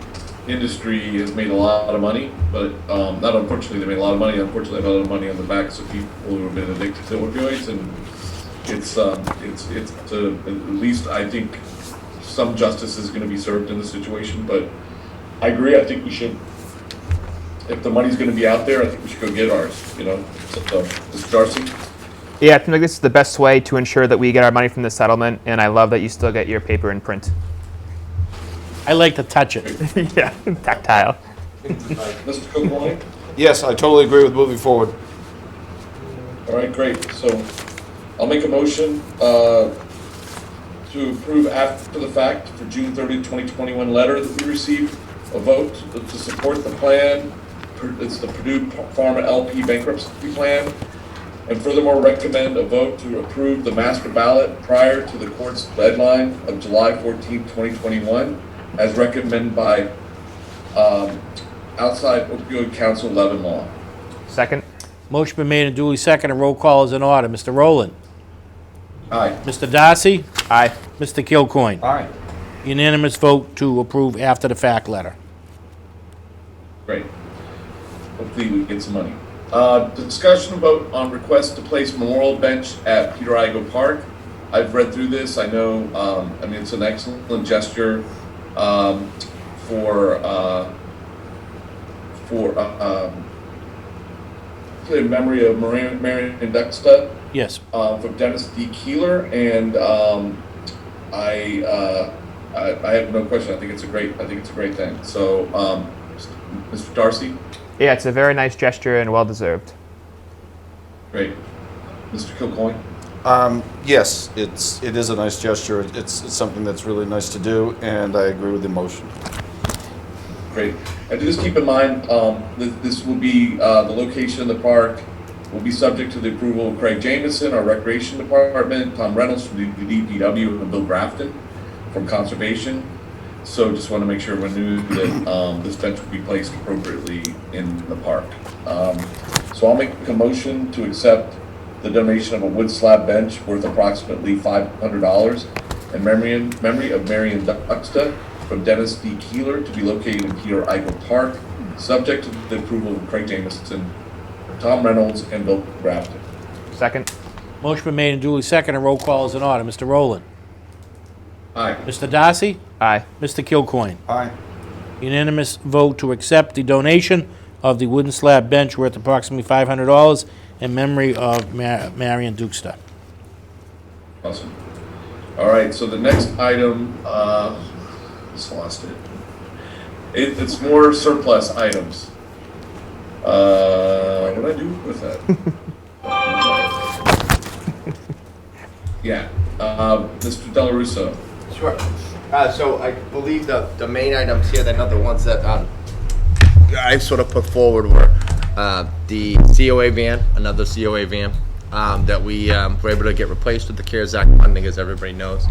industry has made a lot of money, but not unfortunately, they made a lot of money. Unfortunately, a lot of money on the backs of people who have been addicted to opioids, and it's at least I think some justice is going to be served in this situation. But I agree. I think we should. If the money's going to be out there, I think we should go get ours. So, Mr. Darcy. Yeah, I think this is the best way to ensure that we get our money from the settlement, and I love that you still get your paper in print. I like to touch it. Yeah, tactile. Mr. Cook, Yes, I totally agree with moving forward. all right, great. So I'll make a motion to approve after the fact for June 30th, 2021 letter that we received, a vote to support the plan. It's the Purdue Pharma LP bankruptcy plan. And furthermore, recommend a vote to approve the master ballot prior to the court's deadline of July 14th, 2021, as recommended by outside opioid counsel Levin Law. Second. Motion been made and duly seconded. Roll call is in order. Mr. Rowland. Aye. Mr. Darcy. Aye. Mr. Kilcoyne. Aye. Unanimous vote to approve after the fact letter. Great. Hopefully we get some money. Discussion vote on request to place memorial bench at Peter Igo Park. I've read through this. I know, it's an excellent gesture in memory of Marion Duxta. Yes. From Dennis D. Keeler, and I have no question. I think it's a great thing. So, Mr. Darcy. Yeah, it's a very nice gesture and well deserved. Great. Mr. Kilcoyne. Yes, it is a nice gesture. It's something that's really nice to do, and I agree with the motion. Great. And just keep in mind, this will be, the location of the park will be subject to the approval of Craig Jameson, our Recreation Department, Tom Reynolds from the DPW, and Bill Grafton from Conservation. So just want to make sure everyone knew that this bench would be placed appropriately in the park. So I'll make a motion to accept the donation of a wood slab bench worth approximately $500 in memory of Marion Duxta from Dennis D. Keeler to be located in Peter Igo Park, subject to the approval of Craig Jameson, Tom Reynolds, and Bill Grafton. Second. Motion been made and duly seconded. Roll call is in order. Mr. Rowland. Aye. Mr. Darcy. Aye. Mr. Kilcoyne. Aye. Unanimous vote to accept the donation of the wooden slab bench worth approximately $500 in memory of Marion Duxta. Awesome. All right, so the next item, just lost it. It's more surplus items. What did I do with that? Yeah, Mr. Della Russo. Sure. So I believe the main items here, they're not the ones that I sort of put forward were the COA van, another COA van that we were able to get replaced with the CARES Act funding, as everybody knows.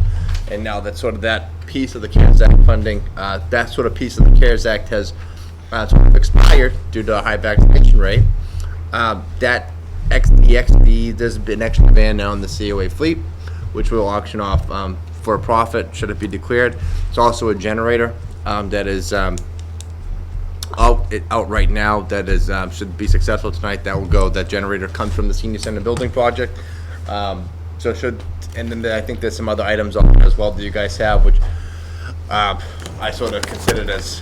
And now that sort of that piece of the CARES Act funding, that sort of piece of the CARES Act has sort of expired due to a high vaccination rate. That XD, there's an extra van now in the COA fleet, which we'll auction off for a profit should it be declared. It's also a generator that is out right now that is should be successful tonight. That will go. That generator comes from the Senior Center building project. So should, and then I think there's some other items on there as well that you guys have, which I sort of considered as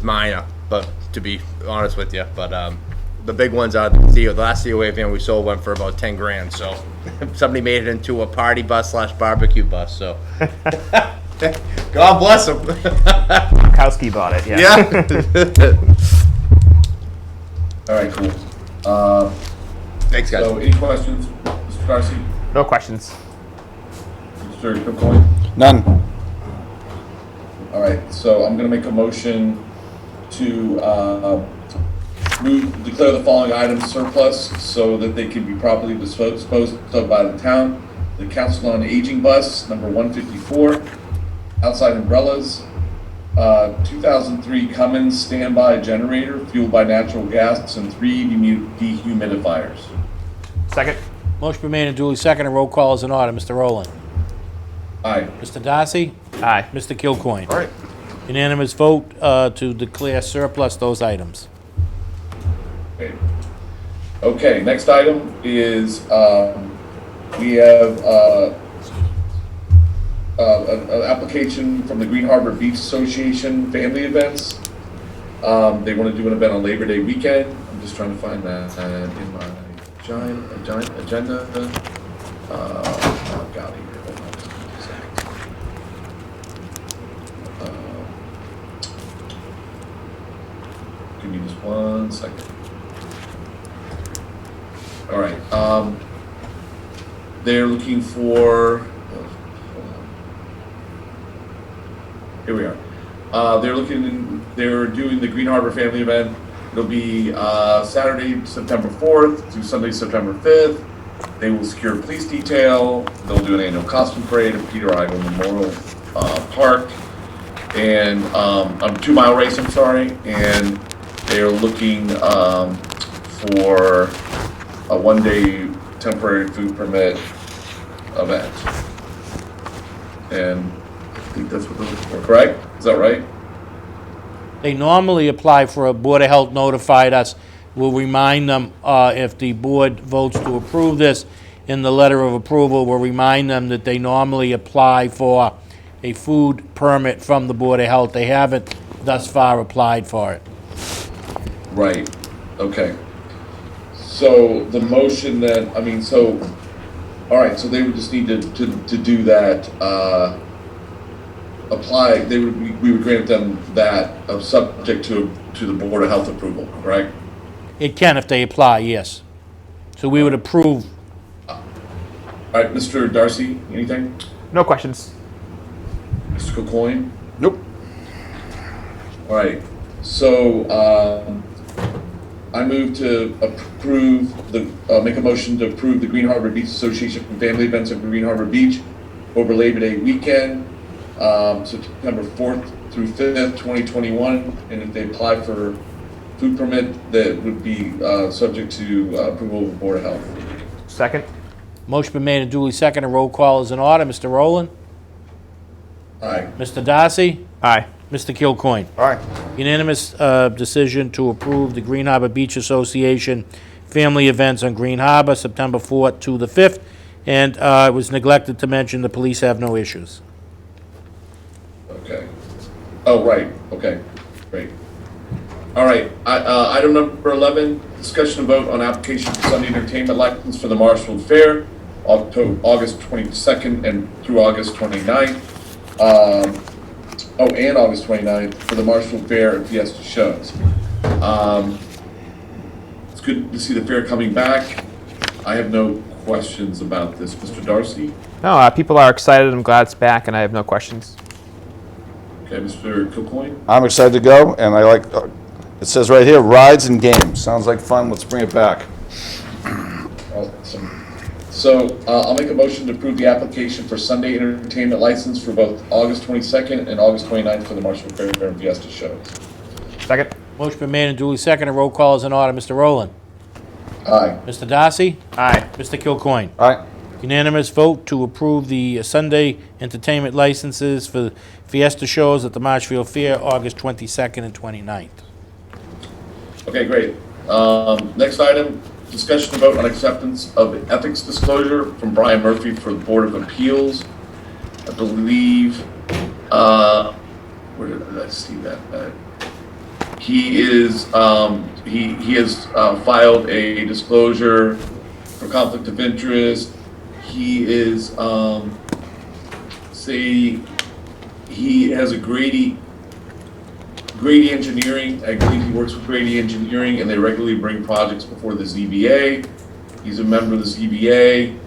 minor, but to be honest with you, but the big ones are the last COA van we sold went for about 10 grand. So somebody made it into a party bus / barbecue bus. So God bless them. Kowski bought it, yeah. Yeah. All right, cool. Thanks, guys. So any questions, Mr. Darcy? No questions. Mr. Coyne? None. All right, so I'm gonna make a motion to declare the following items surplus so that they can be properly disposed of by the town. The Council on Aging bus, number 154, outside umbrellas, 2003 Cummins standby generator fueled by natural gas, and 3 dehumidifiers. Second. Motion been made and duly seconded. Roll call is in order. Mr. Rowland. Aye. Mr. Darcy. Aye. Mr. Kilcoyne. All right. Unanimous vote to declare surplus those items. Okay, next item is, we have, an application from the Green Harbor Beach Association Family Events. They want to do an event on Labor Day weekend. I'm just trying to find that in my agenda. Oh, got it here. Hold on just a second. Give me just 1 second. All right. They're looking for. Here we are. They're doing the Green Harbor Family Event. It'll be Saturday, September 4th through Sunday, September 5th. They will secure a police detail. They'll do an annual costume parade at Peter Igo Memorial Park, and 2 mile race. I'm sorry, and they are looking for a 1-day temporary food permit event. And I think that's what they're looking for, correct? Is that right? They normally apply for a Board of Health notified us. We'll remind them, if the board votes to approve this in the letter of approval, we'll remind them that they normally apply for a food permit from the Board of Health. They haven't thus far applied for it. Right, okay. So the motion that, all right, so they would just need to do that, apply, we would grant them that, subject to the Board of Health approval, correct? It can if they apply, yes. So we would approve. All right, Mr. Darcy, anything? No questions. Mr. Coyne? Nope. All right, so, I move to approve make a motion to approve the Green Harbor Beach Association family events at Green Harbor Beach over Labor Day weekend, September 4th through 5th, 2021. And if they apply for food permit, that would be subject to approval of the Board of Health. Second. Motion been made and duly seconded. Roll call is in order. Mr. Rowland. Aye. Mr. Darcy. Aye. Mr. Kilcoyne. All right. Unanimous decision to approve the Green Harbor Beach Association family events on Green Harbor, September 4th to the 5th. And it was neglected to mention the police have no issues. Okay. Oh, right, okay, great. All right, item number 11, discussion and vote on application for Sunday entertainment license for the Marshfield Fair, August 22nd and through August 29th. And August 29th for the Marshfield Fair and Fiesta shows. It's good to see the fair coming back. I have no questions about this. Mr. Darcy? No, people are excited. I'm glad it's back, and I have no questions. Okay, Mr. Kilcoyne? I'm excited to go, and I like, it says right here, rides and games. Sounds like fun. Let's bring it back. Awesome. So I'll make a motion to approve the application for Sunday entertainment license for both August 22nd and August 29th for the Marshfield Fair and Fiesta shows. Second. Motion been made and duly seconded. Roll call is in order. Mr. Rowland. Aye. Mr. Darcy. Aye. Mr. Kilcoyne. All right. Unanimous vote to approve the Sunday entertainment licenses for Fiesta shows at the Marshfield Fair, August 22nd and 29th. Okay, great. Next item, discussion and vote on acceptance of ethics disclosure from Brian Murphy for the Board of Appeals. I believe, where did I see that? He is, he has filed a disclosure for conflict of interest. He is, he has a Grady Grady Engineering, I believe he works with Grady Engineering, and they regularly bring projects before the ZBA. He's a member of the ZBA.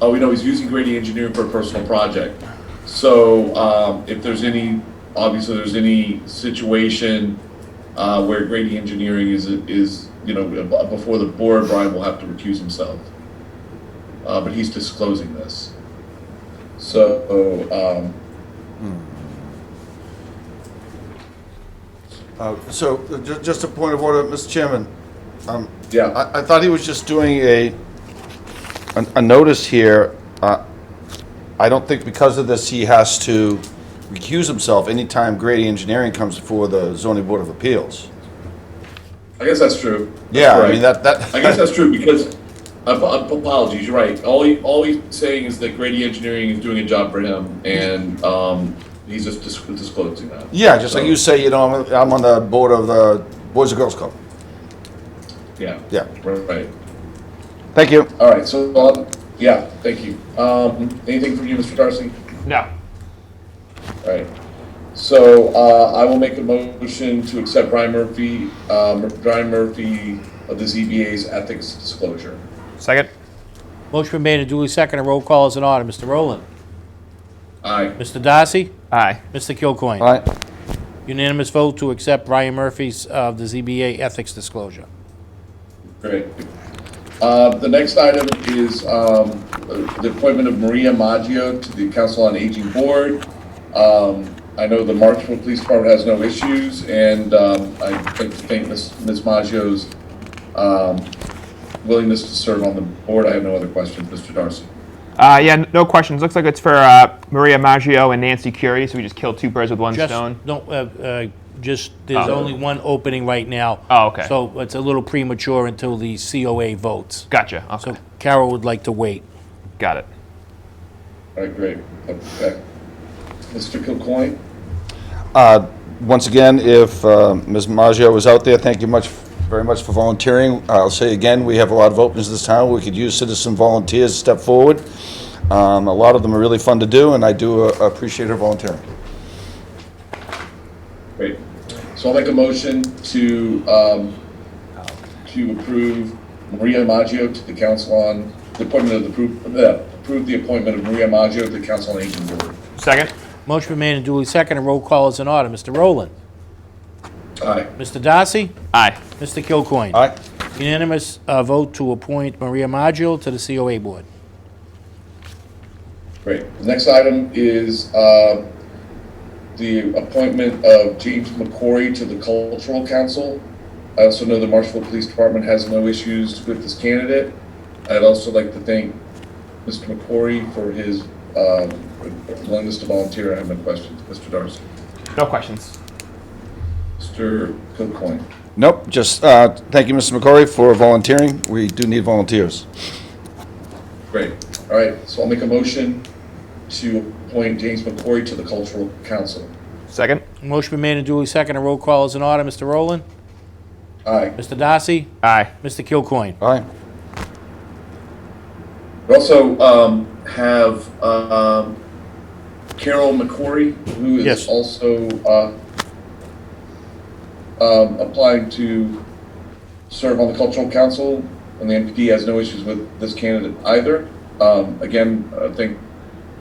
Oh, we know he's using Grady Engineering for a personal project. So, if there's any, obviously there's any situation, where Grady Engineering is, you know, before the board, Brian will have to recuse himself. But he's disclosing this. So, Just a point of order, Mr. Chairman. yeah, I thought he was just doing a notice here. I don't think because of this, he has to recuse himself anytime Grady Engineering comes before the zoning board of appeals. I guess that's true. That's Yeah, I correct. mean, that. I guess that's true because, apologies, you're right. All he's saying is that Grady Engineering is doing a job for him, and he's just disclosing that. Yeah, just like you say, you know, I'm on the board of the Boys and Girls Club. Yeah. Yeah. Right. Thank you. All right, so, yeah, thank you. Anything from you, Mr. Darcy? No. All right. So, I will make a motion to accept Brian Murphy of the ZBA's ethics disclosure. Second? Motion been made and duly seconded. Roll call is in order. Mr. Rowland? Aye. Mr. Darcy? Aye. Mr. Kilcoyne? All right. Unanimous vote to accept Brian Murphy's of the ZBA ethics disclosure. Great. The next item is the appointment of Maria Maggio to the Council on Aging Board. I know the Marshfield Police Department has no issues, and I'd like to thank Ms. Maggio's willingness to serve on the board. I have no other questions. Mr. Darcy. Yeah, no questions. Looks like it's for Maria Maggio and Nancy Curie, so we just killed two birds with one stone. There's only one opening right now. Oh, okay. So it's a little premature until the COA votes. Gotcha. Okay. So Carol would like to wait. Got it. All right, great. Okay. Mr. Kilcoyne? Once again, if Ms. Maggio is out there, thank you very much for volunteering. I'll say again, we have a lot of openings this town. We could use citizen volunteers to step forward. A lot of them are really fun to do, and I do appreciate her volunteering. Great. So I'll make a motion to approve Maria Maggio to the council on the appointment of approve the appointment of Maria Maggio to the Council on Aging Board. Second? Motion been made and duly seconded. Roll call is in order. Mr. Rowland? Aye. Mr. Darcy? Aye. Mr. Kilcoyne? All right. Unanimous vote to appoint Maria Maggio to the COA board. Great. The next item is the appointment of James McCory to the Cultural Council. I also know the Marshfield Police Department has no issues with this candidate. I'd also like to thank Mr. McCory for his willingness to volunteer. I have no questions. Mr. Darcy. No questions. Mr. Kilcoyne. Nope, just thank you, Mr. McCory, for volunteering. We do need volunteers. Great. All right, so I'll make a motion to appoint James McCory to the Cultural Council. Second? Motion been made and duly seconded. Roll call is in order. Mr. Rowland? Aye. Mr. Darcy? Aye. Mr. Kilcoyne? All right. We also have Carol McCory, who is Yes. also applying to serve on the Cultural Council, and the MPD has no issues with this candidate either. Again, I thank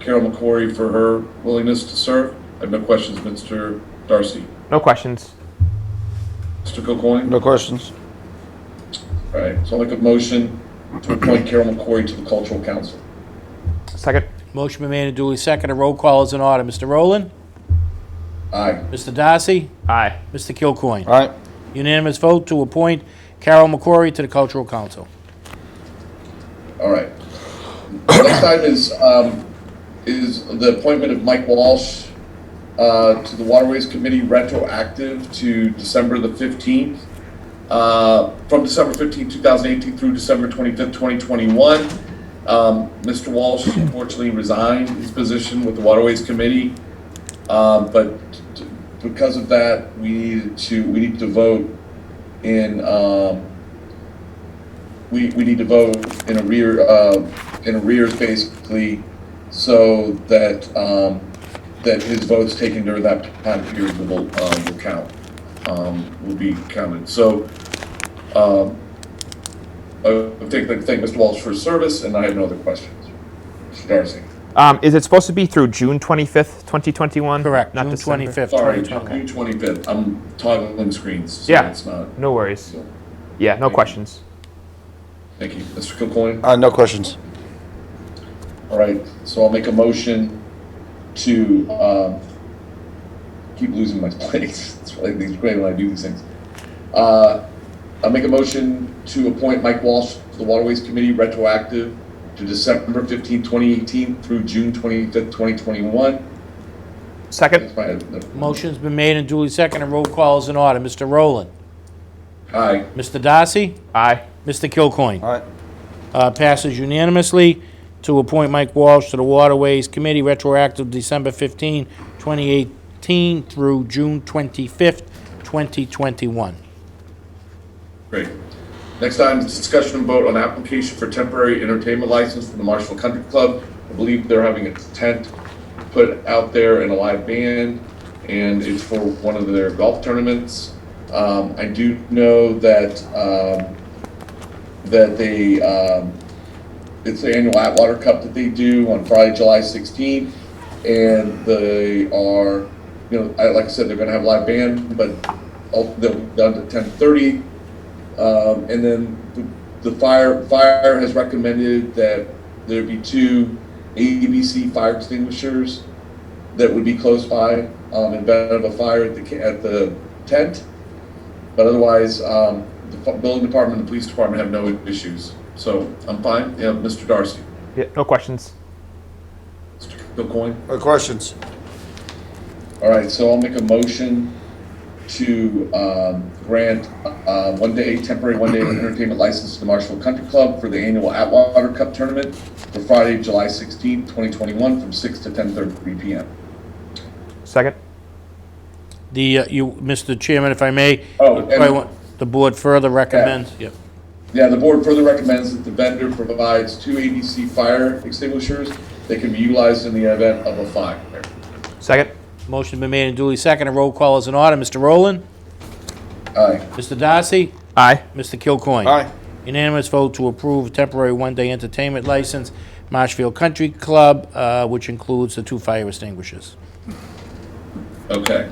Carol McCory for her willingness to serve. I have no questions. Mr. Darcy. No questions. Mr. Kilcoyne? No questions. All right, so I'll make a motion to appoint Carol McCory to the Cultural Council. Second? Motion been made and duly seconded. Roll call is in order. Mr. Rowland? Aye. Mr. Darcy? Aye. Mr. Kilcoyne? All right. Unanimous vote to appoint Carol McCory to the Cultural Council. All right. The next item is the appointment of Mike Walsh to the Waterways Committee, retroactive to December the 15th. From December 15th, 2018 through December 25th, 2021. Mr. Walsh unfortunately resigned his position with the Waterways Committee, but because of that, we need to vote in we need to vote in arrears basically, so that that his votes taken during that time period will count, will be counted. So, I thank Mr. Walsh for his service, and I have no other questions. Mr. Darcy. Is it supposed to be through June 25th, 2021? Correct, Not June December? 25th, Sorry, 2021. June 25th. I'm toggling screens, so Yeah. it's not. No worries. So, Yeah, no Thank you. questions. thank you. Mr. Kilcoyne? No questions. All right, so I'll make a motion to, keep losing my place. It's like these great when I do these things. I'll make a motion to appoint Mike Walsh to the Waterways Committee retroactive to December 15, 2018 through June 25th, 2021. Second? That's my, Motion's been made and duly seconded. Roll call is in order. Mr. Rowland? aye. Mr. Darcy? Aye. Mr. Kilcoyne? All right. Passes unanimously to appoint Mike Walsh to the Waterways Committee retroactive December 15, 2018 through June 25th, 2021. Great. Next item is discussion and vote on application for temporary entertainment license for the Marshall Country Club. I believe they're having a tent put out there and a live band, and it's for one of their golf tournaments. I do know that it's the annual Atwater Cup that they do on Friday, July 16th, and they are, like I said, they're going to have a live band, but they'll be done at 10:30. And then the fire has recommended that there be 2 ABC fire extinguishers that would be close by in event of a fire at the tent. But otherwise, the building department and the police department have no issues. So I'm fine. Yeah, Mr. Darcy. Yeah, no questions. Mr. Kilcoyne. No questions. All right, so I'll make a motion to grant temporary one-day entertainment license to the Marshall Country Club for the annual Atwater Cup tournament for Friday, July 16th, 2021, from 6 to 10:30 p.m. Second? Mr. Chairman, if I may, Oh, you probably want the board further recommends. Yep. Yeah, the board further recommends that the vendor provides 2 ABC fire extinguishers that can be utilized in the event of a fire. Second? Motion been made and duly seconded. Roll call is in order. Mr. Rowland? Aye. Mr. Darcy? Aye. Mr. Kilcoyne? Aye. Unanimous vote to approve a temporary one-day entertainment license, Marshfield Country Club, which includes the 2 fire extinguishers. Okay.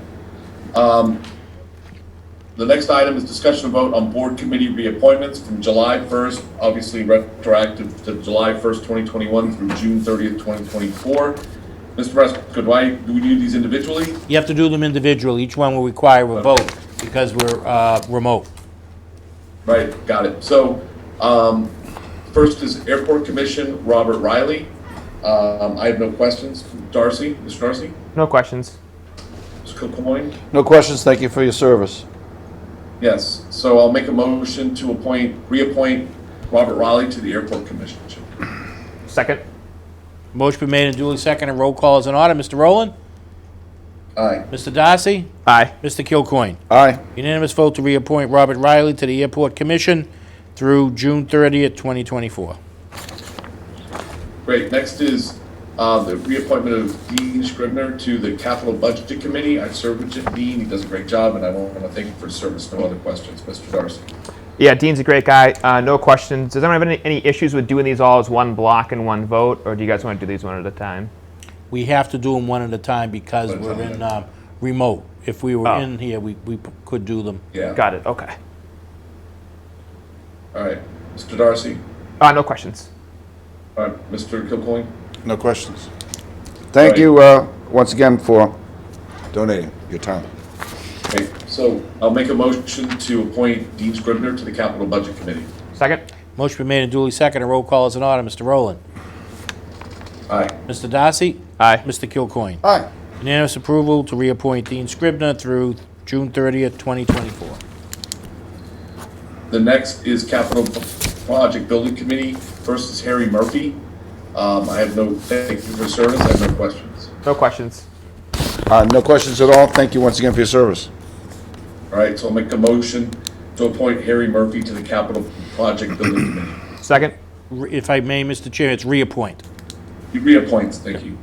The next item is discussion and vote on board committee reappointments from July 1st, obviously retroactive to July 1st, 2021 through June 30th, 2024. Mr. Prescott, do we do these individually? You have to do them individually. Each one will require a vote because we're remote. Right, got it. So, first is Airport Commission, Robert Riley. I have no questions. Darcy, Mr. Darcy? No questions. Mr. Kilcoyne? No questions. Thank you for your service. Yes, so I'll make a motion to reappoint Robert Riley to the Airport Commission. Second? Motion been made and duly seconded. Roll call is in order. Mr. Rowland? Aye. Mr. Darcy? Aye. Mr. Kilcoyne? Aye. Unanimous vote to reappoint Robert Riley to the Airport Commission through June 30th, 2024. Great, next is the reappointment of Dean Scribner to the Capital Budget Committee. I've served with Dean, he does a great job, and I want to thank him for his service. No other questions. Mr. Darcy? Yeah, Dean's a great guy. No questions. Does anyone have any issues with doing these all as one block and one vote, or do you guys want to do these one at a time? We have to do them one at a time because One at a we're time, in remote. If we were Oh. in here, we could do them. Yeah. Got it. Okay. All right, Mr. Darcy? No questions. All right, Mr. Kilcoyne? No questions. Thank Right. you once again for donating your time. Okay, so I'll make a motion to appoint Dean Scribner to the Capital Budget Committee. Second? Motion been made and duly seconded. Roll call is in order. Mr. Rowland? Aye. Mr. Darcy? Aye. Mr. Kilcoyne? Aye. Unanimous approval to reappoint Dean Scribner through June 30th, 2024. The next is Capital Project Building Committee. First is Harry Murphy. I have no, thank you for service, I have no questions. No questions. No questions at all. Thank you once again for your service. All right, so I'll make a motion to appoint Harry Murphy to the Capital Project Building Committee. Second? If I may, Mr. Chair, it's reappoint. He reappoints, thank you.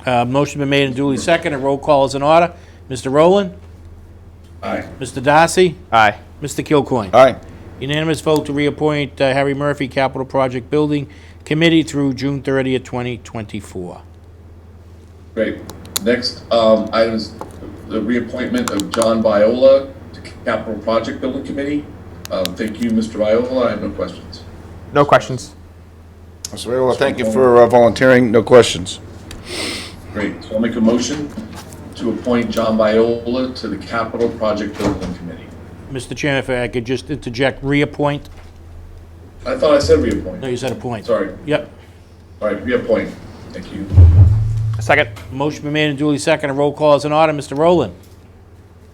Motion been made and duly seconded. Roll call is in order. Mr. Rowland? Aye. Mr. Darcy? Aye. Mr. Kilcoyne? Aye. Unanimous vote to reappoint Harry Murphy, Capital Project Building Committee through June 30th, 2024. Great. Next, item is the reappointment of John Viola to Capital Project Building Committee. Thank you, Mr. Viola. I have no questions. No questions. Mr. Viola, thank you for volunteering. No questions. Great. So I'll make a motion to appoint John Viola to the Capital Project Building Committee. Mr. Chairman, if I could just interject, reappoint? I thought I said reappoint. No, you said appoint. Sorry. Yep. All right, reappoint. Thank you. Second. Motion been made and duly seconded. Roll call is in order. Mr. Rowland?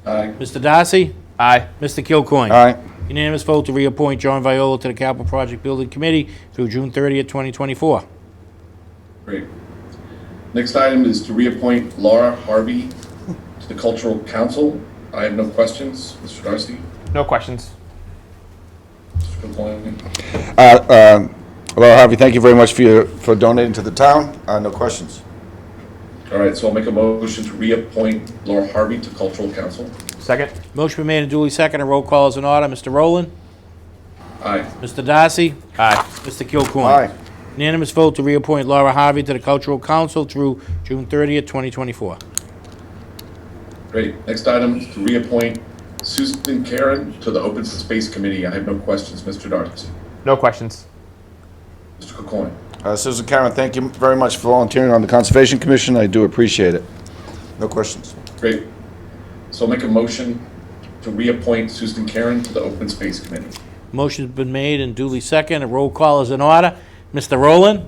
Aye. Mr. Darcy? Aye. Mr. Kilcoyne? Aye. Unanimous vote to reappoint John Viola to the Capital Project Building Committee through June 30th, 2024. Great. Next item is to reappoint Laura Harvey to the Cultural Council. I have no questions. Mr. Darcy? No questions. Mr. Kilcoyne? Laura Harvey, thank you very much for donating to the town. No questions. All right, so I'll make a motion to reappoint Laura Harvey to Cultural Council. Second. Motion been made and duly seconded. Roll call is in order. Mr. Rowland? Aye. Mr. Darcy? Aye. Mr. Kilcoyne? Aye. Unanimous vote to reappoint Laura Harvey to the Cultural Council through June 30th, 2024. Great. Next item is to reappoint Susan Karen to the Open Space Committee. I have no questions. Mr. Darcy? No questions. Mr. Kilcoyne? Susan Karen, thank you very much for volunteering on the Conservation Commission. I do appreciate it. No questions. Great. So I'll make a motion to reappoint Susan Karen to the Open Space Committee. Motion's been made and duly seconded. Roll call is in order. Mr. Rowland?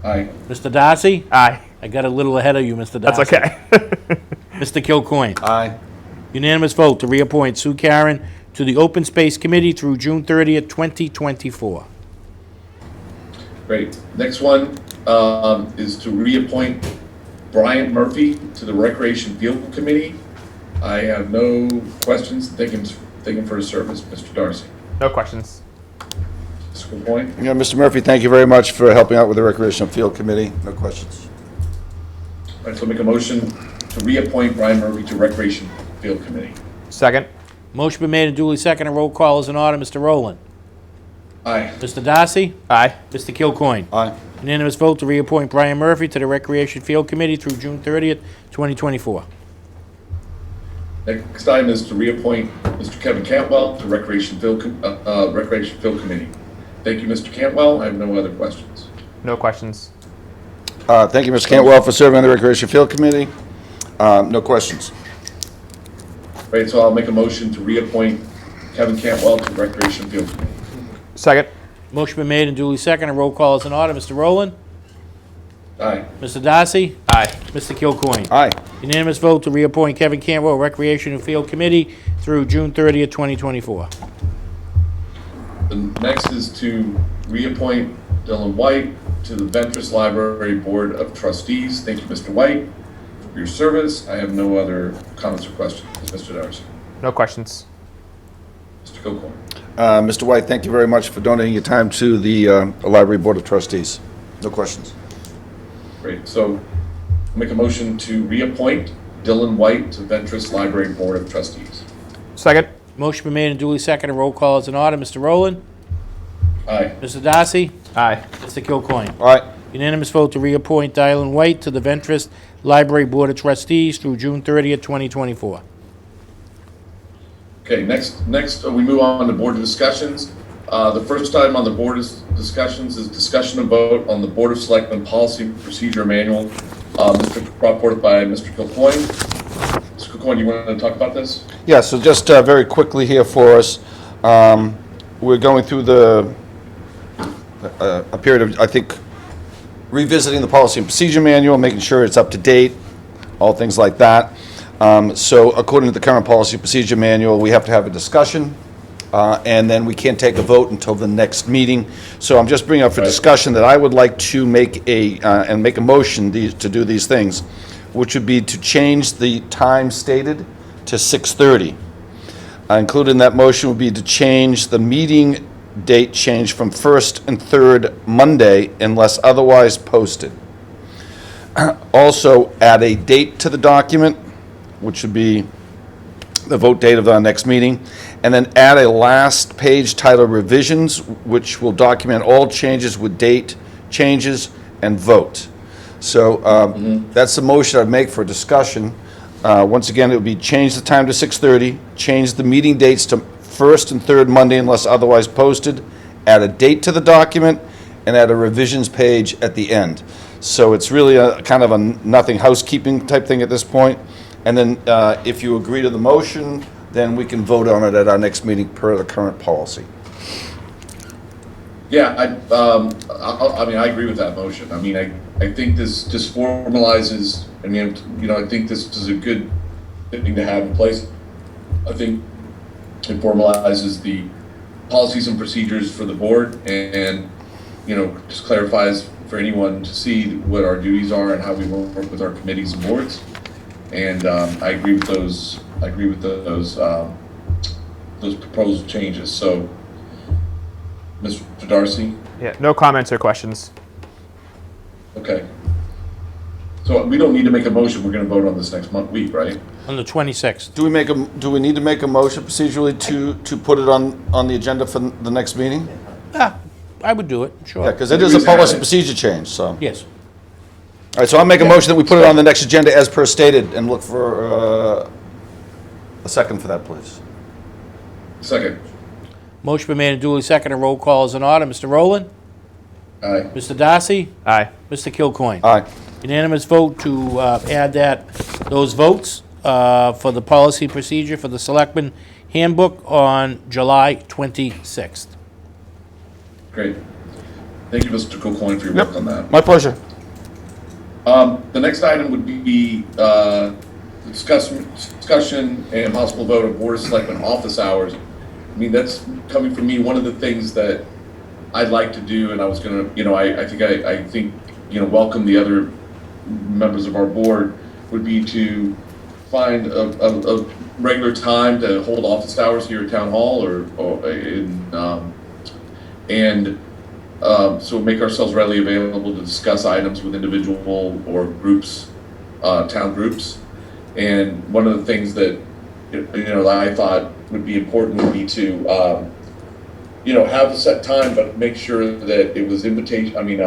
Aye. Mr. Darcy? Aye. I got a little ahead of you, Mr. That's Darcy. okay. Mr. Kilcoyne? Aye. Unanimous vote to reappoint Sue Karen to the Open Space Committee through June 30th, 2024. Great. Next one is to reappoint Brian Murphy to the Recreation Field Committee. I have no questions. Thank him for his service. Mr. Darcy? No questions. Mr. Kilcoyne? Yeah, Mr. Murphy, thank you very much for helping out with the Recreational Field Committee. No questions. All right, so I'll make a motion to reappoint Brian Murphy to Recreation Field Committee. Second. Motion been made and duly seconded. Roll call is in order. Mr. Rowland? Aye. Mr. Darcy? Aye. Mr. Kilcoyne? Aye. Unanimous vote to reappoint Brian Murphy to the Recreation Field Committee through June 30th, 2024. Next item is to reappoint Mr. Kevin Cantwell to Recreation Field Committee. Thank you, Mr. Cantwell. I have no other questions. No questions. Thank you, Mr. Cantwell, for serving on the Recreation Field Committee. No questions. Right, so I'll make a motion to reappoint Kevin Cantwell to Recreation Field Committee. Second. Motion been made and duly seconded. Roll call is in order. Mr. Rowland? Aye. Mr. Darcy? Aye. Mr. Kilcoyne? Aye. Unanimous vote to reappoint Kevin Cantwell, Recreation and Field Committee through June 30th, 2024. The next is to reappoint Dylan White to the Ventress Library Board of Trustees. Thank you, Mr. White, for your service. I have no other comments or questions. Mr. Darcy? No questions. Mr. Kilcoyne? Mr. White, thank you very much for donating your time to the Library Board of Trustees. No questions. Great, so I'll make a motion to reappoint Dylan White to Ventress Library Board of Trustees. Second. Motion been made and duly seconded. Roll call is in order. Mr. Rowland? Aye. Mr. Darcy? Aye. Mr. Kilcoyne? All right. Unanimous vote to reappoint Dylan White to the Ventress Library Board of Trustees through June 30th, 2024. Okay, next we move on to board discussions. The first item on the board discussions is discussion and vote on the Board of Selectmen Policy Procedure Manual, brought forth by Mr. Kilcoyne. Mr. Kilcoyne, you want to talk about this? Yeah, so just very quickly here for us, we're going through a period of, I think, revisiting the Policy and Procedure Manual, making sure it's up to date, all things like that. So according to the current Policy and Procedure Manual, we have to have a discussion, and then we can't take a vote until the next meeting. So I'm just bringing up for discussion that I would like to make a motion to do these things, which would be to change the time stated to 6:30. Included in that motion would be to change the meeting date change from first and third Monday unless otherwise posted. Also, add a date to the document, which would be the vote date of our next meeting, and then add a last page titled revisions, which will document all changes with date, changes, and vote. So that's the motion I'd make for discussion. Once again, it would be change the time to 6:30, change the meeting dates to first and third Monday unless otherwise posted, add a date to the document, and add a revisions page at the end. So it's really a kind of a nothing housekeeping type thing at this point. And then if you agree to the motion, then we can vote on it at our next meeting per the current policy. Yeah, I mean, I agree with that motion. I mean, I think this just formalizes, I mean, you know, I think this is a good thing to have in place. I think it formalizes the policies and procedures for the board and, you know, just clarifies for anyone to see what our duties are and how we work with our committees and boards. And I agree with those. I agree with those proposed changes. So, Mr. Darcy. Yeah, no comments or questions. Okay. So we don't need to make a motion. We're going to vote on this next week, right? On the 26th. Do we need to make a motion procedurally to put it on the agenda for the next meeting? Yeah, I would do it, sure. Yeah, because it is a policy procedure change, so. Yes. All right, so I'll make a motion that we put it on the next agenda as per stated and look for a second for that, please. Second. Motion been made and duly seconded. Roll call is in order. Mr. Rowland? Aye. Mr. Darcy? Aye. Mr. Kilcoyne? Aye. Unanimous vote to add those votes for the policy procedure for the Selectmen handbook on July 26th. Great. Thank you, Mr. Kilcoyne, for your work on that. My pleasure. The next item would be discussion and possible vote of Board of Selectmen office hours. I mean, that's coming from me. One of the things that I'd like to do, and I was gonna, you know, I think, you know, welcome the other members of our board, would be to find a regular time to hold office hours here at Town Hall so make ourselves readily available to discuss items with individual or groups, town groups. And one of the things that, you know, I thought would be important would be to, you know, have a set time, but make sure that it was invitation. I mean,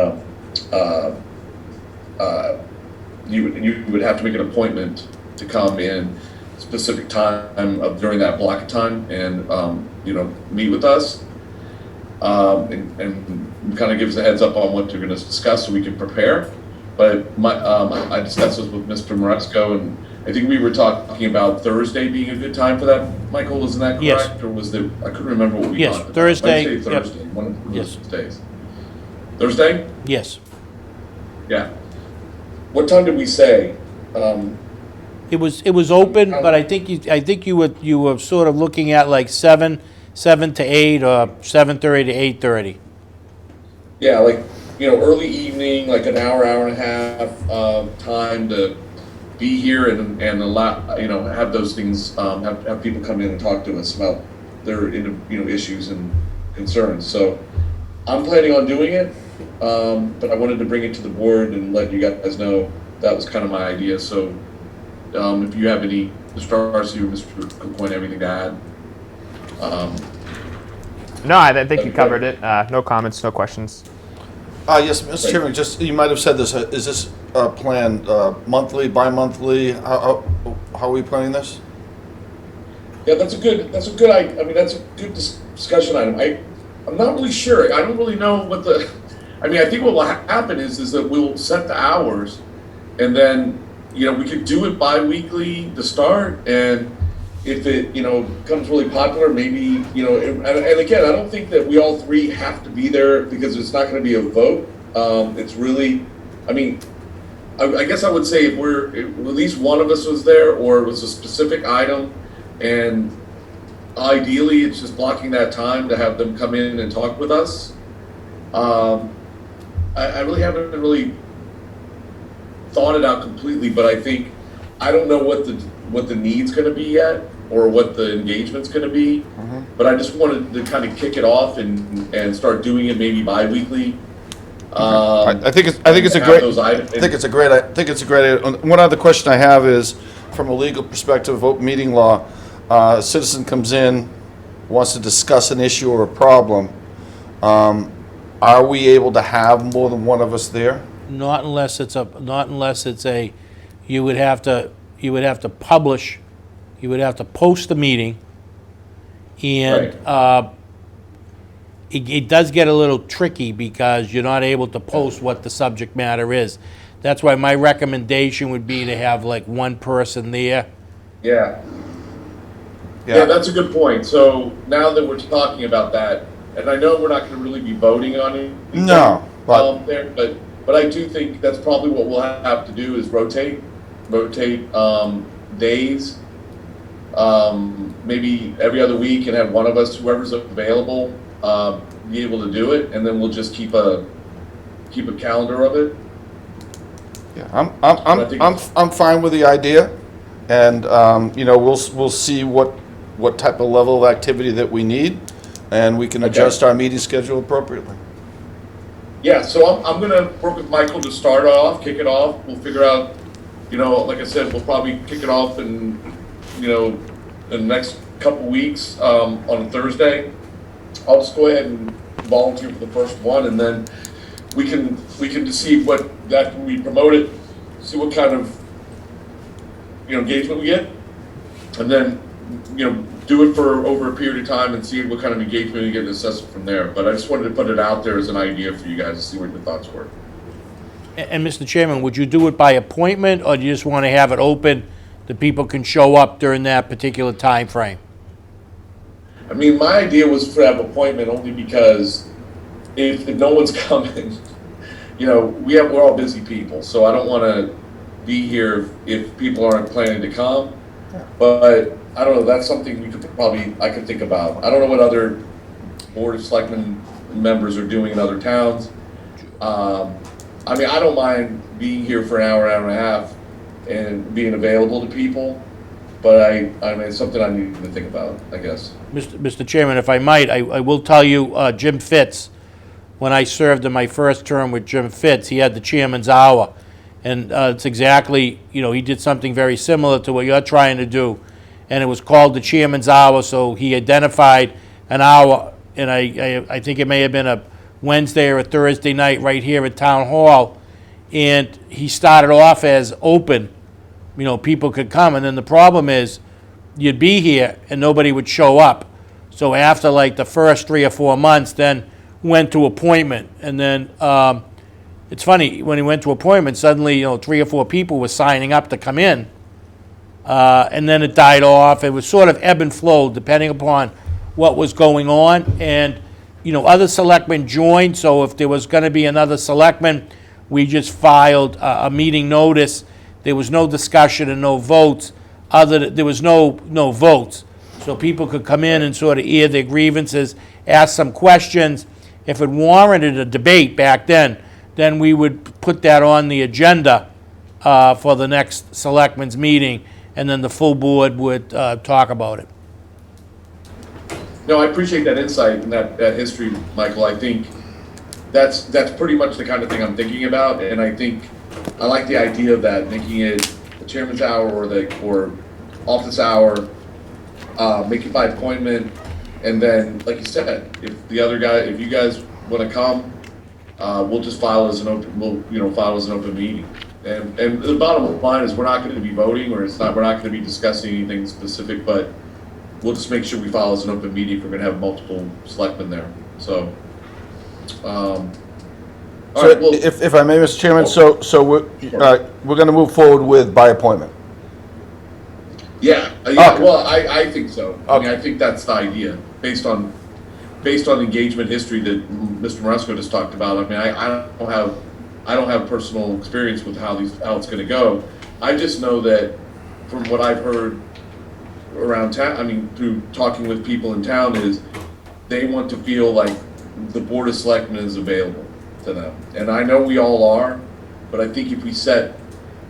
you would have to make an appointment to come in specific time during that block of time and you know, meet with us and kind of gives a heads up on what you're going to discuss so we can prepare. But I discussed this with Mr. Moresco, and I think we were talking about Thursday being a good time for that. Michael, wasn't that correct? Yes. Or was there, I couldn't remember what we Yes, talked about. Thursday, I'd say yep. Thursday, one of those Yes. days. Thursday? Yes. Yeah. What time did we say? It was open, but I think you were sort of looking at like 7 to 8 or 7:30 to 8:30. Yeah, like, you know, early evening, like an hour and a half time to be here and allow, you know, have those things, have people come in and talk to us about their, you know, issues and concerns. So I'm planning on doing it, but I wanted to bring it to the board and let you guys know that was kind of my idea. So if you have any, Mr. Darcy or Mr. Kilcoyne, anything to add? No, I think you covered it. No comments, no questions. Yes, Mr. Chairman, just, you might have said this, is this planned monthly, bi-monthly? How are we planning this? Yeah, that's a good, I mean, that's a good discussion item. I'm not really sure. I don't really know what I mean, I think what will happen is that we'll set the hours and then, you know, we could do it bi-weekly to start, and if it, you know, becomes really popular, maybe, you know, and again, I don't think that we all three have to be there because it's not going to be a vote. It's really, I mean, I guess I would say if at least one of us was there or it was a specific item, and ideally it's just blocking that time to have them come in and talk with us. I really haven't really thought it out completely, but I think, I don't know what the need's going to be yet, or what the engagement's going to be. But I just wanted to kind of kick it off and start doing it maybe bi-weekly. I think it's a have great, those items. I think it's a great, one other question I have is, from a legal perspective, open meeting law, a citizen comes in, wants to discuss an issue or a problem, are we able to have more than one of us there? Not unless it's a, you would have to publish, you would have to post the meeting, and, it does get a little tricky because you're not able to post what the subject matter is. That's why my recommendation would be to have like one person there. Yeah. Yeah, that's a good point. So now that we're talking about that, and I know we're not going to really be voting on it. No, but but I do think that's probably what we'll have to do is rotate days, maybe every other week, and have one of us, whoever's available, be able to do it, and then we'll just keep a calendar of it. yeah, I'm fine with the idea, and, we'll see what type of level of activity that we need, and we can adjust our meeting schedule appropriately. Yeah, so I'm gonna work with Michael to start off, kick it off. We'll figure out, like I said, we'll probably kick it off in the next couple weeks, on a Thursday. I'll just go ahead and volunteer for the first one, and then we can just see what, after we promote it, see what kind of, engagement we get, and then, do it for over a period of time and see what kind of engagement we get and assess it from there. But I just wanted to put it out there as an idea for you guys to see what your thoughts were. And Mr. Chairman, would you do it by appointment, or do you just want to have it open that people can show up during that particular time frame? I mean, my idea was to have appointment only because if no one's coming, we're all busy people, so I don't want to be here if people aren't planning to come. But I don't know, that's something I could think about. I don't know what other Board of Selectmen members are doing in other towns. I don't mind being here for an hour and a half and being available to people, but it's something I need to think about, I guess. Mr. Chairman, if I might, I will tell you, Jim Fitz, when I served in my first term with Jim Fitz, he had the chairman's hour. And it's exactly, he did something very similar to what you're trying to do. And it was called the chairman's hour, so he identified an hour, and I think it may have been a Wednesday or a Thursday night right here at Town Hall. And he started off as open, people could come. And then the problem is, you'd be here and nobody would show up. So after like the first 3 or 4 months, then went to appointment. And then it's funny, when he went to appointment, suddenly, 3 or 4 people were signing up to come in. And then it died off. It was sort of ebb and flow depending upon what was going on. And, other selectmen joined, so if there was going to be another selectman, we just filed a meeting notice. There was no discussion and no votes. There was no votes. So people could come in and sort of air their grievances, ask some questions. If it warranted a debate back then we would put that on the agenda for the next selectmen's meeting, and then the full board would talk about it. No, I appreciate that insight and that history, Michael. I think that's pretty much the kind of thing I'm thinking about, and I think I like the idea of that, making it the chairman's hour or office hour, make it by appointment, and then, like you said, if you guys want to come, we'll just file as an open meeting. And the bottom line is we're not going to be voting, we're not going to be discussing anything specific, but we'll just make sure we file as an open meeting if we're going to have multiple selectmen there. So, If I may, Mr. Chairman, so we're going to move forward with by appointment. Yeah, Okay. Well, I think so. I mean, I think that's the idea, based on engagement history that Mr. Moresco just talked about. I mean, I don't have personal experience with how it's going to go. I just know that from what I've heard around town, through talking with people in town, is they want to feel like the Board of Selectmen is available to them. And I know we all are, but I think if we set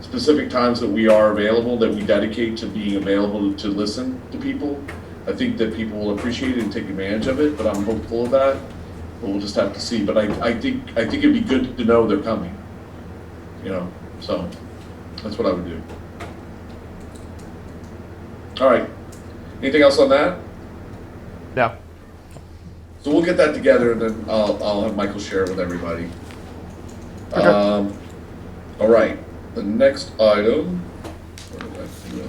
specific times that we are available, that we dedicate to being available to listen to people, I think that people will appreciate it and take advantage of it, but I'm hopeful of that. we'll just have to see. But I think it'd be good to know they're coming. You know, so that's what I would do. All right. Anything else on that? No. So we'll get that together, and then I'll have Michael share it with everybody. All right. The next item. Where did I do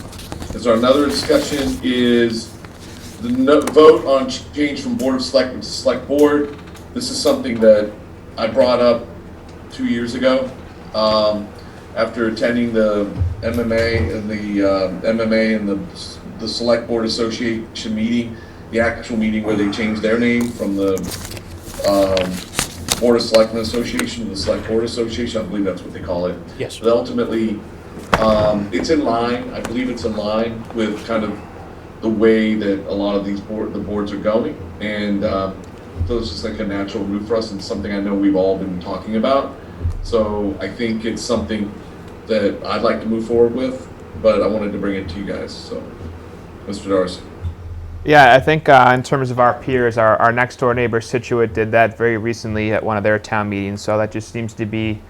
it? Is our another discussion is the vote on change from Board of Selectmen to Select Board. This is something that I brought up 2 years ago after attending the MMA and the Select Board Association meeting, the actual meeting where they changed their name from the Board of Selectmen Association to the Select Board Association. I believe that's what they call it. Yes. But ultimately, it's in line. I believe it's in line with kind of the way that a lot of these the boards are going, and so it's just like a natural move for us, and something I know we've all been talking about. So I think it's something that I'd like to move forward with, but I wanted to bring it to you guys. So, Mr. Darcy. Yeah, I think in terms of our peers, our next door neighbor Situate did that very recently at one of their town meetings. So that just seems to be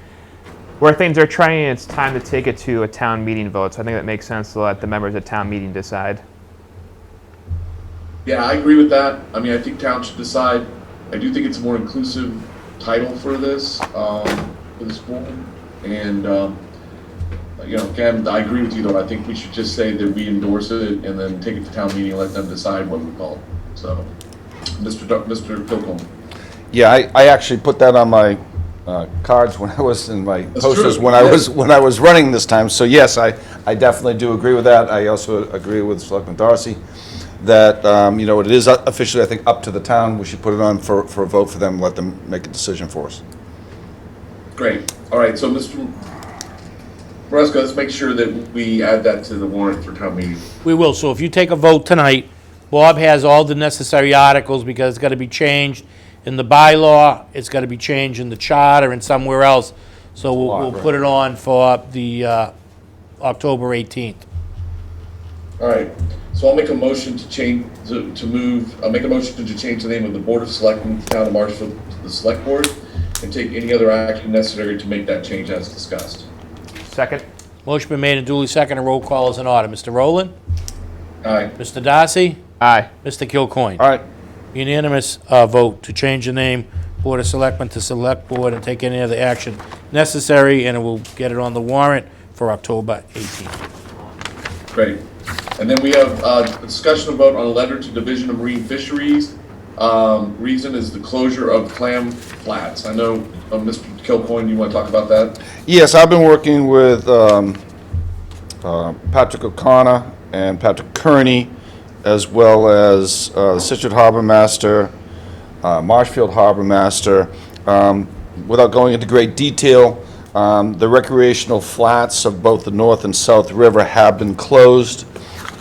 where things are trending. It's time to take it to a town meeting vote. So I think that makes sense to let the members of town meeting decide. Yeah, I agree with that. I mean, I think town should decide. I do think it's a more inclusive title for this board, and you know, again, I agree with you though. I think we should just say that we endorse it and then take it to town meeting and let them decide what we call it. So, Mr. Kilcombe. Yeah, I actually put that on my cards when I was in my posters true. when I was running this time. So yes, I definitely do agree with that. I also agree with Selectman Darcy that you know, it is officially, I think, up to the town. We should put it on for a vote for them, let them make a decision for us. Great. All right. So, Mr. Moresco, let's make sure that we add that to the warrant for town meeting. We will. So if you take a vote tonight, Bob has all the necessary articles because it's got to be changed in the bylaw, it's got to be changed in the charter and somewhere else. So we'll put it on for the October 18th. All right. So I'll make a motion to change I'll make a motion to change the name of the Board of Selectmen, Town of Marshfield, to the Select Board, and take any other action necessary to make that change as discussed. Second. Motion been made and duly seconded. Roll call is in order. Mr. Rowland? Aye. Mr. Darcy? Aye. Mr. Kilcoyne? All right. Unanimous vote to change the name Board of Selectmen to Select Board and take any other action necessary, and it will get it on the warrant for October 18th. Great. And then we have a discussion vote on a letter to Division of Marine Fisheries. Reason is the closure of clam flats. I know, Mr. Kilcoyne, you want to talk about that? Yes, I've been working with Patrick O'Connor and Patrick Kearney, as well as Situate Harbor Master, Marshfield Harbor Master. Without going into great detail, the recreational flats of both the North and South River have been closed,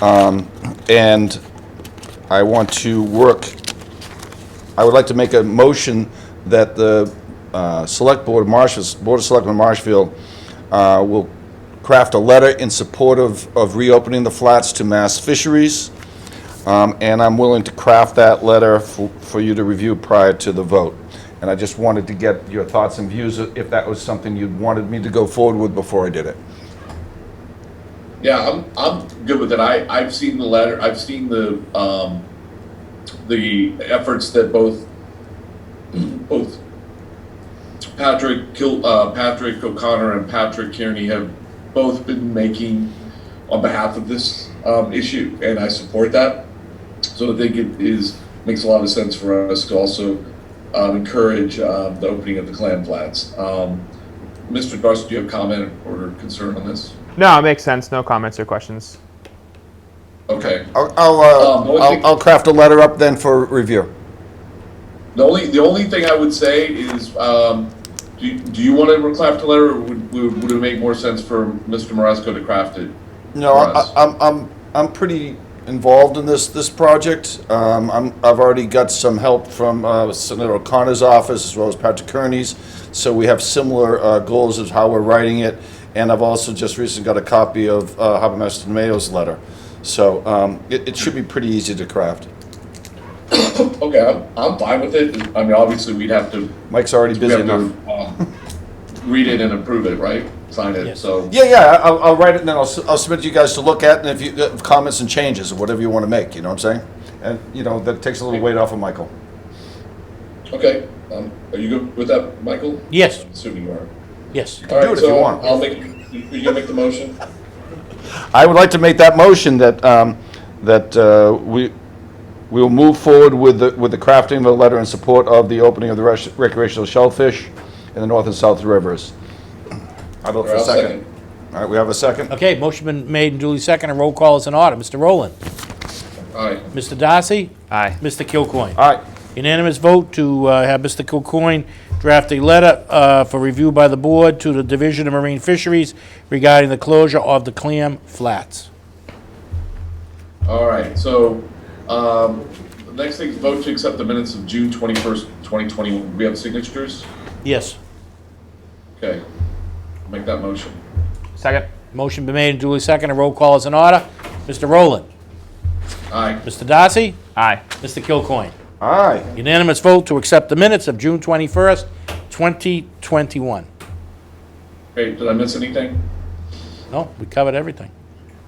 and I want to I would like to make a motion that the Select Board of Marshfield, Board of Selectmen Marshfield, will craft a letter in support of reopening the flats to Mass Fisheries, and I'm willing to craft that letter for you to review prior to the vote. And I just wanted to get your thoughts and views if that was something you wanted me to go forward with before I did it. Yeah, I'm good with it. I've seen the letter. I've seen the efforts that both Patrick O'Connor and Patrick Kearney have both been making on behalf of this issue, and I support that. So I think it makes a lot of sense for us to also encourage the opening of the clam flats. Mr. Darcy, do you have a comment or concern on this? No, it makes sense. No comments or questions. Okay. I'll craft a letter up then for review. The only thing I would say is, do you want to craft a letter, or would it make more sense for Mr. Moresco to craft it? No, I'm pretty involved in this project. I've already got some help from Senator O'Connor's office as well as Patrick Kearney's, so we have similar goals of how we're writing it. And I've also just recently got a copy of Harbor Master Mayo's letter, so it should be pretty easy to craft. Okay, I'm fine with it. I mean, obviously, we'd have to, Mike's already we busy have enough. to, read it and approve it, right? Sign it, Yes. so. Yeah, I'll write it and then I'll submit to you guys to look at, and if you have comments and changes or whatever you want to make, you know what I'm saying? And, you know, that takes a little weight off of Michael. Okay, are you good with that, Michael? Yes, Assuming you are. yes. All do right, it if you so want. I'll make, you gonna make the motion? I would like to make that motion that, we will move forward with the crafting of a letter in support of the opening of the recreational shellfish in the North and South Rivers. How about for a I'll second? All right, we have a second? Okay, motion been made and duly seconded. Roll call is in order. Mr. Rowland? All right, Mr. Darcy? Aye. Mr. Kilcoyne? All right, Unanimous vote to have Mr. Kilcoyne draft a letter for review by the board to the Division of Marine Fisheries regarding the closure of the clam flats. all right, so, the next thing is vote to accept the minutes of June 21st, 2021. We have signatures? Yes. Okay, I'll make that motion. Second. Motion been made and duly seconded. Roll call is in order. Mr. Rowland? Aye. Mr. Darcy? Aye. Mr. Kilcoyne? aye. Unanimous vote to accept the minutes of June 21st, 2021. Okay, did I miss anything? No, we covered everything.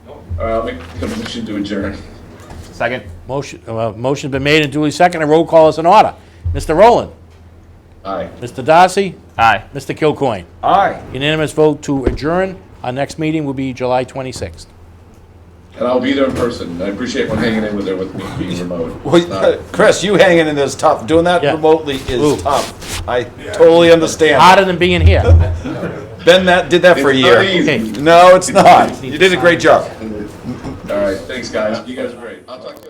All right, I'll make a motion to adjourn. Second. Motion's been made and duly seconded. Roll call is in order. Mr. Rowland? Aye. Mr. Darcy? Aye. Mr. Kilcoyne? Aye. Unanimous vote to adjourn. Our next meeting will be July 26th. And I'll be there in person. I appreciate one hanging in with there with me being remote. It's Well, not- Chris, you hanging in is tough. Doing that Yeah. remotely Ooh. is tough. I totally understand. Harder than being here. Ben did that for a It's year. not easy. Okay. No, it's not. You did a great job. All right, thanks, guys. You guys are great. I'll talk to you.